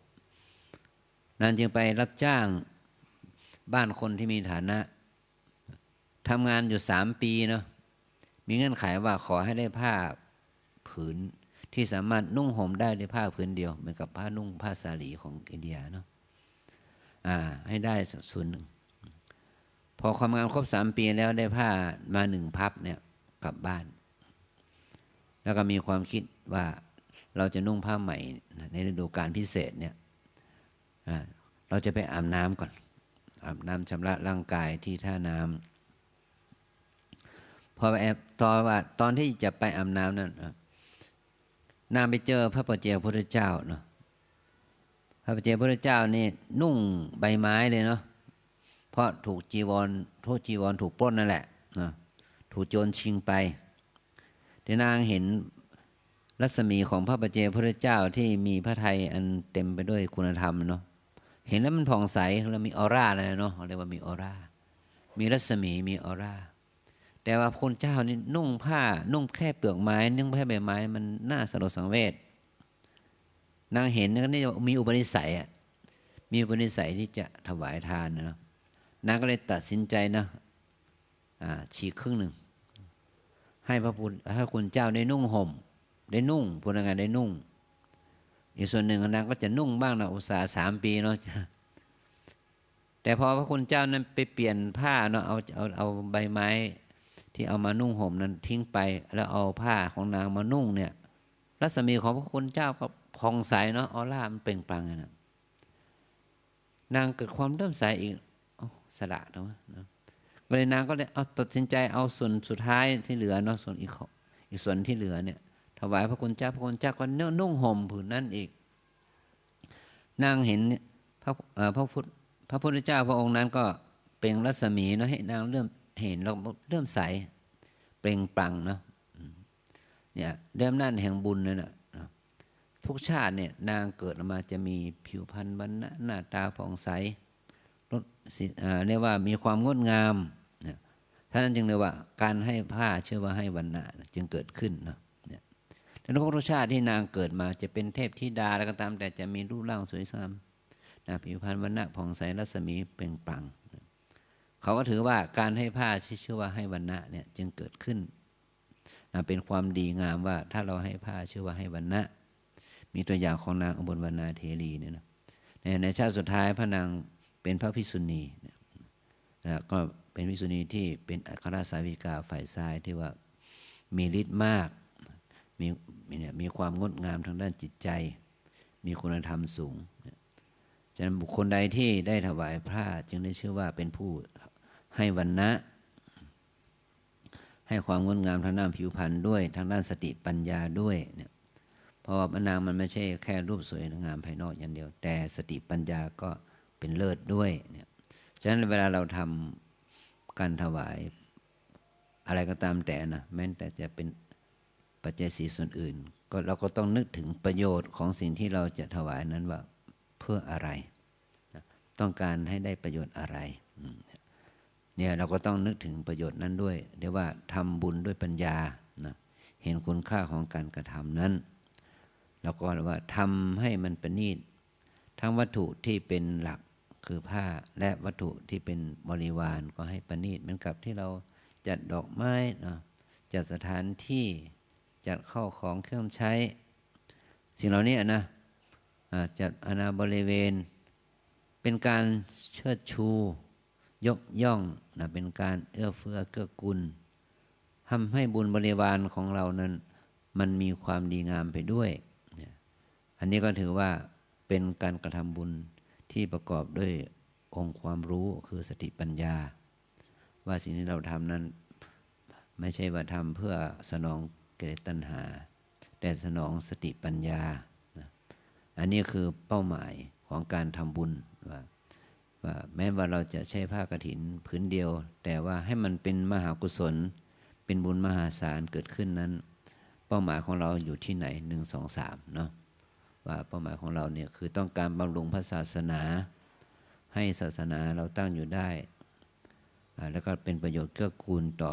นางจึงไปรับจ้างบ้านคนที่มีฐานะทำงานอยู่3 ปีเนาะมีเงื่อนไขว่าขอให้ได้ผ้าผืนที่สามารถนุ่งห่มได้ด้วยผ้าผืนเดียวเหมือนกับผ้านุ่งผ้าสาลีของอินเดียเนาะให้ได้ส่วนหนึ่งพอความงานครบ3 ปีแล้วได้ผ้ามา1 พับเนี่ยกลับบ้านแล้วก็มีความคิดว่าเราจะนุ่งผ้าใหม่ในฤดูกาลพิเศษเนี่ยเราจะไปอาบน้ำก่อนอาบน้ำชำระร่างกายที่ท่าน้ำพอตอนที่จะไปอาบน้ำนั้นนางไปเจอพระปัจเจกพุทธเจ้าเนาะพระปัจเจกพุทธเจ้านี่นุ่งใบไม้เลยเนาะเพราะถูกจีวรถูกปล้นนั่นแหละนะถูกโจรชิงไปแต่นางเห็นรัศมีของพระปัจเจกพุทธเจ้าที่มีพระทัยอันเต็มไปด้วยคุณธรรมเนาะเห็นแล้วมันผ่องใสแล้วมีออร่าอะไรเนาะเรียกว่ามีออร่ามีรัศมีมีออร่าแต่ว่าคนเจ้านี่นุ่งผ้านุ่งแค่เปลือกไม้นุ่งแค่ใบไม้มันน่าสลดสังเวชนางเห็นนี่มีอุปนิสัยมีอุปนิสัยที่จะถวายทานนะนางก็เลยตัดสินใจนะฉีกครึ่งหนึ่งให้พระคุณเจ้าได้นุ่งห่มได้นุ่งพูดง่ายๆได้นุ่งอีกส่วนหนึ่งนางก็จะนุ่งบ้างนะอุตสาห์3 ปีเนาะแต่พอพระคุณเจ้านั้นไปเปลี่ยนผ้าเนาะเอาใบไม้ที่เอามานุ่งห่มนั้นทิ้งไปแล้วเอาผ้าของนางมานุ่งเนี่ยรัศมีของพระคุณเจ้าก็ผ่องใสเนาะออร่ามันเปล่งปลั่งนะนางเกิดความเริ่มใสอีกสละเนาะก็เลยนางก็เลยเอาตัดสินใจเอาส่วนสุดท้ายที่เหลือเนาะส่วนอีกส่วนที่เหลือเนี่ยถวายพระคุณเจ้าก็นุ่งห่มผืนนั้นอีกนางเห็นพระพุทธเจ้าพระองค์นั้นก็เปล่งรัศมีเนาะให้นางเริ่มเห็นเราเริ่มใสเปล่งปลั่งเนาะเนี่ยด้วยอำนาจแห่งบุญนั่นน่ะทุกชาติเนี่ยนางเกิดมาจะมีผิวพรรณวรรณะหน้าตาผ่องใสเรียกว่ามีความงดงามท่านั้นจึงเรียกว่าการให้ผ้าเชื่อว่าให้วรรณะจึงเกิดขึ้นเนาะเนี่ยแต่ทุกชาติที่นางเกิดมาจะเป็นเทพธิดาอะไรก็ตามแต่จะมีรูปร่างสวยงามผิวพรรณวรรณะผ่องใสรัศมีเปล่งปลั่งเขาก็ถือว่าการให้ผ้าที่ชื่อว่าให้วรรณะเนี่ยจึงเกิดขึ้นเป็นความดีงามว่าถ้าเราให้ผ้าชื่อว่าให้วรรณะมีตัวอย่างของนางอุบลวรรณาเถรีเนี่ยนะในชาติสุดท้ายพระนางเป็นพระภิกษุณีก็เป็นภิกษุณีที่เป็นอัครสาวิกาฝ่ายซ้ายที่ว่ามีฤทธิ์มากมีความงดงามทางด้านจิตใจมีคุณธรรมสูงฉะนั้นบุคคลใดที่ได้ถวายผ้าจึงได้ชื่อว่าเป็นผู้ให้วรรณะให้ความงดงามทางด้านผิวพรรณด้วยทางด้านสติปัญญาด้วยเนี่ยเพราะว่าพระนางมันไม่ใช่แค่รูปสวยงามภายนอกอย่างเดียวแต่สติปัญญาก็เป็นเลิศด้วยเนี่ยฉะนั้นเวลาเราทำการถวายอะไรก็ตามแต่นะแม้แต่จะเป็นปัจจัยสีส่วนอื่นก็เราก็ต้องนึกถึงประโยชน์ของสิ่งที่เราจะถวายนั้นว่าเพื่ออะไรต้องการให้ได้ประโยชน์อะไรเนี่ยเราก็ต้องนึกถึงประโยชน์นั้นด้วยเรียกว่าทำบุญด้วยปัญญานะเห็นคุณค่าของการกระทำนั้นแล้วก็ว่าทำให้มันประณีตทั้งวัตถุที่เป็นหลักคือผ้าและวัตถุที่เป็นบริวารก็ให้ประณีตเหมือนกับที่เรา จัดดอกไม้นะจัดสถานที่จัดข้าวของเครื่องใช้สิ่งเหล่านี้นะจัดอาณาบริเวณเป็นการเชิดชูยกย่องนะเป็นการเอื้อเฟื้อเกื้อกูลทำให้บุญบริวารของเรานั้นมันมีความดีงามไปด้วยอันนี้ก็ถือว่าเป็นการกระทำบุญที่ประกอบด้วยองค์ความรู้คือสติปัญญาว่าสิ่งที่เราทำนั้นไม่ใช่ว่าทำเพื่อสนองกิเลสตัณหาแต่สนองสติปัญญาอันนี้คือเป้าหมายของการทำบุญว่าแม้ว่าเราจะใช้ผ้ากฐินผืนเดียวแต่ว่าให้มันเป็นมหากุศลเป็นบุญมหาศาลเกิดขึ้นนั้นเป้าหมายของเราอยู่ที่ไหน1 2 3เนาะว่าเป้าหมายของเราเนี่ยคือต้องการบำรุงพระศาสนาให้ศาสนาเราตั้งอยู่ได้แล้วก็เป็นประโยชน์เกื้อกูลต่อ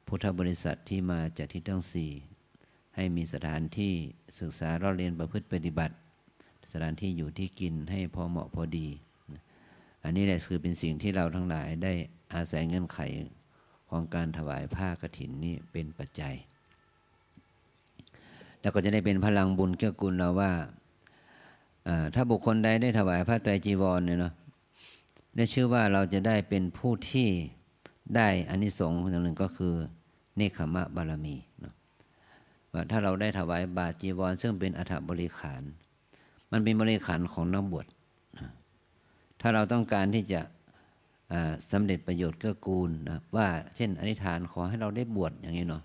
พุทธบริษัทที่มาจากที่ทั้ง4ให้มีสถานที่ศึกษาเราเรียนประพฤติปฏิบัติสถานที่อยู่ที่กินให้พอเหมาะพอดีอันนี้แหละคือเป็นสิ่งที่เราทั้งหลายได้อาศัยเงื่อนไขของการถวายผ้ากฐินนี้เป็นปัจจัยแล้วก็จะได้เป็นพลังบุญเกื้อกูลเราว่าถ้าบุคคลใดได้ถวายผ้าไตรจีวรเนี่ยเนาะได้ชื่อว่าเราจะได้เป็นผู้ที่ได้อานิสงส์อย่างหนึ่งก็คือเนคขมะบารมีเนาะว่าถ้าเราได้ถวายบาตรจีวรซึ่งเป็นอัฐบริขารมันเป็นบริขารของนักบวชถ้าเราต้องการที่จะสำเร็จประโยชน์เกื้อกูลนะว่าเช่นอธิษฐานขอให้เราได้บวชอย่างนี้เนาะ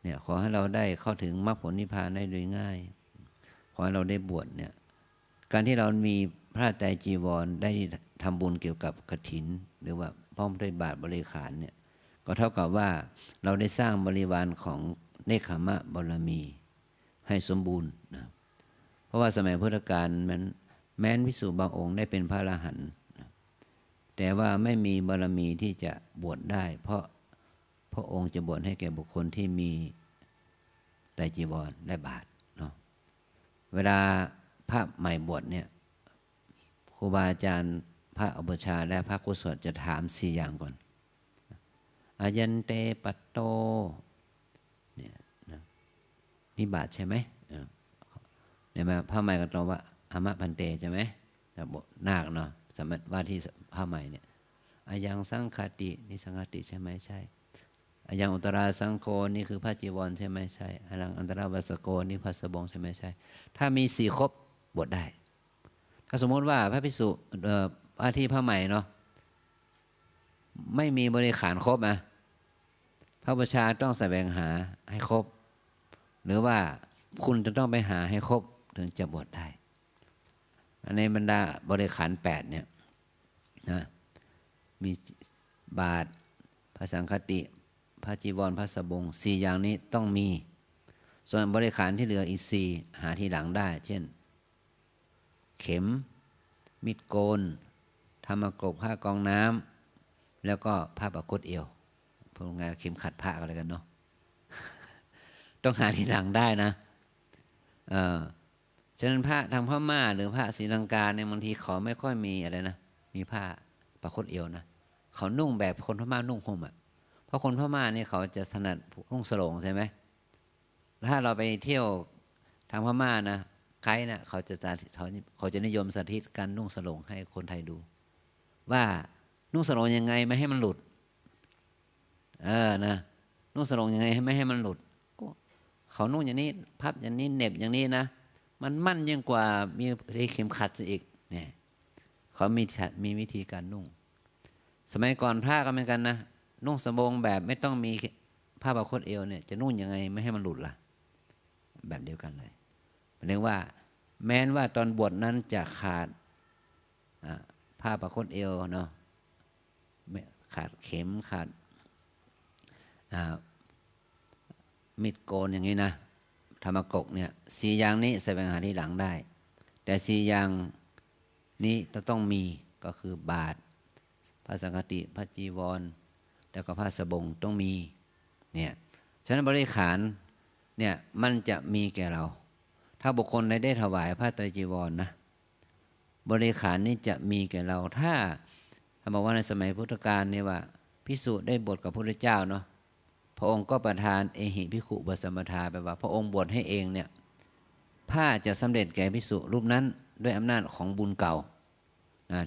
เนี่ยขอให้เราได้เข้าถึงมรรคผลนิพพานได้โดยง่ายขอให้เราได้บวชเนี่ยการที่เรามีพระไตรจีวรได้ทำบุญเกี่ยวกับกฐินหรือว่าพร้อมด้วยบาตรบริขารเนี่ยก็เท่ากับว่าเราได้สร้างบริวารของเนคขมะบารมีให้สมบูรณ์นะเพราะว่าสมัยพุทธกาลแม้นภิกษุบางองค์ได้เป็นพระอรหันต์แต่ว่าไม่มีบารมีที่จะบวชได้เพราะพระองค์จะบวชให้แก่บุคคลที่มีไตรจีวรและบาตรเนาะเวลาพระใหม่บวชเนี่ยครูบาอาจารย์พระอุปัชฌาย์และพระกุศลจะถาม4อย่างก่อนอายันเตปัตโตเนี่ยนี่บาตรใช่ไหมเนี่ยมาพระใหม่ก็ตอบว่าอามะพันเตใช่ไหมแต่บทนาคเนาะสมัยว่าที่พระใหม่เนี่ยอายังสังฆตินี่สังฆติใช่ไหมใช่อายังอุตราสังโฆนี่คือพระจีวรใช่ไหมใช่อายังอันตรวัสโกนี่พระสบงใช่ไหมใช่ถ้ามี4ครบบวชได้ถ้าสมมติว่าพระภิกษุว่าที่พระใหม่เนาะไม่มีบริขารครบนะพระอุปัชฌาย์ต้องแสวงหาให้ครบหรือว่าคุณจะต้องไปหาให้ครบถึงจะบวชได้ในบรรดาบริขาร8เนี่ยนะมีบาตรพระสังฆติพระจีวรพระสบง4อย่างนี้ต้องมีส่วนบริขารที่เหลืออีก4หาทีหลังได้เช่นเข็มมิดโกนธรรมกบผ้ากองน้ำแล้วก็ผ้าประคตเอวพวกงานเข็มขัดผ้าอะไรกันเนาะ ต้องหาทีหลังได้นะฉะนั้นพระทางพม่าหรือพระศรีลังกาเนี่ยบางทีเขาไม่ค่อยมีอะไรนะมีผ้าประคตเอวนะเขานุ่งแบบคนพม่านุ่งห่มอ่ะเพราะคนพม่าเนี่ยเขาจะถนัดนุ่งสโลงใช่ไหมถ้าเราไปเที่ยวทางพม่านะไกด์นะเขาจะนิยมสาธิตการนุ่งสโลงให้คนไทยดูว่านุ่งสโลงยังไงไม่ให้มันหลุดนะนุ่งสโลงยังไงไม่ให้มันหลุดเขานุ่งอย่างนี้พับอย่างนี้เหน็บอย่างนี้นะมันมั่นยิ่งกว่ามีเข็มขัดอีกเนี่ยเขามีวิธีการนุ่งสมัยก่อนพระก็เหมือนกันนะนุ่งสบงแบบไม่ต้องมีผ้าประคตเอวเนี่ยจะนุ่งยังไงไม่ให้มันหลุดล่ะแบบเดียวกันเลยเรียกว่าแม้นว่าตอนบวชนั้นจะขาดผ้าประคตเอวเนาะขาดเข็มขาดมิดโกนอย่างนี้นะธรรมกกเนี่ย4อย่างนี้แสวงหาที่หลังได้แต่4อย่างนี้ต้องมีก็คือบาตรพระสังฆติพระจีวรแล้วก็พระสบงต้องมีเนี่ยฉะนั้นบริขารเนี่ยมันจะมีแก่เราถ้าบุคคลได้ถวายพระไตรจีวรนะบริขารนี้จะมีแก่เราถ้าบอกว่าในสมัยพุทธกาลเนี่ยว่า ภิกษุได้บวชกับพระพุทธเจ้าเนาะพระองค์ก็ประทานเอหิภิกขุปสัมปทาแปลว่าพระองค์บวชให้เองเนี่ยผ้าจะสำเร็จแก่ภิกษุรูปนั้นด้วยอำนาจของบุญเก่า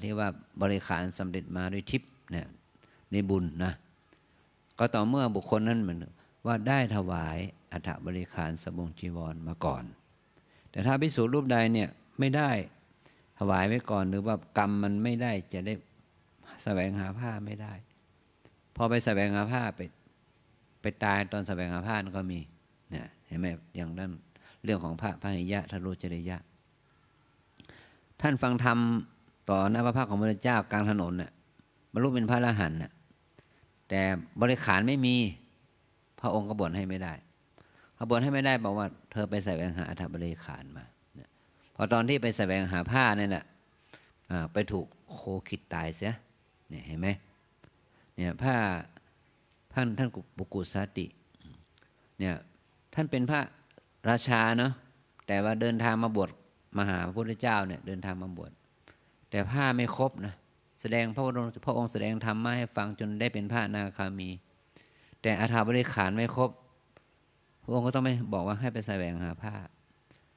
ที่ว่าบริขารสำเร็จมาด้วยทิพย์เนี่ยในบุญนะก็ต่อเมื่อบุคคลนั้นเหมือนว่าได้ถวายอัฐบริขารสบงจีวรมาก่อนแต่ถ้าภิกษุรูปใดเนี่ยไม่ได้ถวายไว้ก่อนหรือว่ากรรมมันไม่ได้จะได้แสวงหาผ้าไม่ได้พอไปแสวงหาผ้าไปตายตอนแสวงหาผ้านั่นก็มีเนี่ยเห็นไหมอย่างนั้นเรื่องของพระพหิยะทารุจริยะท่านฟังธรรมต่อหน้าพระพักตร์ของพระเจ้ากลางถนนเนี่ยบรรลุเป็นพระอรหันต์แต่บริขารไม่มีพระองค์ก็บวชให้ไม่ได้พอบวชให้ไม่ได้บอกว่าเธอไปแสวงหาอัฐบริขารมาพอตอนที่ไปแสวงหาผ้าเนี่ยนะไปถูกโคขิดตายเสียเนี่ยเห็นไหมเนี่ยผ้าท่านปุกุสาติเนี่ยท่านเป็นพระราชาเนาะแต่ว่าเดินทางมาบวชมาหาพระพุทธเจ้าเนี่ยเดินทางมาบวชแต่ผ้าไม่ครบนะแสดงพระองค์แสดงธรรมมาให้ฟังจนได้เป็นพระอนาคามีแต่อัฐบริขารไม่ครบพระองค์ก็ต้องไม่บอกว่าให้ไปแสวงหาผ้า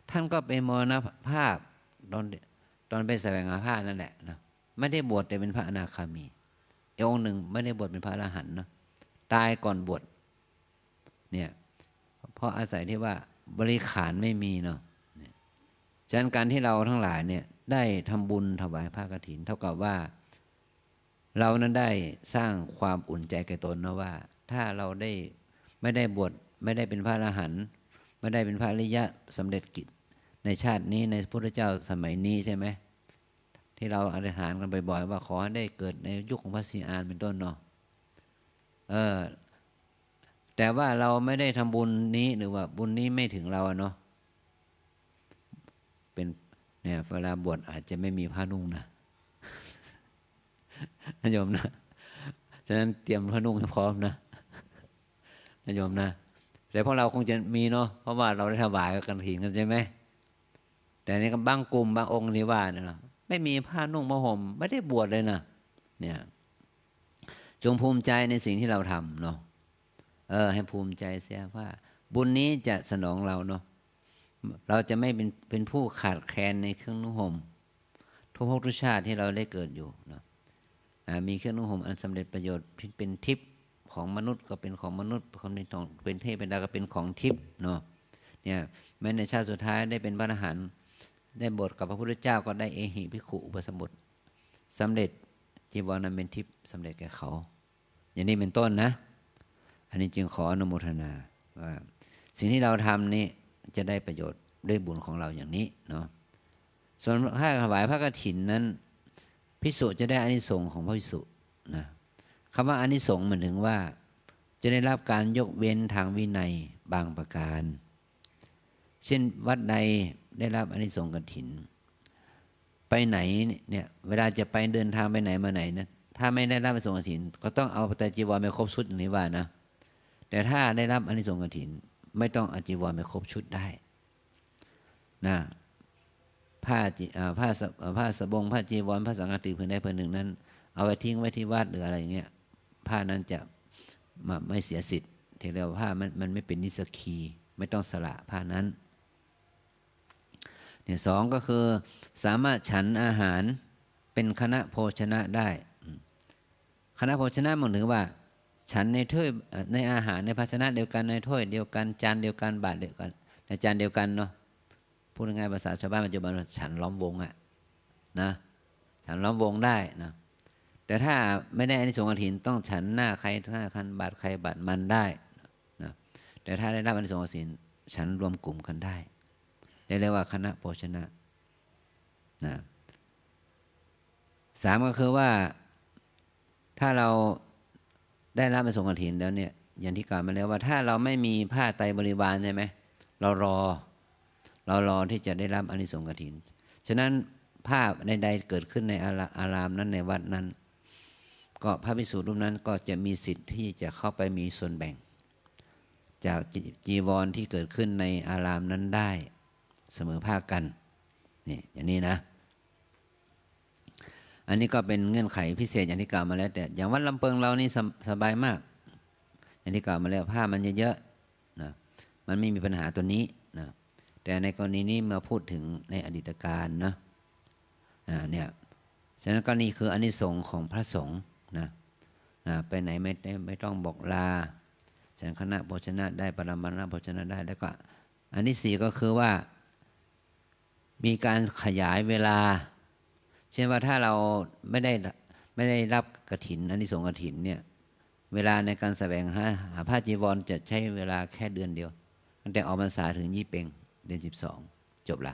ท่านก็ไปมรณภาพตอนไปแสวงหาผ้านั่นแหละนะไม่ได้บวชแต่เป็นพระอนาคามีอีกองค์หนึ่งไม่ได้บวชเป็นพระอรหันต์นะตายก่อนบวชเนี่ยเพราะอาศัยที่ว่าบริขารไม่มีเนาะฉะนั้นการที่เราทั้งหลายเนี่ยได้ทำบุญถวายผ้ากฐินเท่ากับว่าเรานั้นได้สร้างความอุ่นใจแก่ตนนะว่าถ้าเราได้ไม่ได้บวชไม่ได้เป็นพระอรหันต์ไม่ได้เป็นพระอริยะสำเร็จกิจในชาตินี้ในพุทธเจ้าสมัยนี้ใช่ไหมที่เราอธิษฐานกันบ่อยๆว่าขอให้ได้เกิดในยุคของพระศรีอานเป็นต้นเนาะแต่ว่าเราไม่ได้ทำบุญนี้หรือว่าบุญนี้ไม่ถึงเราเนาะเป็นเนี่ยเวลาบวชอาจจะไม่มีผ้านุ่งนะโยมนะฉะนั้นเตรียมผ้านุ่งให้พร้อมนะโยมนะแต่พวกเราคงจะมีเนาะเพราะว่าเราได้ถวายกันถินกันใช่ไหมแต่นี่ก็บางกลุ่มบางองค์ที่ว่าเนี่ยไม่มีผ้านุ่งผ้าห่มไม่ได้บวชเลยนะเนี่ยจงภูมิใจในสิ่งที่เราทำเนาะให้ภูมิใจเสียว่าบุญนี้จะสนองเราเนาะเราจะไม่เป็นผู้ขาดแคลนในเครื่องนุ่งห่มทุกภพทุกชาติที่เราได้เกิดอยู่เนาะมีเครื่องนุ่งห่มอันสำเร็จประโยชน์เป็นทิพย์ของมนุษย์ก็เป็นของมนุษย์คนในของเป็นเทพเป็นดาวก็เป็นของทิพย์เนาะเนี่ยแม้ในชาติสุดท้ายได้เป็นพระอรหันต์ได้บวชกับพระพุทธเจ้าก็ได้เอหิภิกขุอุปสมบทสำเร็จจีวรนั้นเป็นทิพย์สำเร็จแก่เขาอย่างนี้เป็นต้นนะอันนี้จึงขออนุโมทนาว่าสิ่งที่เราทำนี่จะได้ประโยชน์ด้วยบุญของเราอย่างนี้เนาะส่วนถ้าถวายพระกฐินนั้นภิกษุจะได้อานิสงส์ของพระภิกษุนะคำว่าอานิสงส์หมายถึงว่าจะได้รับการยกเว้นทางวินัยบางประการเช่นวัดใดได้รับอานิสงส์กฐินไปไหนเนี่ยเวลาจะไปเดินทางไปไหนมาไหนนะถ้าไม่ได้รับอานิสงส์กฐินก็ต้องเอาแต่จีวรไปครบชุดอย่างนี้ว่านะแต่ถ้าได้รับอานิสงส์กฐินไม่ต้องเอาจีวรไปครบชุดได้นะผ้าสบงผ้าจีวรผ้าสังฆติผืนใดผืนหนึ่งนั้นเอาไว้ทิ้งไว้ที่วัดหรืออะไรเงี้ยผ้านั้นจะไม่เสียสิทธิ์ที่เรียกว่าผ้ามันไม่เป็นนิสกีไม่ต้องสละผ้านั้นเนี่ยสองก็คือสามารถฉันอาหารเป็นคณะโภชนะได้คณะโภชนะหมายถึงว่าฉันในถ้วยในอาหารในภาชนะเดียวกันในถ้วยเดียวกันจานเดียวกันบาตรเดียวกันในจานเดียวกันเนาะพูดง่ายๆภาษาชาวบ้านปัจจุบันฉันล้อมวงอ่ะนะฉันล้อมวงได้นะแต่ถ้าไม่ได้อานิสงส์กฐินต้องฉันหน้าใครหน้าคันบาตรใครบาตรมันได้นะแต่ถ้าได้รับอานิสงส์กฐินฉันรวมกลุ่มกันได้เรียกว่าคณะโภชนะนะสามก็คือว่าถ้าเราได้รับอานิสงส์กฐินแล้วเนี่ยอย่างที่กล่าวมาแล้วว่าถ้าเราไม่มีผ้าไตรบริวารใช่ไหมเรารอที่จะได้รับอานิสงส์กฐินฉะนั้นภาพใดๆเกิดขึ้นในอารามนั้นในวัดนั้นก็พระภิกษุรูปนั้นก็จะมีสิทธิ์ที่จะเข้าไปมีส่วนแบ่งจากจีวรที่เกิดขึ้นในอารามนั้นได้เสมอภาคกันนี่อย่างนี้นะ อันนี้ก็เป็นเงื่อนไขพิเศษอย่างที่กล่าวมาแล้วแต่อย่างวัดลำเปิงเรานี่สบายมากอย่างที่กล่าวมาแล้วผ้ามันเยอะๆนะมันไม่มีปัญหาตัวนี้นะแต่ในกรณีนี้มาพูดถึงในอดีตการนะเนี่ยฉะนั้นก็นี่คืออานิสงส์ของพระสงฆ์นะไปไหนไม่ต้องบอกลาฉันคณะโภชนะได้ปรมาณโภชนะได้แล้วก็อันที่สี่ก็คือว่ามีการขยายเวลาเช่นว่าถ้าเราไม่ได้รับกฐินอานิสงส์กฐินเนี่ยเวลาในการแสวงหาผ้าจีวรจะใช้เวลาแค่เดือนเดียวตั้งแต่ออกพรรษาถึงยี่เปงเดือน12จบละ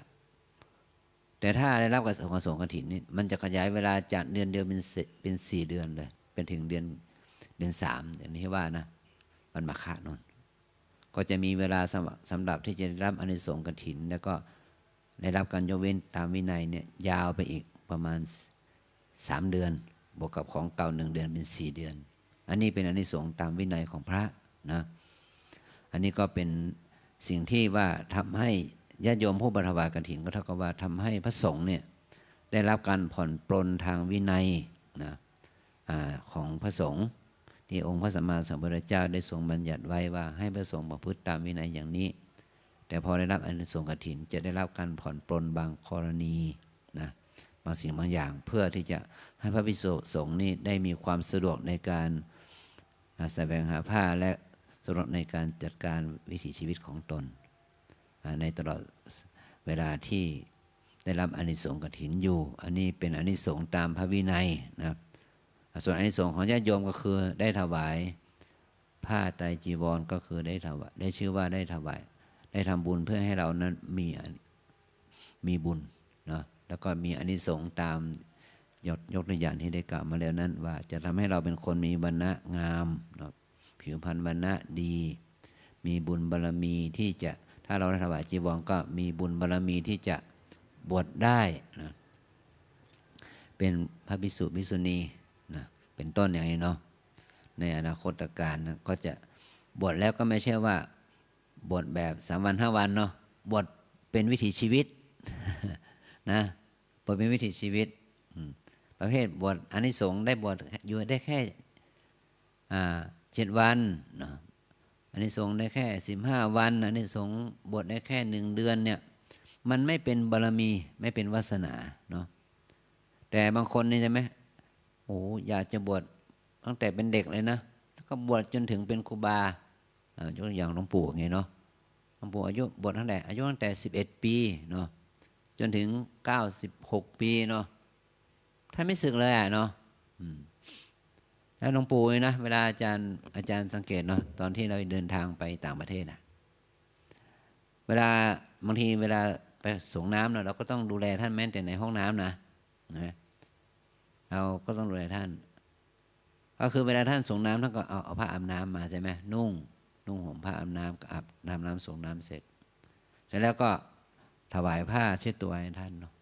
แต่ถ้าได้รับอานิสงส์กฐินนี่มันจะขยายเวลาจากเดือนเดียวเป็น4 เดือนเลยเป็นถึงเดือน3อย่างนี้ว่านะวันมาฆะนนก็จะมีเวลาสำหรับที่จะได้รับอานิสงส์กฐินแล้วก็ได้รับการยกเว้นตามวินัยเนี่ยยาวไปอีกประมาณ3 เดือนบวกกับของเก่า1 เดือนเป็น4 เดือนอันนี้เป็นอานิสงส์ตามวินัยของพระนะอันนี้ก็เป็นสิ่งที่ว่าทำให้ญาติโยมผู้บรรทบาตกฐินก็เท่ากับว่าทำให้พระสงฆ์เนี่ยได้รับการผ่อนปลนทางวินัยนะของพระสงฆ์ที่องค์พระสัมมาสัมพุทธเจ้าได้ทรงบัญญัติไว้ว่าให้พระสงฆ์ประพฤติตามวินัยอย่างนี้แต่พอได้รับอานิสงส์กฐินจะได้รับการผ่อนปลนบางกรณีนะบางสิ่งบางอย่างเพื่อที่จะให้พระภิกษุสงฆ์นี่ได้มีความสะดวกในการแสวงหาผ้าและสะดวกในการจัดการวิถีชีวิตของตนในตลอดเวลาที่ได้รับอานิสงส์กฐินอยู่อันนี้เป็นอานิสงส์ตามพระวินัยนะส่วนอานิสงส์ของญาติโยมก็คือได้ถวายผ้าไตรจีวรก็คือได้ชื่อว่าได้ถวายได้ทำบุญเพื่อให้เรานั้นมีบุญนะแล้วก็มีอานิสงส์ตามยกตัวอย่างที่ได้กล่าวมาแล้วนั้นว่าจะทำให้เราเป็นคนมีวรรณะงามนะผิวพรรณวรรณะดีมีบุญบารมีที่จะถ้าเราถวายจีวรก็มีบุญบารมีที่จะบวชได้นะเป็นพระภิกษุภิกษุณีนะเป็นต้นอย่างนี้เนาะในอนาคตการนะก็จะบวชแล้วก็ไม่ใช่ว่าบวชแบบ3 วัน 5 วันเนาะบวชเป็นวิถีชีวิตนะบวชเป็นวิถีชีวิตประเภทบวชอานิสงส์ได้บวชอยู่ได้แค่7 วันเนาะอานิสงส์ได้แค่15 วันอานิสงส์บวชได้แค่1 เดือนเนี่ยมันไม่เป็นบารมีไม่เป็นวาสนาเนาะแต่บางคนนี่ใช่ไหมโอ้อยากจะบวชตั้งแต่เป็นเด็กเลยนะแล้วก็บวชจนถึงเป็นครูบายกตัวอย่างหลวงปู่ไงเนาะหลวงปู่อายุบวชตั้งแต่11 ปีเนาะจนถึง96 ปีเนาะท่านไม่สึกเลยเนาะแล้วหลวงปู่นะเวลาอาจารย์สังเกตเนาะตอนที่เราเดินทางไปต่างประเทศนะเวลาบางทีเวลาไปส่งน้ำเราก็ต้องดูแลท่านแม้แต่ในห้องน้ำนะเราก็ต้องดูแลท่านก็คือเวลาท่านส่งน้ำท่านก็เอาผ้าอาบน้ำมาใช่ไหมนุ่งห่มผ้าอาบน้ำอาบน้ำส่งน้ำเสร็จแล้วก็ถวายผ้าเช็ดตัวให้ท่านเนาะ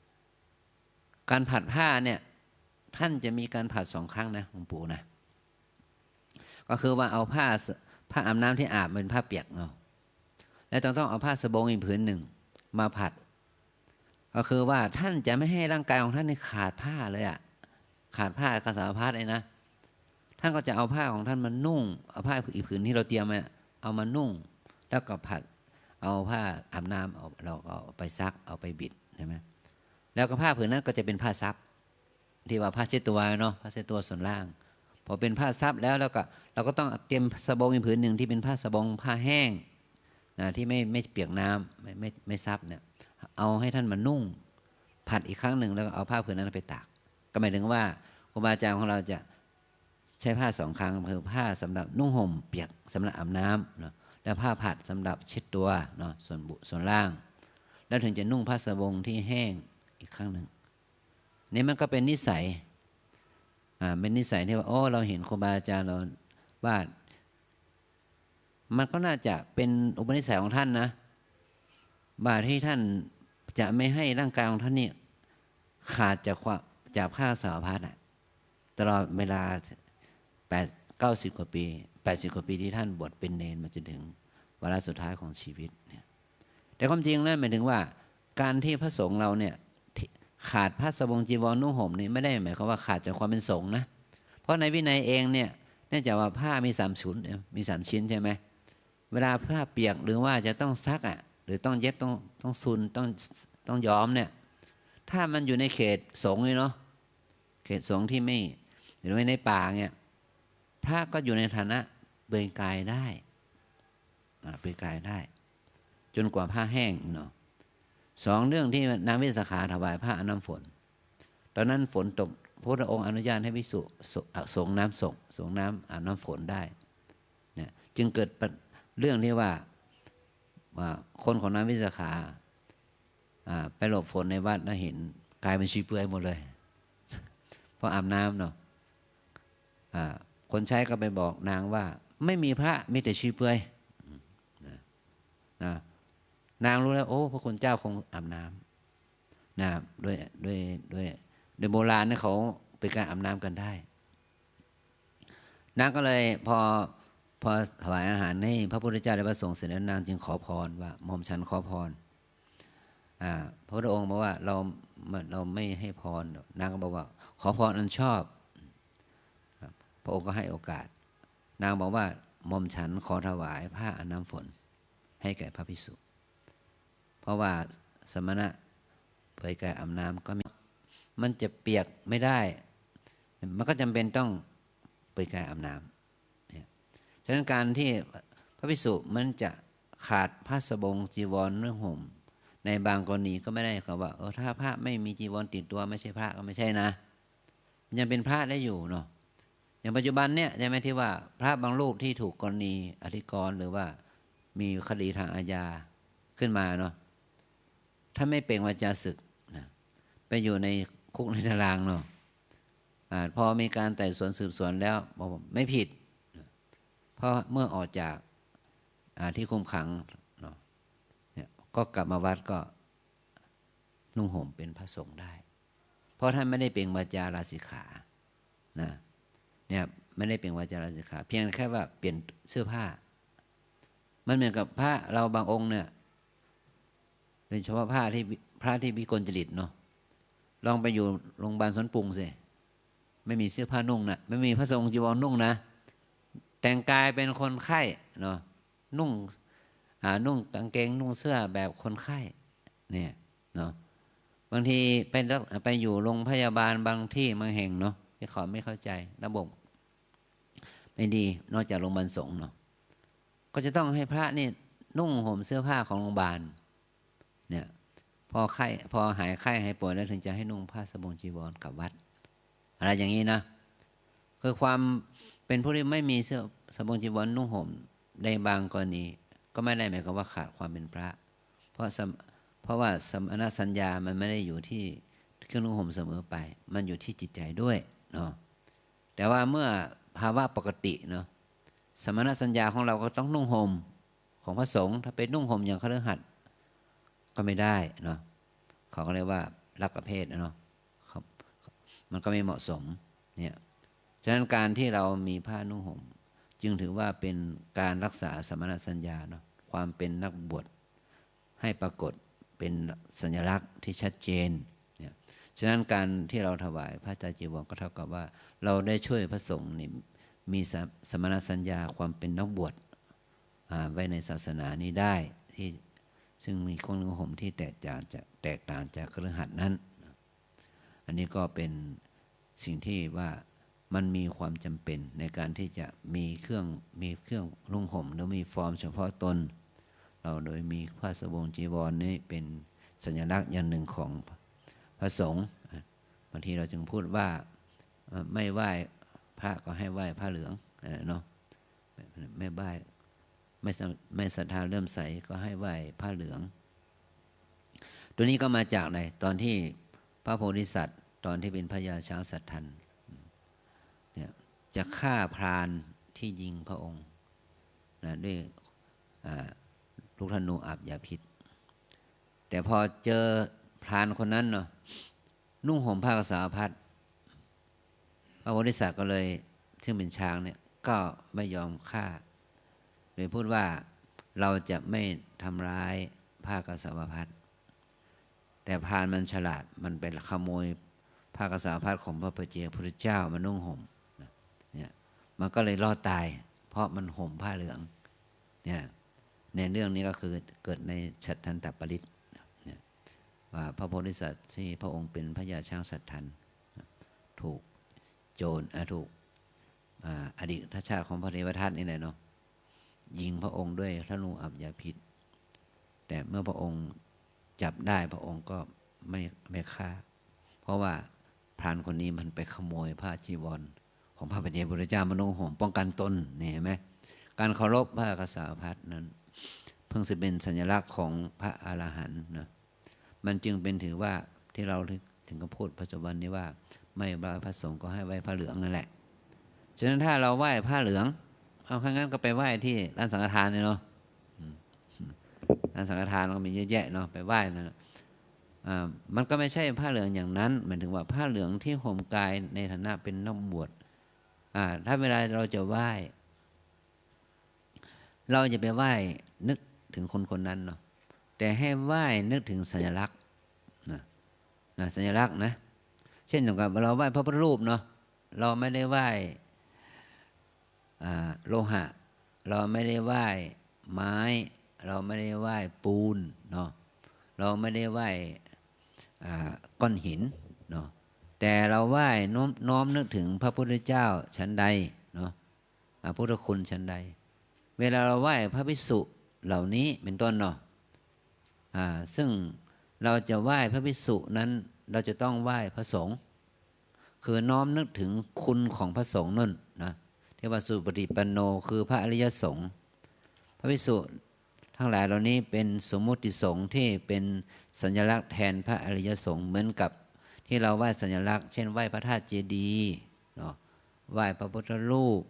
การผัดผ้าเนี่ยท่านจะมีการผัด2 ครั้งนะหลวงปู่นะก็คือว่าเอาผ้าอาบน้ำที่อาบเป็นผ้าเปียกเนาะแล้วต้องเอาผ้าสบงอีกผืนหนึ่งมาผัดก็คือว่าท่านจะไม่ให้ร่างกายของท่านนี่ขาดผ้าเลยขาดผ้ากระสาพัดเลยนะท่านก็จะเอาผ้าของท่านมานุ่งเอาผ้าอีกผืนที่เราเตรียมมาเอามานุ่งแล้วก็ผัดเอาผ้าอาบน้ำเราก็เอาไปซักเอาไปบิดใช่ไหมแล้วก็ผ้าผืนนั้นก็จะเป็นผ้าซับที่ว่าผ้าเช็ดตัวเนาะผ้าเช็ดตัวส่วนล่างพอเป็นผ้าซับแล้วก็เราก็ต้องเตรียมสบงอีกผืนหนึ่งที่เป็นผ้าสบงผ้าแห้งนะที่ไม่เปียกน้ำไม่ซับเนี่ยเอาให้ท่านมานุ่งผัดอีกครั้งหนึ่งแล้วก็เอาผ้าผืนนั้นไปตากก็หมายถึงว่าครูบาอาจารย์ของเราจะใช้ผ้า2 ครั้งคือผ้าสำหรับนุ่งห่มเปียกสำหรับอาบน้ำเนาะแล้วผ้าผัดสำหรับเช็ดตัวเนาะส่วนล่างแล้วถึงจะนุ่งผ้าสบงที่แห้งอีกครั้งหนึ่งนี่มันก็เป็นนิสัยเป็นนิสัยที่ว่าเราเห็นครูบาอาจารย์เราว่ามันก็น่าจะเป็นอุปนิสัยของท่านนะว่าที่ท่านจะไม่ให้ร่างกายของท่านนี่ขาดจากผ้าสารพัดตลอดเวลา90 กว่าปี80 กว่าปีที่ท่านบวชเป็นเณรมาจนถึงวาระสุดท้ายของชีวิตเนี่ยแต่ความจริงแล้วหมายถึงว่าการที่พระสงฆ์เราเนี่ย ขาดผ้าสบงจีวรนุ่งห่มนี่ไม่ได้หมายความว่าขาดจากความเป็นสงฆ์นะเพราะในวินัยเองเนี่ยเนื่องจากว่าผ้ามี3 ชุดมี3 ชิ้นใช่ไหมเวลาผ้าเปียกหรือว่าจะต้องซักหรือต้องเย็บต้องซุนต้องย้อมเนี่ยถ้ามันอยู่ในเขตสงฆ์เลยเนาะเขตสงฆ์ที่ไม่หรือในป่าเนี่ยพระก็อยู่ในฐานะเปลือยกายได้เปลือยกายได้จนกว่าผ้าแห้งเนาะ2 เรื่องที่นางวิสาขาถวายผ้าอาบน้ำฝนตอนนั้นฝนตกพระพุทธองค์อนุญาตให้ภิกษุส่งน้ำส่งน้ำอาบน้ำฝนได้เนี่ยจึงเกิดเรื่องที่ว่าคนของนางวิสาขาไปหลบฝนในวัดแล้วเห็นกลายเป็นชีเปลือยหมดเลยเพราะอาบน้ำเนาะคนใช้ก็ไปบอกนางว่าไม่มีพระมีแต่ชีเปลือยนางรู้แล้วโอ้พระคุณเจ้าคงอาบน้ำนะโดยโบราณเนี่ยเขาเป็นการอาบน้ำกันได้นางก็เลยพอถวายอาหารให้พระพุทธเจ้าและพระสงฆ์เสร็จแล้วนางจึงขอพรว่าหม่อมฉันขอพรพระพุทธองค์บอกว่าเราไม่ให้พรนางก็บอกว่าขอพรอันชอบพระองค์ก็ให้โอกาสนางบอกว่าหม่อมฉันขอถวายผ้าอาบน้ำฝนให้แก่พระภิกษุเพราะว่าสมณะเผยกายอาบน้ำก็มันจะเปียกไม่ได้มันก็จำเป็นต้องเผยกายอาบน้ำฉะนั้นการที่พระภิกษุมันจะขาดผ้าสบงจีวรเรื่องห่มในบางกรณีก็ไม่ได้ครับว่าถ้าพระไม่มีจีวรติดตัวไม่ใช่พระก็ไม่ใช่นะยังเป็นพระได้อยู่เนาะอย่างปัจจุบันเนี่ยใช่ไหมที่ว่าพระบางรูปที่ถูกกรณีอธิกรณ์หรือว่ามีคดีทางอาญาขึ้นมาเนาะถ้าไม่เปล่งวาจาศึกนะไปอยู่ในคุกในตารางเนาะพอมีการไต่สวนสืบสวนแล้วบอกไม่ผิดเพราะเมื่อออกจากที่คุมขังเนาะเนี่ยก็กลับมาวัดก็นุ่งห่มเป็นพระสงฆ์ได้เพราะท่านไม่ได้เปล่งวาจาลาสิกขานะเนี่ยไม่ได้เปล่งวาจาลาสิกขาเพียงแค่ว่าเปลี่ยนเสื้อผ้ามันเหมือนกับพระเราบางองค์เนี่ยโดยเฉพาะพระที่วิกลจริตเนาะลองไปอยู่โรงพยาบาลสวนปรุงสิไม่มีเสื้อผ้านุ่งนะไม่มีพระสงฆ์จีวรนุ่งนะแต่งกายเป็นคนไข้เนาะนุ่งกางเกงนุ่งเสื้อแบบคนไข้เนี่ยเนาะบางทีไปอยู่โรงพยาบาลบางที่บางแห่งเนาะที่เขาไม่เข้าใจระบบไม่ดีนอกจากโรงพยาบาลสงฆ์เนาะก็จะต้องให้พระนี่นุ่งห่มเสื้อผ้าของโรงพยาบาลเนี่ยพอหายไข้หายป่วยแล้วถึงจะให้นุ่งผ้าสบงจีวรกลับวัดอะไรอย่างนี้นะคือความเป็นผู้ที่ไม่มีเสื้อสบงจีวรนุ่งห่มในบางกรณีก็ไม่ได้หมายความว่าขาดความเป็นพระเพราะว่าสมณสัญญามันไม่ได้อยู่ที่เครื่องนุ่งห่มเสมอไปมันอยู่ที่จิตใจด้วยเนาะแต่ว่าเมื่อภาวะปกติเนาะสมณสัญญาของเราก็ต้องนุ่งห่มของพระสงฆ์ถ้าเป็นนุ่งห่มอย่างคฤหัสถ์ก็ไม่ได้เนาะเขาก็เรียกว่ารักประเภทเนาะมันก็ไม่เหมาะสมเนี่ยฉะนั้นการที่เรามีผ้านุ่งห่มจึงถือว่าเป็นการรักษาสมณสัญญาเนาะความเป็นนักบวชให้ปรากฏเป็นสัญลักษณ์ที่ชัดเจนเนี่ยฉะนั้นการที่เราถวายผ้าจีวรก็เท่ากับว่าเราได้ช่วยพระสงฆ์นี่มีสมณสัญญาความเป็นนักบวชไว้ในศาสนานี้ได้ที่ซึ่งมีเครื่องนุ่งห่มที่แตกต่างจากคฤหัสถ์นั้นอันนี้ก็เป็นสิ่งที่ว่ามันมีความจำเป็นในการที่จะมีเครื่องนุ่งห่มหรือมีฟอร์มเฉพาะตนเราโดยมีผ้าสบงจีวรนี่เป็นสัญลักษณ์อย่างหนึ่งของพระสงฆ์บางทีเราจึงพูดว่าไม่ไหว้พระก็ให้ไหว้ผ้าเหลืองเนาะไม่ไหว้ไม่ศรัทธาเริ่มใสก็ให้ไหว้ผ้าเหลืองตัวนี้ก็มาจากไหนตอนที่พระโพธิสัตว์ตอนที่เป็นพญาช้างสัตทันเนี่ยจะฆ่าพรานที่ยิงพระองค์นะด้วยลูกธนูอาบยาพิษแต่พอเจอพรานคนนั้นเนาะนุ่งห่มผ้ากสาวพัดพระโพธิสัตว์ก็เลยซึ่งเป็นช้างเนี่ยก็ไม่ยอมฆ่าโดยพูดว่าเราจะไม่ทำร้ายผ้ากสาวพัด แต่พรานมันฉลาดมันไปขโมยผ้ากสาวพัดของพระปัจเจกพุทธเจ้ามานุ่งห่มเนี่ยมันก็เลยรอดตายเพราะมันห่มผ้าเหลืองเนี่ยในเรื่องนี้ก็คือเกิดในฉัตรทันตปริตเนี่ยว่าพระโพธิสัตว์ที่พระองค์เป็นพระยาช้างสัตทันถูกโจรถูกอดีตชาติของพระเทวทัตนี่แหละเนาะยิงพระองค์ด้วยธนูอับยาพิษแต่เมื่อพระองค์จับได้พระองค์ก็ไม่ฆ่าเพราะว่าพรานคนนี้มันไปขโมยผ้าจีวรของพระปัจเจกพุทธเจ้ามานุ่งห่มป้องกันตนนี่เห็นไหมการเคารพผ้ากสาวพัดนั้นเพิ่งจะเป็นสัญลักษณ์ของพระอรหันต์นะมันจึงเป็นถือว่าที่เราถึงกับพูดปัจจุบันนี้ว่าไม่ไหว้พระสงฆ์ก็ให้ไหว้ผ้าเหลืองนั่นแหละฉะนั้นถ้าเราไหว้ผ้าเหลืองเอาข้างนั้นก็ไปไหว้ที่ร้านสังฆทานเนาะร้านสังฆทานก็มีเยอะแยะเนาะไปไหว้นะมันก็ไม่ใช่ผ้าเหลืองอย่างนั้นหมายถึงว่าผ้าเหลืองที่ห่มกายในฐานะเป็นนักบวชถ้าเวลาเราจะไหว้เราจะไปไหว้นึกถึงคนคนนั้นเนาะแต่ให้ไหว้นึกถึงสัญลักษณ์นะสัญลักษณ์นะเช่นอย่างกับเราไหว้พระพุทธรูปเนาะเราไม่ได้ไหว้โลหะเราไม่ได้ไหว้ไม้เราไม่ได้ไหว้ปูนเนาะเราไม่ได้ไหว้ก้อนหินเนาะแต่เราไหว้น้อมนึกถึงพระพุทธเจ้าชั้นใดเนาะพุทธคุณชั้นใดเวลาเราไหว้พระภิกษุเหล่านี้เป็นต้นเนาะซึ่งเราจะไหว้พระภิกษุนั้นเราจะต้องไหว้พระสงฆ์คือน้อมนึกถึงคุณของพระสงฆ์นั่นนะที่ว่าสุปฏิปันโนคือพระอริยสงฆ์พระภิกษุทั้งหลายเหล่านี้เป็นสมมุติสงฆ์ที่เป็นสัญลักษณ์แทนพระอริยสงฆ์เหมือนกับที่เราไหว้สัญลักษณ์เช่นไหว้พระธาตุเจดีย์เนาะไหว้พระพุทธรูป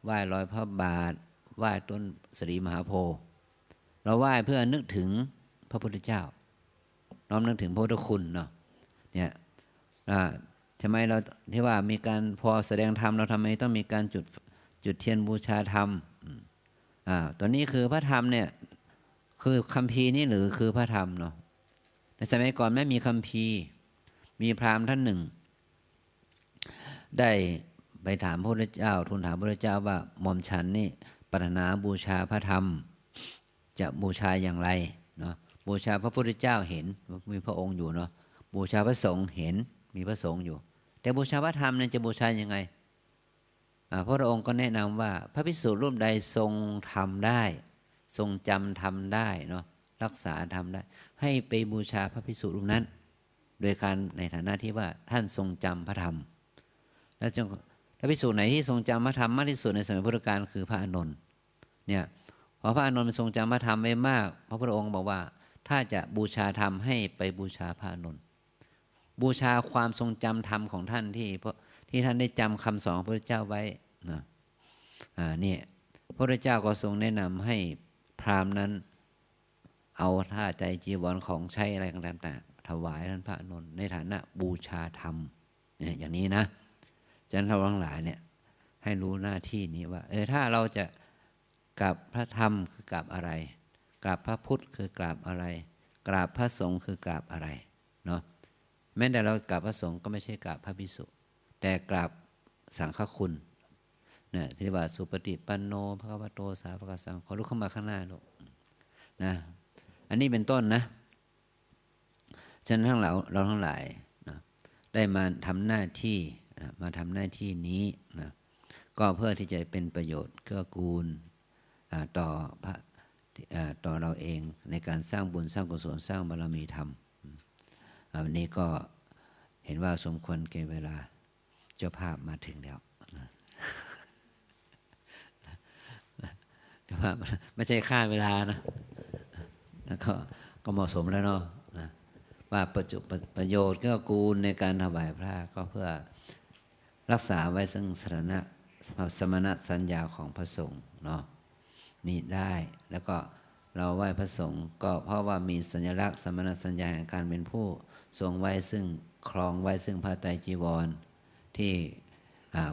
ไหว้รอยพระบาทไหว้ต้นสรีมหาโพธิ์เราไหว้เพื่อนึกถึงพระพุทธเจ้าน้อมนึกถึงพระพุทธคุณเนาะเนี่ยทำไมเราที่ว่ามีการพอแสดงธรรมเราทำไมต้องมีการจุดเทียนบูชาธรรมตัวนี้คือพระธรรมเนี่ยคือคัมภีร์นี่หรือคือพระธรรมเนาะในสมัยก่อนไม่มีคัมภีร์มีพราหมณ์ท่านหนึ่งได้ไปถามพระพุทธเจ้าทูลถามพระพุทธเจ้าว่าหม่อมฉันนี่ปรารถนาบูชาพระธรรมจะบูชาอย่างไรเนาะบูชาพระพุทธเจ้าเห็นมีพระองค์อยู่เนาะบูชาพระสงฆ์เห็นมีพระสงฆ์อยู่แต่บูชาพระธรรมเนี่ยจะบูชายังไงพระองค์ก็แนะนำว่าพระภิกษุรูปใดทรงทำได้ทรงจำทำได้เนาะรักษาทำได้ให้ไปบูชาพระภิกษุรูปนั้นโดยการในฐานะที่ว่าท่านทรงจำพระธรรมแล้วจงพระภิกษุไหนที่ทรงจำพระธรรมมากที่สุดในสมัยพุทธกาลคือพระอานนท์เนี่ยพอพระอานนท์ทรงจำพระธรรมไว้มากพระพุทธองค์บอกว่าถ้าจะบูชาธรรมให้ไปบูชาพระอานนท์บูชาความทรงจำธรรมของท่านที่ท่านได้จำคำสอนของพระพุทธเจ้าไว้นะนี่พระพุทธเจ้าก็ทรงแนะนำให้พราหมณ์นั้นเอาผ้าใจจีวรของใช้อะไรต่างๆถวายท่านพระอานนท์ในฐานะบูชาธรรมเนี่ยอย่างนี้นะฉะนั้นเราทั้งหลายเนี่ยให้รู้หน้าที่นี้ว่าถ้าเราจะกราบพระธรรมคือกราบอะไรกราบพระพุทธคือกราบอะไรกราบพระสงฆ์คือกราบอะไรเนาะแม้แต่เรากราบพระสงฆ์ก็ไม่ใช่กราบพระภิกษุแต่กราบสังฆคุณนะที่ว่าสุปฏิปันโนภควโตสาวกสังโฆลุกเข้ามาข้างหน้าลูกนะอันนี้เป็นต้นนะฉะนั้นเราทั้งหลายนะได้มาทำหน้าที่มาทำหน้าที่นี้นะก็เพื่อที่จะเป็นประโยชน์เกื้อกูลต่อเราเองในการสร้างบุญสร้างกุศลสร้างบารมีธรรมวันนี้ก็เห็นว่าสมควรแก่เวลาเจ้าภาพมาถึงแล้วเจ้าภาพไม่ใช่ค่าเวลานะแล้วก็เหมาะสมแล้วเนาะว่าประโยชน์เกื้อกูลในการถวายพระก็เพื่อรักษาไว้ซึ่งสมณสัญญาของพระสงฆ์เนาะนี่ได้แล้วก็เราไหว้พระสงฆ์ก็เพราะว่ามีสัญลักษณ์สมณสัญญาแห่งการเป็นผู้ทรงไว้ซึ่งครองไว้ซึ่งผ้าไตรจีวรที่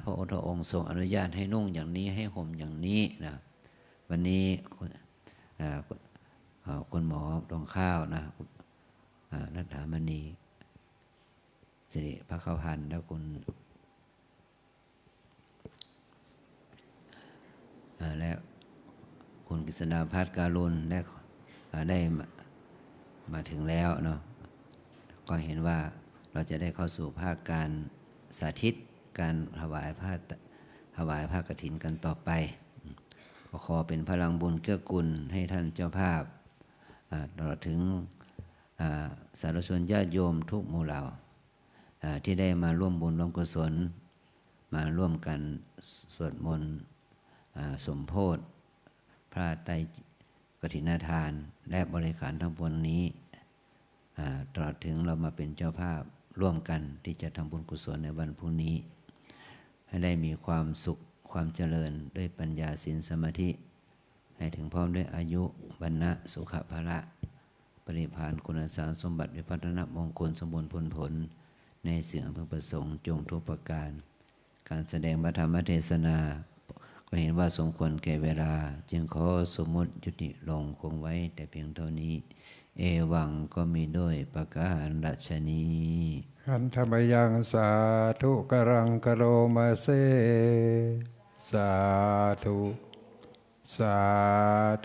พระองค์ทรงอนุญาตให้นุ่งอย่างนี้ให้ห่มอย่างนี้นะวันนี้คุณหมอดวงข้าวนะ นัฐฐามณีสิริภคพันธ์และคุณและคุณกฤษณาภัทรการุณได้มาถึงแล้วเนาะก็เห็นว่าเราจะได้เข้าสู่ภาคการสาธิตการถวายผ้ากฐินกันต่อไปก็ขอเป็นพลังบุญเกื้อกูลให้ท่านเจ้าภาพตลอดถึงสาธุชนญาติโยมทุกหมู่เหล่าที่ได้มาร่วมบุญร่วมกุศลมาร่วมกันสวดมนต์สมโภชพระไตรกฐินทานและบริขารทั้งปวงนี้ตลอดถึงเรามาเป็นเจ้าภาพร่วมกันที่จะทำบุญกุศลในวันพรุ่งนี้ให้ได้มีความสุขความเจริญด้วยปัญญาศีลสมาธิให้ถึงพร้อมด้วยอายุวรรณะสุขภละปริภาณคุณสารสมบัติวิพัฒนมงคลสมบูรณ์ผลในสิ่งอันพึงประสงค์จงทุกประการการแสดงพระธรรมเทศนาก็เห็นว่าสมควรแก่เวลาจึงขอสมมติยุติลงคงไว้แต่เพียงเท่านี้เอวังก็มีด้วยประการราชนีหันธรรมยังสาธุกรังกโรมาเซสาธุสา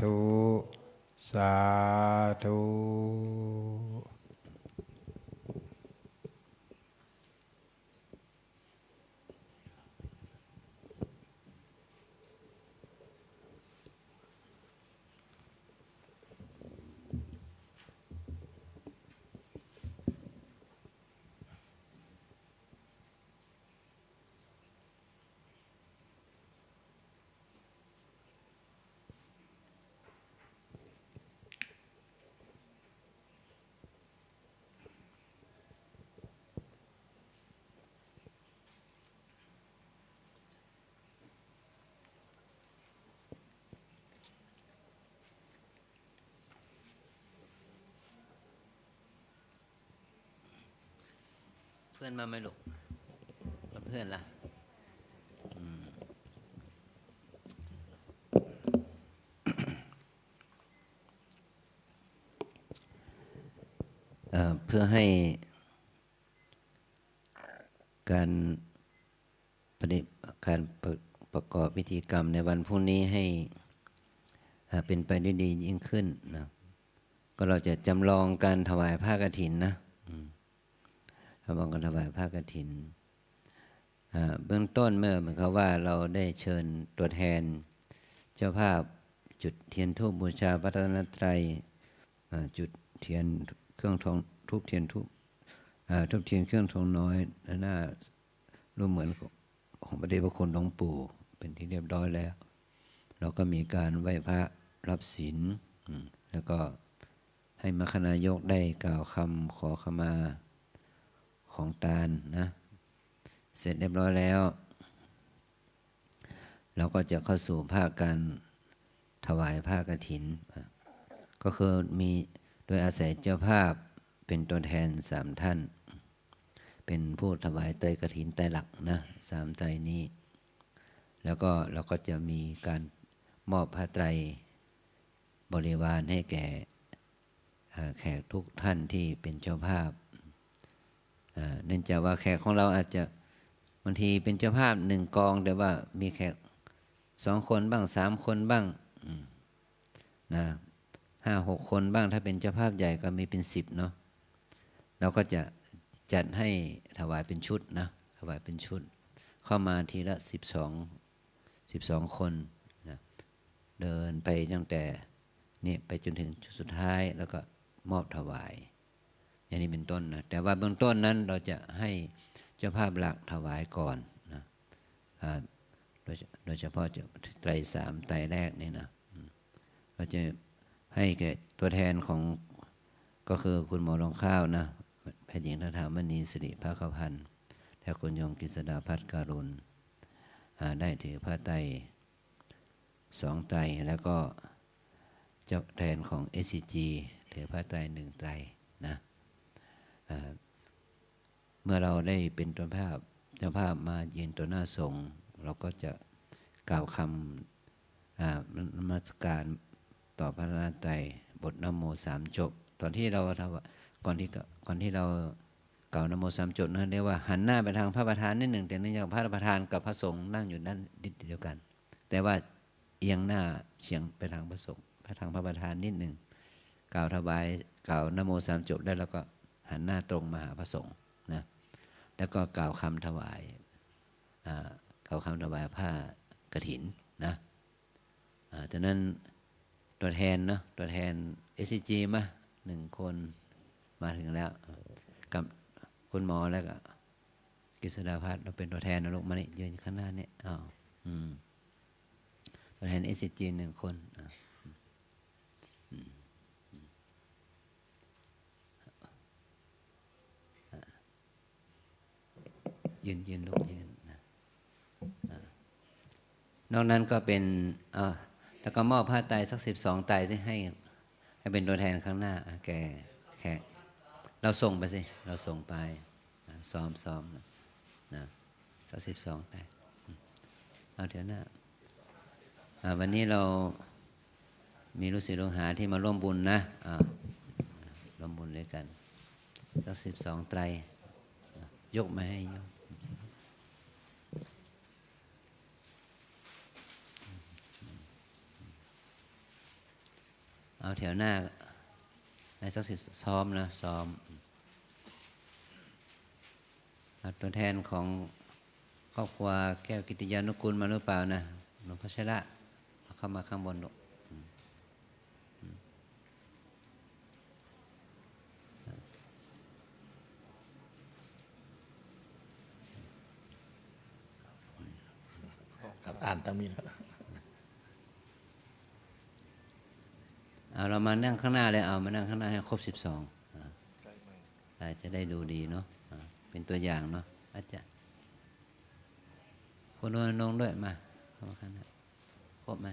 ธุสาธุเพื่อนมาไหมลูกเพื่อนล่ะเพื่อให้การประกอบพิธีกรรมในวันพรุ่งนี้ให้เป็นไปได้ดียิ่งขึ้นนะก็เราจะจำลองการถวายผ้ากฐินนะจำลองการถวายผ้ากฐินเบื้องต้นเมื่อเหมือนกับว่าเราได้เชิญตัวแทนเจ้าภาพจุดเทียนธูปบูชาพระรัตนตรัยจุดเทียนเครื่องทองทูบเทียนเครื่องทองน้อยหน้ารูปเหมือนของพระเดชพระคุณหลวงปู่เป็นที่เรียบร้อยแล้วเราก็มีการไหว้พระรับศีลแล้วก็ให้มรรคนายกได้กล่าวคำขอขมาของตาลนะเสร็จเรียบร้อยแล้วเราก็จะเข้าสู่ภาคการถวายผ้ากฐินก็คือมีโดยอาศัยเจ้าภาพเป็นตัวแทน3ท่านเป็นผู้ถวายไตรกฐินไตรหลักนะ3ไตรนี้แล้วก็เราก็จะมีการมอบผ้าไตรบริวารให้แก่แขกทุกท่านที่เป็นเจ้าภาพเนื่องจากว่าแขกของเราอาจจะบางทีเป็นเจ้าภาพ1กองแต่ว่ามีแขก2คนบ้าง3คนบ้างนะ5-6 คนบ้างถ้าเป็นเจ้าภาพใหญ่ก็มีเป็น10เนาะเราก็จะจัดให้ถวายเป็นชุดนะถวายเป็นชุดเข้ามาทีละ12คนนะเดินไปตั้งแต่นี่ไปจนถึงชุดสุดท้ายแล้วก็มอบถวายอย่างนี้เป็นต้นนะแต่ว่าเบื้องต้นนั้นเราจะให้เจ้าภาพหลักถวายก่อนนะโดยเฉพาะไตร3ไตรแรกนี่นะเราจะให้แก่ตัวแทนของก็คือคุณหมอรองข้าวนะแพทย์หญิงนัฐฐามณีสิริภคพันธ์และคุณโยมกฤษดาภัทรการุณได้ถือผ้าไตร2ไตรแล้วก็เจ้าแทนของ SCG ถือผ้าไตร1ไตรนะเมื่อเราได้เป็นเจ้าภาพมายืนต่อหน้าสงฆ์เราก็จะกล่าวคำนมัสการต่อพระรัตนตรัยบทนะโม3จบตอนที่เรา ก่อนที่เรากล่าวนโมสามจบนะเรียกว่าหันหน้าไปทางพระประธานนิดหนึ่งแต่เนื่องจากพระประธานกับพระสงฆ์นั่งอยู่ด้านเดียวกันแต่ว่าเอียงหน้าเฉียงไปทางพระสงฆ์ไปทางพระประธานนิดหนึ่งกล่าวถวายกล่าวนโมสามจบได้แล้วก็หันหน้าตรงมาหาพระสงฆ์นะแล้วก็กล่าวคำถวายกล่าวคำถวายผ้ากฐินนะจากนั้นตัวแทนเนาะตัวแทน SCG มา1 คนมาถึงแล้วกับคุณหมอแล้วก็กฤษดาภัทรเราเป็นตัวแทนนะลูกมานี่ยืนข้างหน้าเนี่ยตัวแทน SCG 1 คนยืนลูกยืนนะนอกนั้นก็เป็นแล้วก็มอบผ้าไตรสัก12 ไตรให้เป็นตัวแทนข้างหน้าแขกเราส่งไปสิเราส่งไปซ้อมนะสัก12 ไตรเอาเถอะหน้าวันนี้เรามีลูกศิษย์ลูกหาที่มาร่วมบุญนะร่วมบุญด้วยกันสัก12 ไตรยกมาให้ยกเอาแถวหน้าในสัก10ซ้อมนะซ้อมตัวแทนของครอบครัวแก้วกิติยานุกูลมาหรือเปล่านะหลวงพ่อชระเข้ามาข้างบนลูกครับอ่านตามนี้นะเรามานั่งข้างหน้าเลยมานั่งข้างหน้าให้ครบ12จะได้ดูดีเนาะเป็นตัวอย่างเนาะอาจารย์คนนงด้วยมาเข้ามาข้างหน้าครบไหม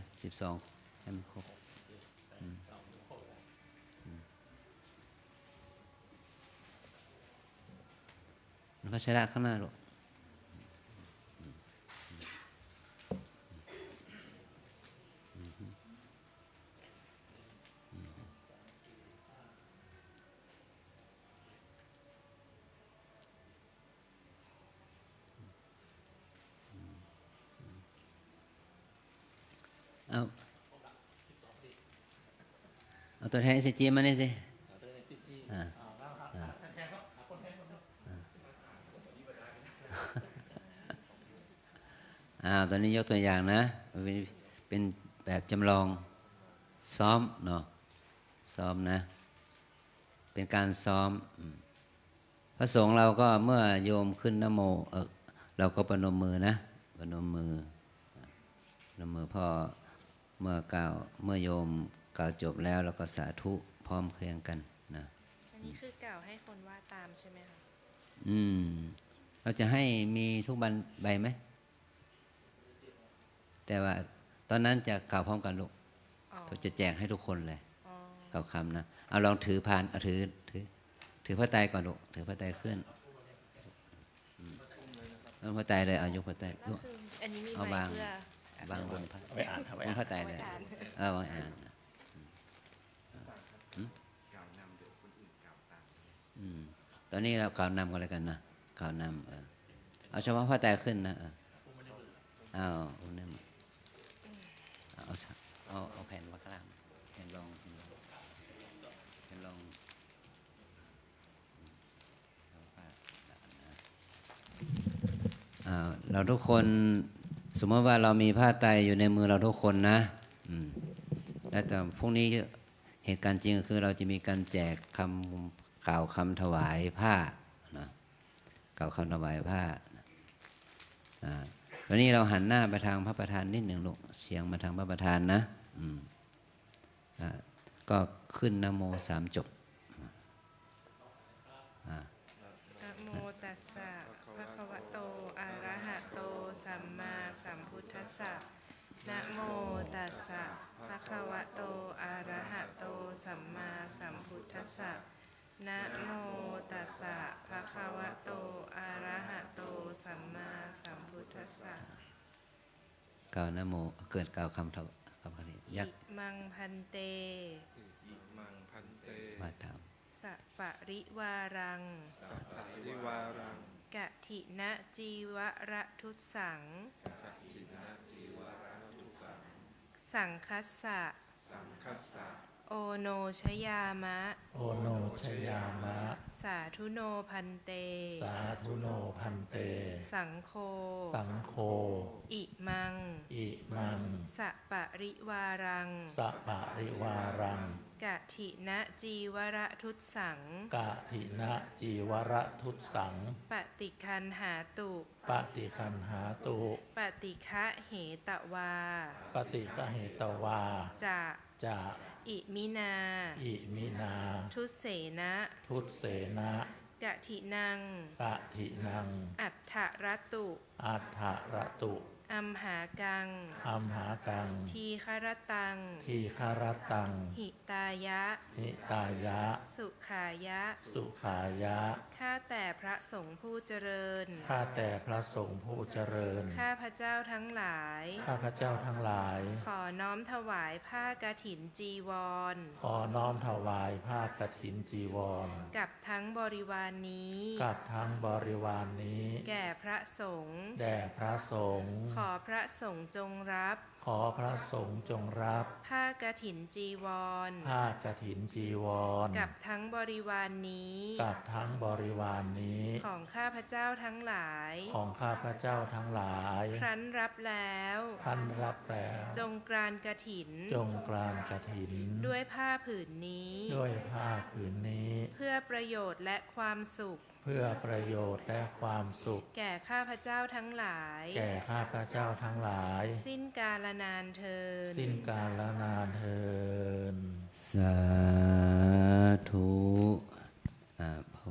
12ให้มันครบมันก็ชนะข้างหน้าลูกเอาตัวแทน SCG มานี่สิตอนนี้ยกตัวอย่างนะเป็นแบบจำลองซ้อมเนาะซ้อมนะเป็นการซ้อมพระสงฆ์เราก็เมื่อโยมขึ้นนะโมเราก็ประนมมือนะประนมมือพ่อเมื่อโยมกล่าวจบแล้วเราก็สาธุพร้อมเพรียงกันนะอันนี้คือกล่าวให้คนว่าตามใช่ไหมคะเราจะให้มีทุกใบไหมแต่ว่าตอนนั้นจะกล่าวพร้อมกันลูกเราจะแจกให้ทุกคนเลยกล่าวคำนะเอาลองถือพานถือพระไตรก่อนลูกถือพระไตรขึ้นเอาพระไตรเลยเอายกพระไตรลูกอันนี้มีเอาบางบนพระไตรเลยวางอ่านตอนนี้เรากล่าวนำกันเลยกันนะกล่าวนำเอาเฉพาะพระไตรขึ้นนะเอาแผ่นวะกลางแผ่นรองเราทุกคนสมมติว่าเรามีผ้าไตรอยู่ในมือเราทุกคนนะและแต่พรุ่งนี้เหตุการณ์จริงก็คือเราจะมีการแจกกล่าวคำถวายผ้านะกล่าวคำถวายผ้าวันนี้เราหันหน้าไปทางพระประธานนิดหนึ่งลูกเฉียงมาทางพระประธานนะก็ขึ้นนะโม3 จบนะโมตัสสะภะคะวะโตอะระหะโตสัมมาสัมพุทธัสสะนะโมตัสสะภะคะวะโตอะระหะโตสัมมาสัมพุทธัสสะนะโมตัสสะภะคะวะโตอะระหะโตสัมมาสัมพุทธัสสะกล่าวนะโมเกิดกล่าวคำนี้ยักมังพันเตมาถามส สัปริวารัง สัพพะริวารัง กะถินะจีวระทุตสัง กัตถินะจีวระทุสัง สังคัสสะ สังคัสสะ โอโนชยามะ โอโนชยามะ สาธุโนพันเต สาธุโนพันเต สังโฆ สังโฆ อิมัง อิมัง สัปริวารัง สัปะริวารัง กะถินะจีวระทุตสัง กะถินะจีวระทุตสัง ปฏิคันหาตุ ปฏิคันหาตุ ปฏิฆะเหตวา ปฏิกเหตวา จะ จะ อิมินา อิมินา ทุเสนะ ทุตเสนะ กะถินัง กะถินัง อัฏฐรตุ อัฏฐระตุ อัมหากัง อัมหากัง ทีครตัง ทีคารตัง หิตายะ หิตายะ สุขายะ สุขายะ ข้าแต่พระสงฆ์ผู้เจริญ ข้าแต่พระสงฆ์ผู้เจริญ ข้าพระเจ้าทั้งหลาย ข้าพระเจ้าทั้งหลาย ขอน้อมถวายผ้ากฐินจีวร ขอน้อมถวายผ้ากฐินจีวร กับทั้งบริวารนนี้ กับทั้งบริวารนนี้ แก่พระสงฆ์ แด่พระสงฆ์ ขอพระสงฆ์จงรับ ขอพระสงฆ์จงรับ ผ้ากฐินจีวร ผ้ากฐินจีวร กับทั้งบริวารนนี้ กับทั้งบริวารนนี้ ของข้าพระเจ้าทั้งหลาย ของข้าพระเจ้าทั้งหลาย ครั้นรับแล้ว ท่านรับแล้ว จงกรานกฐิน จงกรานกฐิน ด้วยผ้าผืนนี้ ด้วยผ้าผืนนี้ เพื่อประโยชน์และความสุข เพื่อประโยชน์และความสุข แก่ข้าพระเจ้าทั้งหลาย แก่ข้าพระเจ้าทั้งหลาย สิ้นกาลนานเทิน สิ้นกาลนานเทิน สาธุ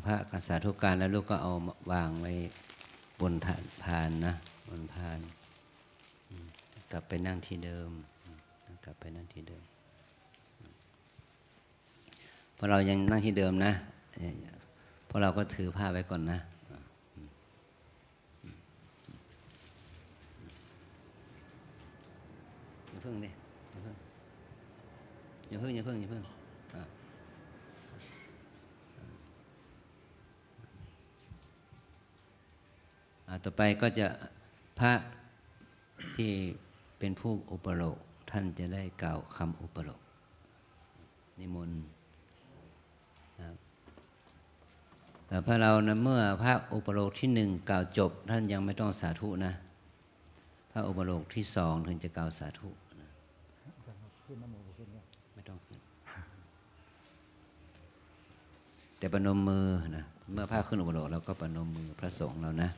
พระกสาธุการแล้วลูกก็เอาวางไว้บนพานนะบนพานกลับไปนั่งที่เดิมกลับไปนั่งที่เดิมพอเรายังนั่งที่เดิมนะพวกเราก็ถือผ้าไว้ก่อนนะอย่าเพิ่งดิอย่าเพิ่งต่อไปก็จะพระที่เป็นผู้อุปโลกท่านจะได้กล่าวคำอุปโลกนิมนต์ครับแต่พระเรานะเมื่อพระอุปโลกที่หนึ่งกล่าวจบท่านยังไม่ต้องสาธุนะพระอุปโลกที่สองถึงจะกล่าวสาธุนะไม่ต้องขึ้นแต่ประนมมือนะเมื่อพระขึ้นอุปโลกเราก็ประนมมือพระสงฆ์เรานะ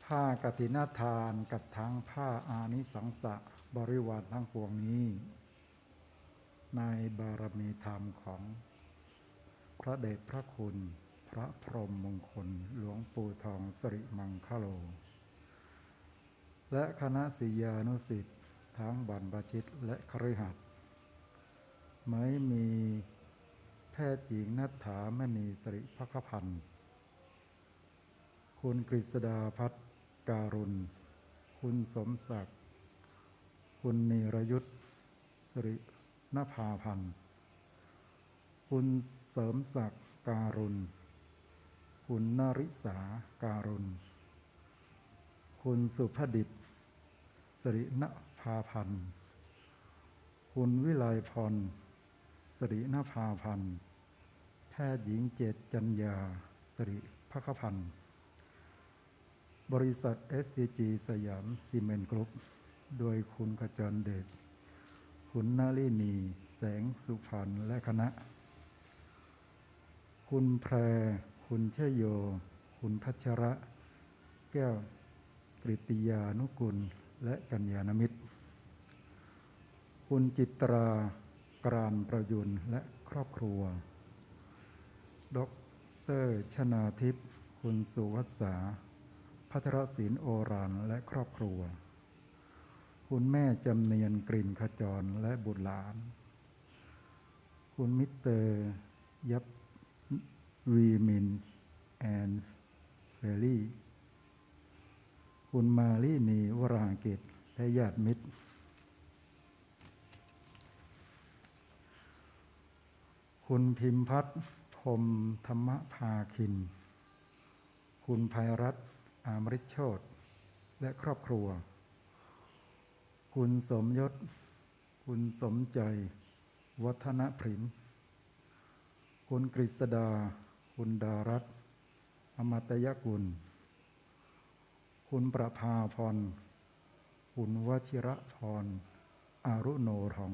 ผ้ากฐินทานกับทั้งผ้าอานิสังสะบริวารทั้งปวงนี้ ในบารมีธรรมของพระเดชพระคุณพระพรหมมงคลหลวงปู่ทองสิริมังคโลและคณะศิษยานุศิษย์ทั้งบรรพชิตและคฤหัสถ์ไม่มีแพทย์หญิงณัฐฐามณีสิริภักพันธ์คุณกฤษดาพัฒน์การุณคุณสมศักดิ์คุณนิรยุทธสิรินภาพันธ์คุณเสริมศักดิ์การุณคุณนริษาการุณคุณสุภดิษฐ์สิรินภาพันธ์คุณวิไลพรสิรินภาพันธ์แพทย์หญิงเจตจัญญาสิริภักพันธ์บริษัท SCG สยามซีเมนต์กรุ๊ปโดยคุณขจรเดชคุณนาลินีแสงสุพรรณและคณะคุณแพรคุณเชยโยคุณพัชระแก้วกฤติยานุกุลและกัญญาณมิตรคุณจิตรากรานประยุนและครอบครัวดร.ชนาทิพย์คุณสุวัสสาพัทรศิลป์โอรานและครอบครัวคุณแม่จำเนียนกลิ่นขจรและบุตรหลานคุณมิสเตอร์ยับวีมินแอนเฟลลี่คุณมาลีนีวรากิจและญาติมิตร คุณพิมพัฒน์พรหมธรรมภาคินคุณภัยรัตน์อามฤทธิโชติและครอบครัวคุณสมยศคุณสมใจวัฒนพริมคุณกฤษดาคุณดารัตน์อมตยกุลคุณประภาพรคุณวชิระพรอารุโนทอง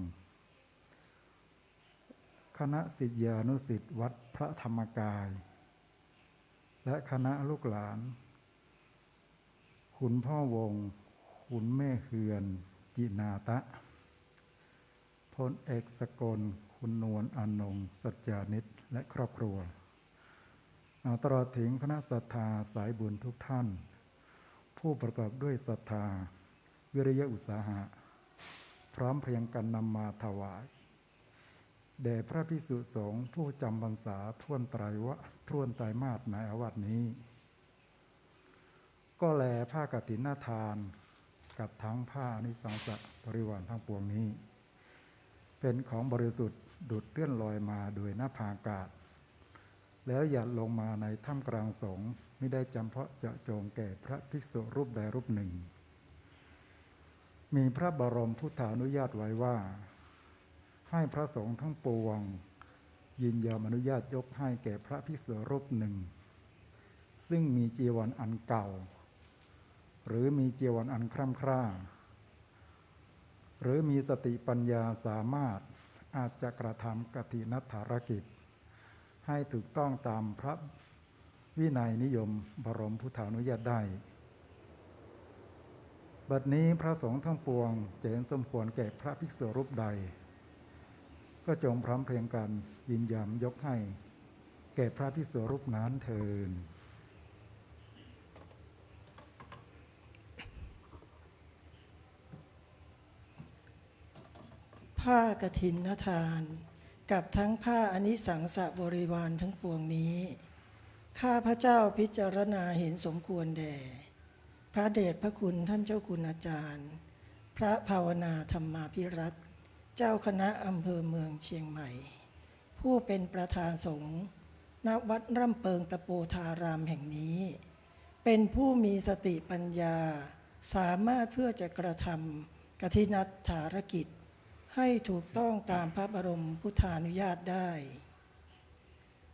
คณะศิษยานุศิษย์วัดพระธรรมกายและคณะลูกหลานคุณพ่อวงคุณแม่เฮือนจินาตะพลเอกสกลคุณนวลอนงสัจจานิตและครอบครัวตลอดถึงคณะศรัทธาสายบุญทุกท่านผู้ประกอบด้วยศรัทธาวิริยะอุตสาหะพร้อมเพรียงกันนำมาถวายแด่พระภิกษุสงฆ์ผู้จำพรรษาท่วนไตรมาสในอาวาสนี้ก็แลผ้ากฐินทานกับทั้งผ้าอานิสังสบริวารทั้งปวงนี้เป็นของบริสุทธิ์ดุจเลื่อนลอยมาโดยนภาอากาศแล้วหยัดลงมาในถ้ำกลางสงฆ์ไม่ได้จำเพาะเจาะจงแก่พระภิกษุรูปใดรูปหนึ่งมีพระบรมพุทธานุญาตไว้ว่าให้พระสงฆ์ทั้งปวงยินยอมอนุญาตยกให้แก่พระภิกษุรูปหนึ่งซึ่งมีจีวรอันเก่าหรือมีจีวรอันคร่ำคร่าหรือมีสติปัญญาสามารถอาจจะกระทำกฐินทารกิจให้ถูกต้องตามพระวินัยนิยมบรมพุทธานุญาตได้บัดนี้พระสงฆ์ทั้งปวงจะเห็นสมควรแก่พระภิกษุรูปใดก็จงพร้อมเพรียงกันยินยอมยกให้แก่พระภิกษุรูปนั้นเถิดผ้ากฐินทานกับทั้งผ้าอานิสังสบริวารทั้งปวงนี้ข้าพระเจ้าพิจารณาเห็นสมควรแด่พระเดชพระคุณท่านเจ้าคุณอาจารย์พระภาวนาธรรมาภิรัตน์เจ้าคณะอำเภอเมืองเชียงใหม่ผู้เป็นประธานสงฆ์ณวัดร่ำเปิงตะโปธารามแห่งนี้เป็นผู้มีสติปัญญาสามารถเพื่อจะกระทำกฐินทารกิจให้ถูกต้องตามพระบรมพุทธานุญาตได้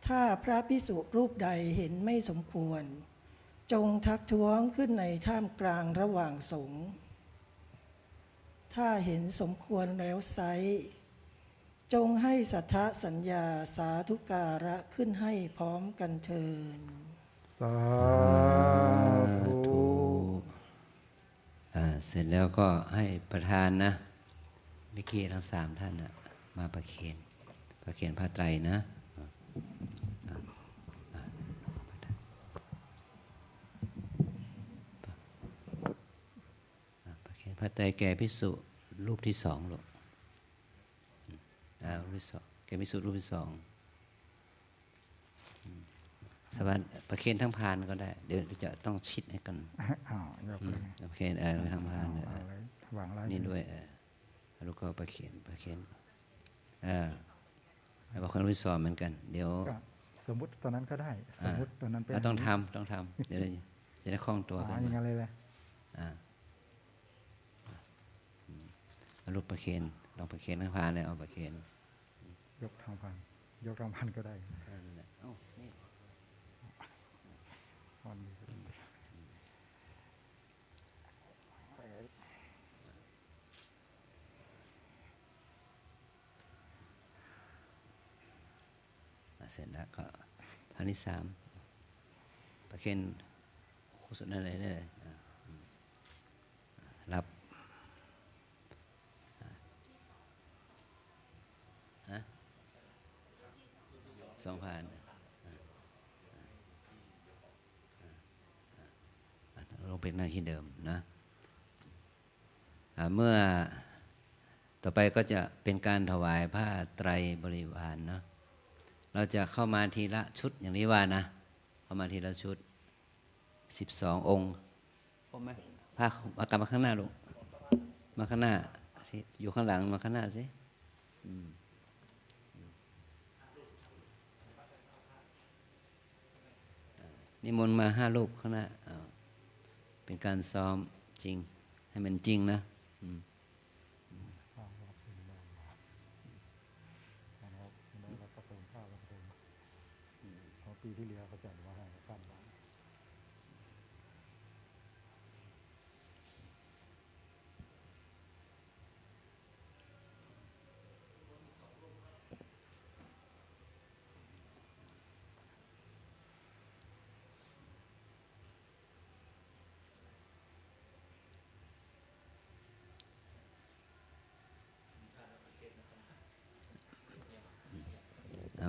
ถ้าพระภิกษุรูปใดเห็นไม่สมควรจงทักท้วงขึ้นในท่ามกลางระหว่างสงฆ์ถ้าเห็นสมควรแล้วไซร้จงให้สัทธสัญญาสาธุการะขึ้นให้พร้อมกันเถิดสาธุเสร็จแล้วก็ให้ประธานนะเมื่อกี้ทั้ง3ท่านนะมาประเคนผ้าไตรนะประเคนผ้าไตรแก่ภิกษุรูปที่2ลูกรูปที่2แก่ภิกษุรูปที่2สบายประเคนทั้งพานก็ได้เดี๋ยวจะต้องชิดให้กันประเคนทั้งพานนี่ด้วยแล้วก็ประเคนบอกคนรู้สอนเหมือนกันเดี๋ยวสมมุติตอนนั้นก็ได้สมมุติตอนนั้นเป็นต้องทำเดี๋ยวจะได้คล่องตัวกันอย่างนั้นเลยแหละรูปประเคนลองประเคนทั้งพานเลยเอาประเคนยกทางพันก็ได้เสร็จแล้วก็พันที่3ประเคนคู่สุดนั่นเลยรับ2,000ลงเป็นหน้าที่เดิมนะเมื่อต่อไปก็จะเป็นการถวายผ้าไตรบริวารนะเราจะเข้ามาทีละชุดอย่างนี้ว่านะเข้ามาทีละชุด12 องค์ผ้ามากลับมาข้างหน้าลูกมาข้างหน้าอยู่ข้างหลังมาข้างหน้าสิ นิมนต์มา5 รูปข้างหน้าเป็นการซ้อมจริงให้มันจริงนะปีที่แล้วเขาจัดว่าให้ขั้นว่า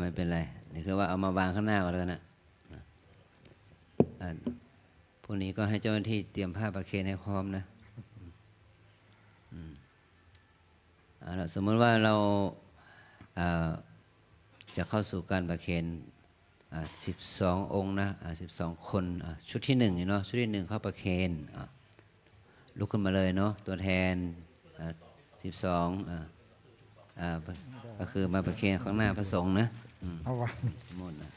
ไม่เป็นไรนี่คือว่าเอามาวางข้างหน้าก่อนแล้วนะพวกนี้ก็ให้เจ้าหน้าที่เตรียมผ้าประเคนให้พร้อมนะสมมติว่าเราจะเข้าสู่การประเคน12 องค์นะ12 คนชุดที่1เนาะชุดที่1เข้าประเคนลุกขึ้นมาเลยเนาะตัวแทน12ก็คือมาประเคนข้างหน้าพระสงฆ์นะเอาวะหมดนะ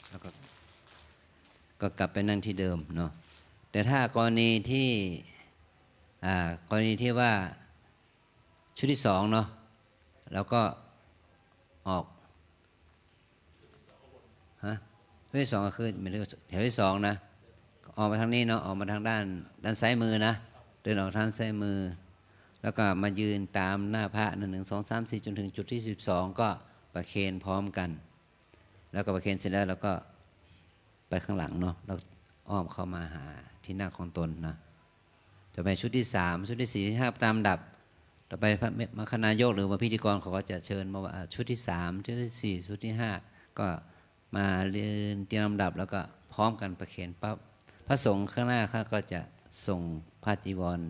แล้วก็กลับไปนั่งที่เดิมเนาะแต่ถ้ากรณีที่ว่าชุดที่2เนาะแล้วก็ออกชุดที่2ก็คือไม่ได้แถวที่2นะออกมาทางนี้เนาะออกมาทางด้านซ้ายมือนะเดินออกทางซ้ายมือแล้วก็มายืนตามหน้าพระ1 2 3 4จนถึงจุดที่12ก็ประเคนพร้อมกันแล้วก็ประเคนเสร็จแล้วเราก็ไปข้างหลังเนาะแล้วอ้อมเข้ามาหาที่นั่งของตนนะต่อไปชุดที่3ชุดที่4ที่5ตามดับต่อไปพระมคณายกหรือว่าพิธีกรเขาก็จะเชิญมาว่าชุดที่3ชุดที่4ชุดที่5ก็มาเรียนเตรียมลำดับแล้วก็พร้อมกันประเคนปั๊บพระสงฆ์ข้างหน้าเขาก็จะส่งผ้าจีวร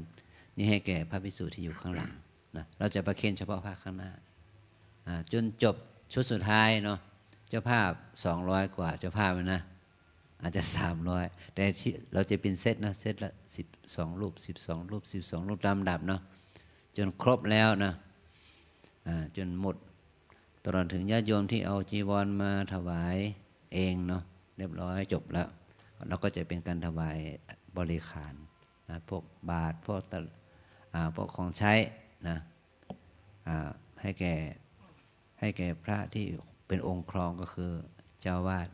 นี่ให้แก่พระภิกษุที่อยู่ข้างหลังนะเราจะประเคนเฉพาะผ้าข้างหน้าจนจบชุดสุดท้ายเนาะเจ้าภาพ200 กว่าเจ้าภาพนะอาจจะ300แต่ที่เราจะเป็นเซตนะเซตละ12 รูป12 รูป12 รูปตามดับเนาะจนครบแล้วนะจนหมดตลอดถึงญาติโยมที่เอาจีวรมาถวายเองเนาะเรียบร้อยจบแล้วเราก็จะเป็นการถวายบริขารนะพวกบาตรพวกของใช้นะให้แก่พระที่เป็นองค์ครองก็คือเจ้าวาด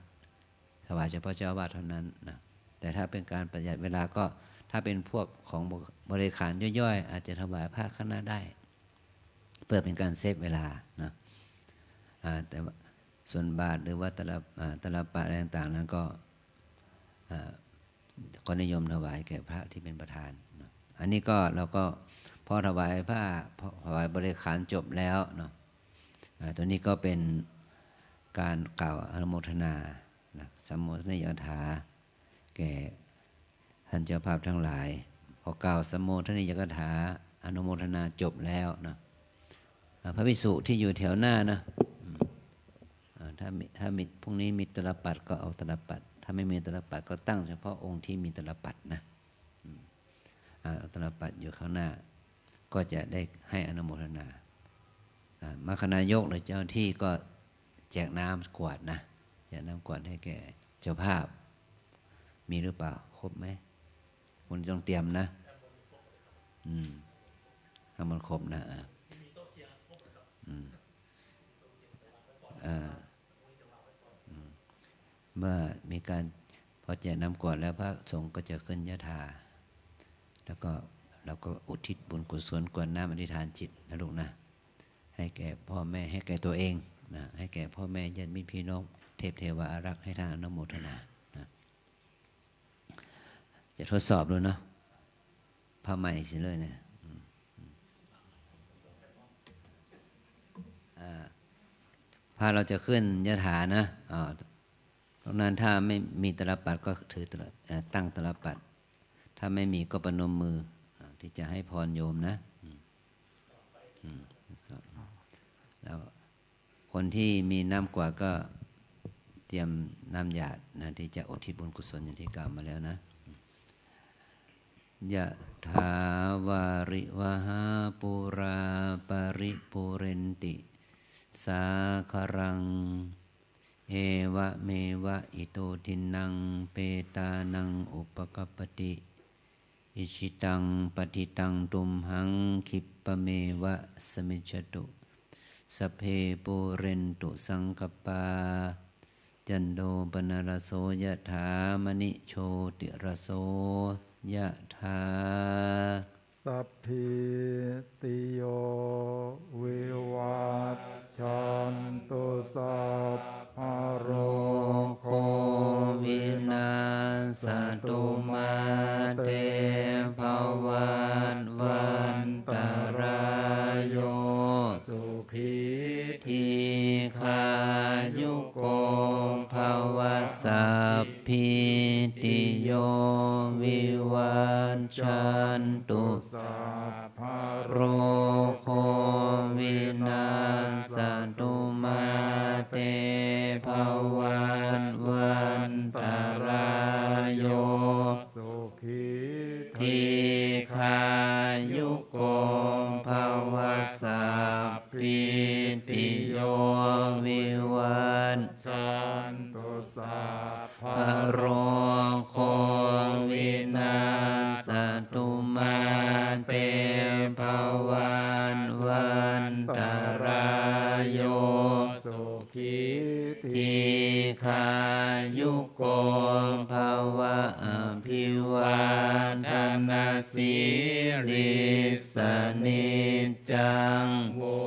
ถวายเฉพาะเจ้าวาดเท่านั้นนะแต่ถ้าเป็นการประหยัดเวลาก็ถ้าเป็นพวกของบริขารย่อยๆอาจจะถวายผ้าข้างหน้าได้เพื่อเป็นการเซฟเวลานะแต่ส่วนบาตรหรือว่าตลับปะอะไรต่างๆนั้นก็นิยมถวายแก่พระที่เป็นประธานนะอันนี้ก็เราก็พอถวายผ้าถวายบริขารจบแล้วเนาะตัวนี้ก็เป็นการกล่าวอนุโมทนานะสัมโมทนยถาแก่ท่านเจ้าภาพทั้งหลายพอกล่าวสัมโมทนยถาอนุโมทนาจบแล้วนะพระภิกษุที่อยู่แถวหน้านะถ้ามีพรุ่งนี้มีตลปัดก็เอาตลปัดถ้าไม่มีตลปัดก็ตั้งเฉพาะองค์ที่มีตลปัดนะเอาตลปัดอยู่ข้างหน้าก็จะได้ให้อนุโมทนามคณายกหรือเจ้าที่ก็แจกน้ำกวดนะแจกน้ำกวดให้แก่เจ้าภาพมีหรือเปล่าครบไหมคุณต้องเตรียมนะทำมันครบนะเมื่อมีการพอแจกน้ำกวดแล้วพระสงฆ์ก็จะขึ้นยถาแล้วก็เราก็อุทิศบุญกุศลกวดน้ำอธิษฐานจิตนะลูกนะให้แก่พ่อแม่ให้แก่ตัวเองนะให้แก่พ่อแม่ญาติมิตรพี่น้องเทพเทวาอารักษ์ให้ท่านอนุโมทนานะจะทดสอบดูเนาะผ้าใหม่สิเลยเนี่ยผ้าเราจะขึ้นยถานะตรงนั้นถ้าไม่มีตลปัดก็ถือตั้งตลปัดถ้าไม่มีก็ประนมมือที่จะให้พรโยมนะแล้วคนที่มีน้ำกวาดก็เตรียมน้ำหยาดนะที่จะอุทิศบุญกุศลอย่างที่กล่าวมาแล้วนะยะถาวาริวหาปุราปริปุเรนติ สาคารังเอวะเมวะอิโตทินังเปตานังอุปกัปปติอิชิตังปฏิตังตุมหังคิปปะเมวะสมิจฉตุสัพเพปุเรนตุสังกปาจันโดปนรโสยะถามณิโชติรโสยะถาสัพพิติโยวิวัชชันตุสัพพะโรโควินาศตุมาเตภวัตวันตรายโยสุขีทีขายุโกภวสัพพิติโยวิวัชชันตุสัพพะโรโควินาศตุมาเตภวัตวันตรายโยสุขีทีขายุโกภวสัพพิติโยวิวัชชันตุสัพพะโรโควินาศตุมาเตภวัตวันตรายโยสุขีทีขายุโกภวะอภิวาทนาสิริสนิจจังวุ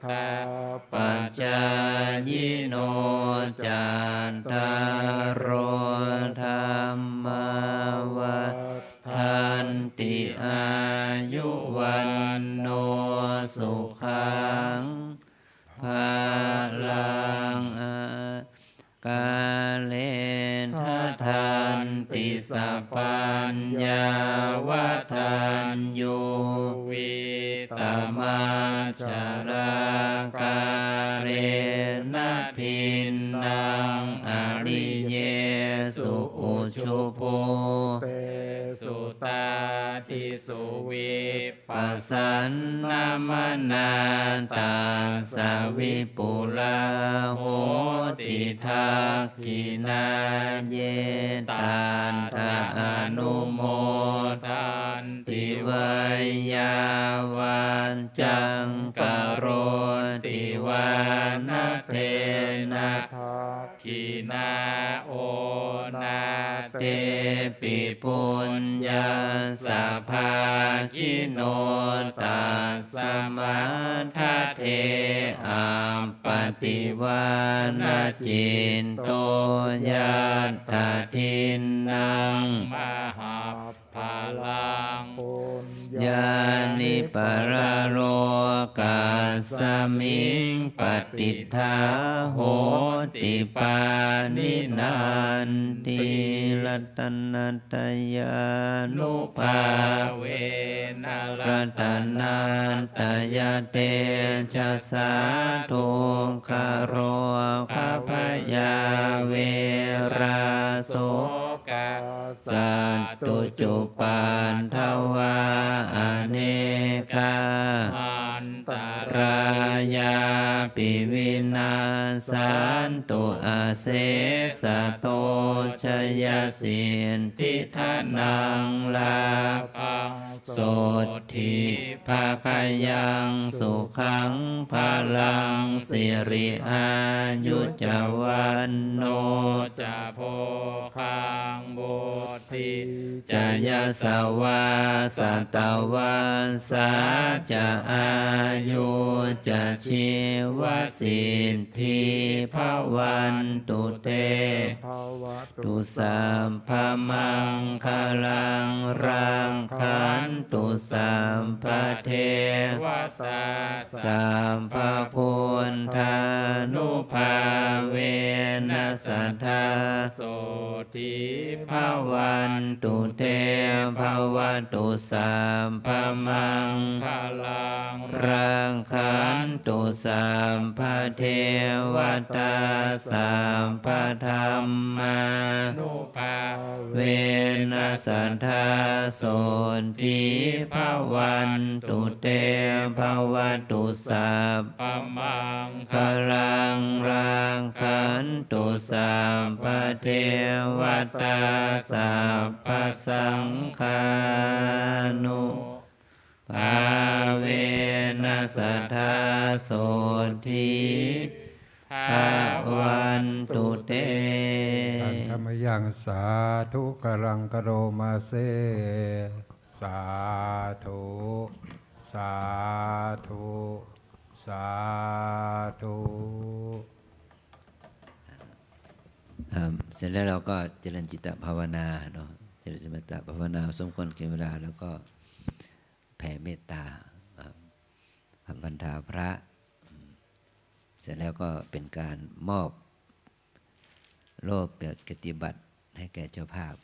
ฒาปัจจายโนจันทโรธรรมวัฏันติอายุวันโนสุขังภาลังกาเลนทันติสัพพัญญาวัฏัญญูวิตมัจจรากาเรนะทินนังอริเยสุอุชุโภเตสุตาทิสุวิปัสสันนามนาตังสวิปุลาโหติทักขินาเยตันทะอนุโมทันติวัยยาวันจังกโรติวานะเทนะทักขินาโอนาเตปิปุญญาสัพพาคิโนตัสสมาทเทอัมปติวานะจินโตยัตถาทินนังมหาภาลังปุญญานิปรโลกัสสมิงปฏิทาโหติปานินันติรัตนัตยานุภาเวนะรัตนันตยเตชะสาธุคโรคาพยาเวราโสกาสัตตุจุปันทวาอเนกาอันตรายาปิวินาสันตุอาเสสะโตชยสินทิทานังลาภังโสทิภาคยังสุขังพลังสิริอายุจวันโนจะโพคังบุติจะยะสวาสัตวันสาจะอายุจะชีวสิทธิภวันตุเตตุสัมภมังคลังรังขันตุสัมภเทวตาสัมภพุทธานุภาเวนัสสัทธาโสทิภวันตุเตภวตุสัมภมังคลังร รังขันตุสัมภเทวตาสัมภธรรมานุภาเวนัสสัทธาโสติภวันตุเตภวตุสัพพมังคลังรังขันตุสัมภเทวตาสัพพสังฆานุภาเวนัสสัทธาโสทิภวันตุเตตังธรรมยังสาธุกรังกโรมาเซสาธุสาธุสาธุ เสร็จแล้วเราก็เจริญจิตตภาวนาเนาะเจริญจิตตภาวนาสมควรแก่เวลาแล้วก็แผ่เมตตาบรรดาพระเสร็จแล้วก็เป็นการมอบโล่เกียรติบัตรให้แก่เจ้าภาพ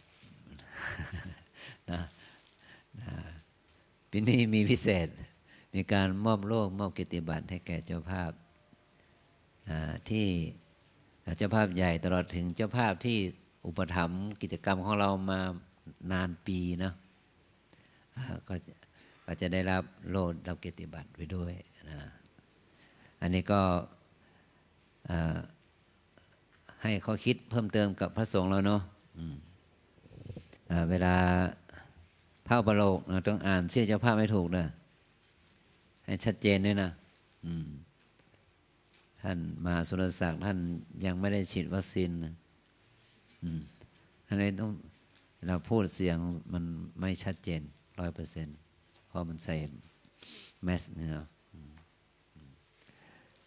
นะปีนี้มีพิเศษมีการมอบโล่มอบเกียรติบัตรให้แก่เจ้าภาพที่เจ้าภาพใหญ่ตลอดถึงเจ้าภาพที่อุปถัมภ์กิจกรรมของเรามานานปีนะก็จะได้รับโล่รับเกียรติบัตรไปด้วยนะอันนี้ก็ให้เขาคิดเพิ่มเติมกับพระสงฆ์เราเนาะเวลาพระอุปโลกต้องอ่านชื่อเจ้าภาพไม่ถูกนะให้ชัดเจนด้วยนะท่านมหาสุรศักดิ์ท่านยังไม่ได้ฉีดวัคซีนนะอันนี้ต้องเราพูดเสียงมันไม่ชัดเจน 100% เพราะมันใส่แมสเนี่ย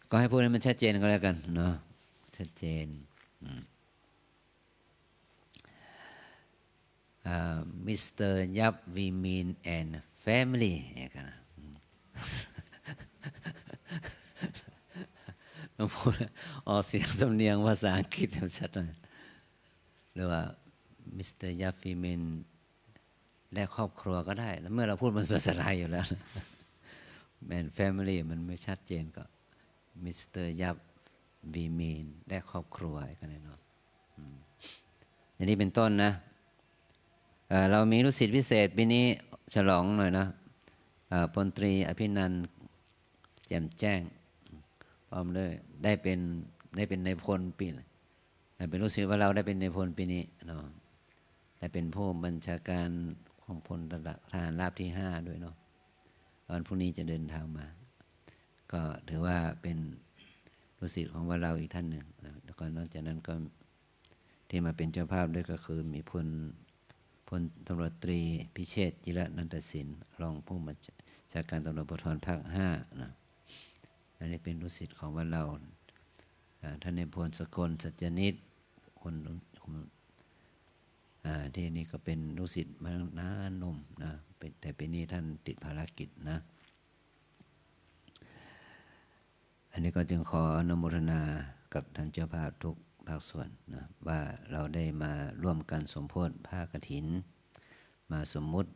ก็ให้พูดให้มันชัดเจนก็แล้วกันเนาะชัดเจนมิสเตอร์ยับวีมีนแอนด์แฟมิลี่เนี่ยกันนะต้องพูดออกเสียงสำเนียงภาษาอังกฤษชัดหน่อยหรือว่ามิสเตอร์ยับวีมีนและครอบครัวก็ได้แล้วเมื่อเราพูดมันภาษาไทยอยู่แล้วแมนแฟมิลี่มันไม่ชัดเจนก็มิสเตอร์ยับวีมีนและครอบครัวกันเนาะอย่างนี้เป็นต้นนะเรามีลูกศิษย์พิเศษปีนี้ฉลองหน่อยนะพลตรีอภินันท์แจ่มแจ้งพร้อมด้วยได้เป็นนายพลปีเป็นลูกศิษย์ว่าเราได้เป็นนายพลปีนี้เนาะได้เป็นผู้บัญชาการของพลทหารราบที่5ด้วยเนาะวันพรุ่งนี้จะเดินทางมาก็ถือว่าเป็นลูกศิษย์ของว่าเราอีกท่านหนึ่งแล้วก็นอกจากนั้นก็ที่มาเป็นเจ้าภาพด้วยก็คือมีพลตำรวจตรีพิเชษฐ์จิระนันทศิลป์รองผู้บัญชาการตำรวจภูธรภาค5นะอันนี้เป็นลูกศิษย์ของว่าเราท่านในพลสกลสัจจนิตคนที่นี่ก็เป็นลูกศิษย์มาน้านมนะแต่ปีนี้ท่านติดภารกิจนะอันนี้ก็จึงขออนุโมทนากับทางเจ้าภาพทุกภาคส่วนนะว่าเราได้มาร่วมกันสมโภชผ้ากฐินมาสมมุติ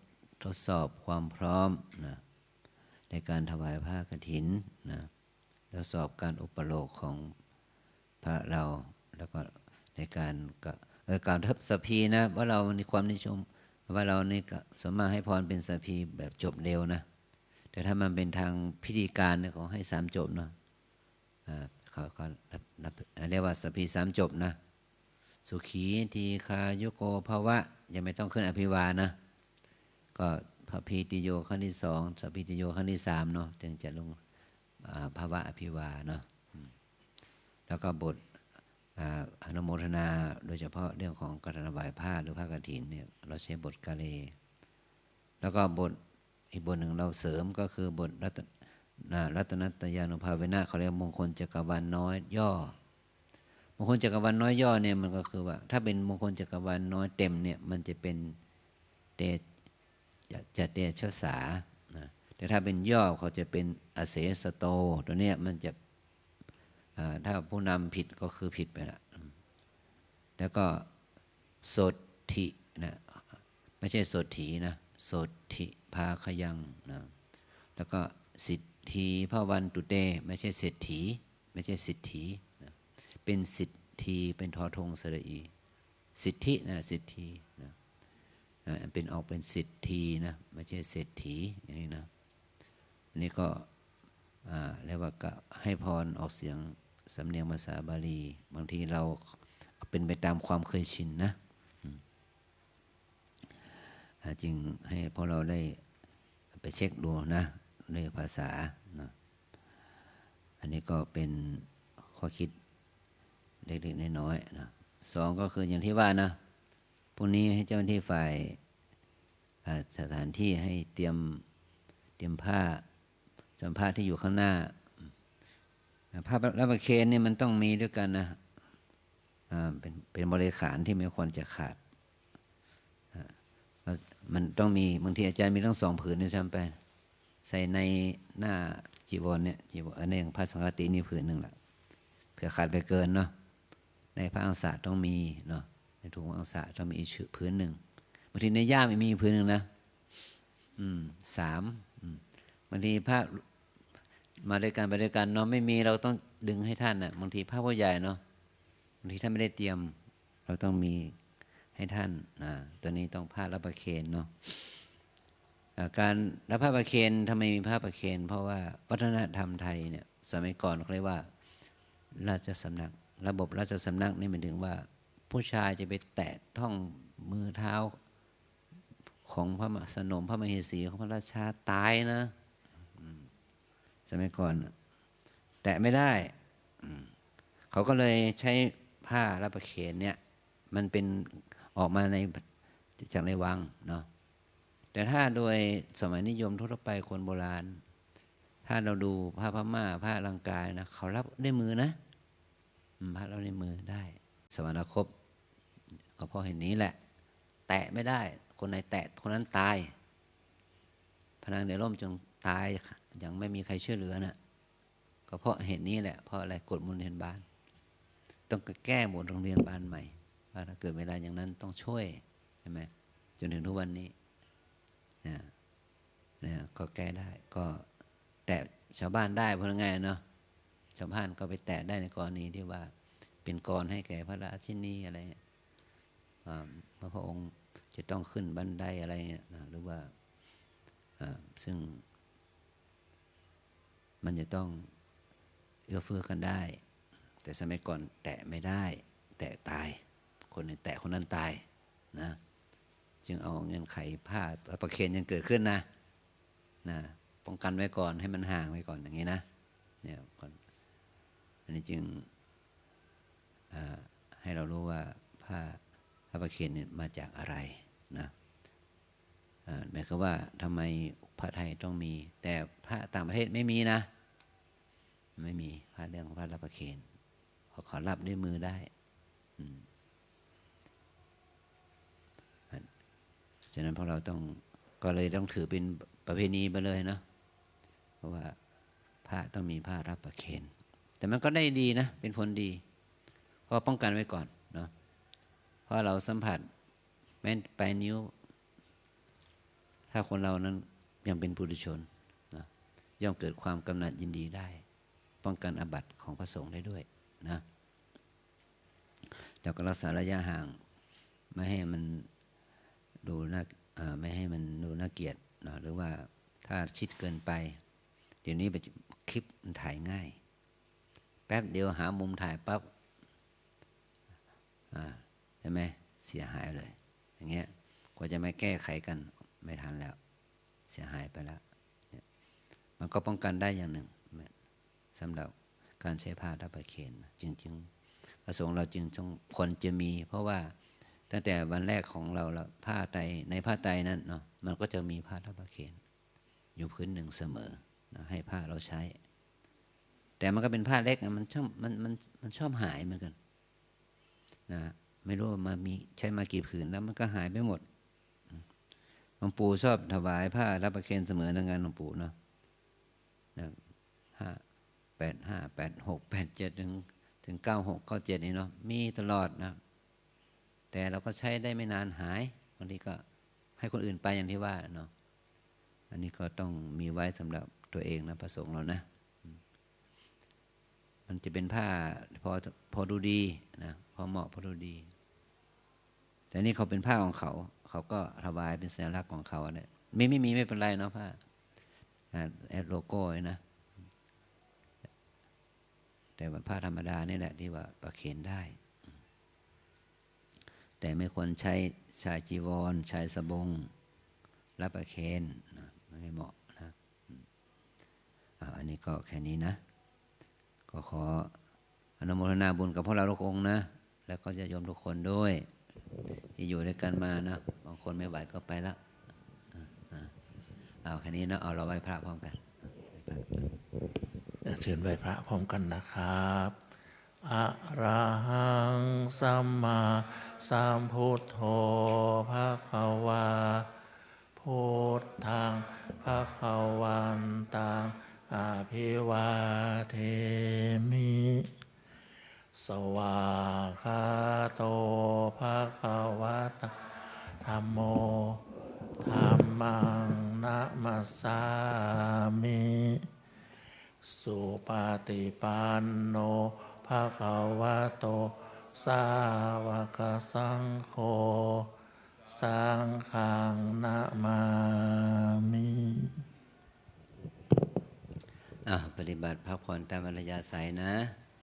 ทดสอบความพร้อมนะในการถวายผ้ากฐินนะทดสอบการอุปโลกของพระเราแล้วก็ในการทับสัพพีนะว่าเราในความนิยมว่าเรานี่ก็สมมาให้พรเป็นสัพพีแบบจบเร็วนะแต่ถ้ามันเป็นทางพิธีการเนี่ยขอให้3จบเนาะเขาเรียกว่าสัพพี3จบนะสุขีทีคายุโกภวะยังไม่ต้องขึ้นอภิวานะก็พระพีติโยขั้นที่2สัพพีติโยขั้นที่3เนาะจึงจะลงภาวะอภิวาเนาะแล้วก็บทอนุโมทนาโดยเฉพาะเรื่องของกฐินถวายผ้าหรือผ้ากฐินเนี่ยเราใช้บทกาเลแล้วก็บทอีกบทหนึ่งเราเสริมก็คือบทรัตนัตยานุภาเวนะเขาเรียกมงคลจักรวาลน้อยย่อมงคลจักรวาลน้อยย่อเนี่ยมันก็คือว่าถ้าเป็นมงคลจักรวาลน้อยเต็มเนี่ยมันจะเป็นเตชะสานะแต่ถ้าเป็นย่อเขาจะเป็นอเสสโตตัวเนี้ยมันจะถ้าผู้นำผิดก็คือผิดไปละแล้วก็โสถินะไม่ใช่โสถีนะโสถิภาคยังนะแล้วก็สิท ฐีพระวันตุเตไม่ใช่เศรษฐีไม่ใช่สิทธินะเป็นสิทธิเป็นทอทงสระอีสิทธินะสิทธินะเป็นออกเป็นสิทธินะไม่ใช่เศรษฐีอย่างนี้นะอันนี้ก็เรียกว่าก็ให้พรออกเสียงสำเนียงภาษาบาลีบางทีเราเป็นไปตามความเคยชินนะจึงให้พวกเราได้ไปเช็คดูนะเรื่องภาษานะอันนี้ก็เป็นข้อคิดเล็กๆน้อยๆนะสองก็คืออย่างที่ว่านะพรุ่งนี้ให้เจ้าหน้าที่ฝ่ายสถานที่ให้เตรียมผ้าสัมภาษณ์ที่อยู่ข้างหน้าผ้ารับประเคนนี่มันต้องมีด้วยกันนะเป็นบริขารที่ไม่ควรจะขาดมันต้องมีบางทีอาจารย์มีต้อง2 ผืนด้วยซ้ำไปใส่ในหน้าจีวรเนี่ยจีวรในอย่างพระสังฆตินี่ผืนหนึ่งละเผื่อขาดไปเกินเนาะในพระอังสะต้องมีเนาะในถุงอังสะต้องมีอีกผืนหนึ่งบางทีในย่ามมีผืนหนึ่งนะ3บางทีพระมาด้วยกันไปด้วยกันเนาะไม่มีเราต้องดึงให้ท่านนะบางทีพระผู้ใหญ่เนาะบางทีท่านไม่ได้เตรียมเราต้องมีให้ท่านตัวนี้ต้องผ้ารับประเคนเนาะการรับผ้าประเคนทำไมมีผ้าประเคนเพราะว่าวัฒนธรรมไทยเนี่ยสมัยก่อนเขาเรียกว่าราชสำนักระบบราชสำนักนี่หมายถึงว่าผู้ชายจะไปแตะท่องมือเท้าของพระสนมพระมเหสีของพระราชาตายนะสมัยก่อนแตะไม่ได้เขาก็เลยใช้ผ้ารับประเคนเนี่ยมันเป็นออกมาจากในวังเนาะแต่ถ้าโดยสมัยนิยมทั่วไปคนโบราณถ้าเราดูผ้าพม่าผ้าลังกานะเขารับด้วยมือนะผ้ารับด้วยมือได้สวรรคตก็เพราะเห็นนี้แหละแตะไม่ได้คนไหนแตะคนนั้นตายพระนางในร่มจึงตายยังไม่มีใครช่วยเหลือนะก็เพราะเหตุนี้แหละเพราะอะไรกฎมนเทียนบานต้องแก้หมดโรงเรียนบานใหม่ว่าถ้าเกิดเวลาอย่างนั้นต้องช่วยใช่ไหมจนถึงทุกวันนี้เนี่ยก็แก้ได้ก็แตะชาวบ้านได้เพราะง่ายเนาะชาวบ้านก็ไปแตะได้ในกรณีที่ว่าเป็นกรให้แก่พระราชินีอะไรเมื่อพระองค์จะต้องขึ้นบันไดอะไรเนี่ยหรือว่าซึ่งมันจะต้องเอื้อเฟื้อกันได้แต่สมัยก่อนแตะไม่ได้แตะตายคนไหนแตะคนนั้นตายนะจึงเอาเงื่อนไขผ้าประเคนยังเกิดขึ้นนะป้องกันไว้ก่อนให้มันห่างไว้ก่อนอย่างนี้นะเนี่ยอันนี้จึงให้เรารู้ว่าผ้าประเคนเนี่ยมาจากอะไรนะหมายความว่าทำไมพระไทยต้องมีแต่พระต่างประเทศไม่มีนะไม่มีพระเรื่องของพระรับประเคนขอรับด้วยมือได้ฉะนั้นพวกเราก็เลยต้องถือเป็นประเพณีไปเลยเนาะเพราะว่าพระต้องมีผ้ารับประเคนแต่มันก็ได้ดีนะเป็นผลดีเพราะป้องกันไว้ก่อนเนาะเพราะเราสัมผัสแม้ปลายนิ้วถ้าคนเรานั้นยังเป็นปุถุชนนะย่อมเกิดความกำหนัดยินดีได้ป้องกันอาบัติของพระสงฆ์ได้ด้วยนะแล้วก็รักษาระยะห่างไม่ให้มันดูน่าไม่ให้มันดูน่าเกลียดนะหรือว่าถ้าชิดเกินไปเดี๋ยวนี้คลิปมันถ่ายง่ายแป๊บเดียวหามุมถ่ายปั๊บใช่ไหมเสียหายเลยอย่างเงี้ยกว่าจะมาแก้ไขกันไม่ทันแล้วเสียหายไปแล้วมันก็ป้องกันได้อย่างหนึ่งสำหรับการใช้ผ้ารับประเคนจริงๆประสงค์เราจึงควรจะมีเพราะว่าตั้งแต่วันแรกของเราผ้าไตรในผ้าไตรนั้นเนาะมันก็จะมีผ้ารับประเคนอยู่พื้นหนึ่งเสมอนะให้ผ้าเราใช้แต่มันก็เป็นผ้าเล็กนะมันชอบหายเหมือนกันนะไม่รู้ว่าใช้มากี่ผืนแล้วมันก็หายไปหมดหลวงปู่ชอบถวายผ้ารับประเคนเสมอในงานหลวงปู่เนาะ85 86 87ถึง96 97นี่เนาะมีตลอดนะแต่เราก็ใช้ได้ไม่นานหายบางทีก็ให้คนอื่นไปอย่างที่ว่าเนาะ อันนี้ก็ต้องมีไว้สำหรับตัวเองนะพระสงฆ์เรานะมันจะเป็นผ้าพอดูดีนะพอเหมาะพอดูดีแต่นี่เขาเป็นผ้าของเขาก็ถวายเป็นสัญลักษณ์ของเขาเนี่ยไม่มีไม่เป็นไรเนาะผ้าแอดโลโก้นะแต่ว่าผ้าธรรมดานี่แหละที่ว่าประเคนได้แต่ไม่ควรใช้ชายจีวรชายสบงรับประเคนนะไม่เหมาะนะอันนี้ก็แค่นี้นะก็ขออนุโมทนาบุญกับพวกเราทุกองค์นะแล้วก็จะโยมทุกคนด้วยที่อยู่ด้วยกันมานะบางคนไม่ไหวก็ไปละเอาแค่นี้นะเอาเราไหว้พระพร้อมกันเชิญไหว้พระพร้อมกันนะครับอะระหังสัมมาสัมพุทโธภะคะวาพุทธังภะคะวันตังอะภิวาเทมิสวากขาโตภะคะวะตะธัมโมธัมมังนะมัสสามิสุปฏิปันโนภะคะวะโตสาวกสังโฆสังฆังนะมามิปฏิบัติพักผ่อนตามอัธยาศัยนะ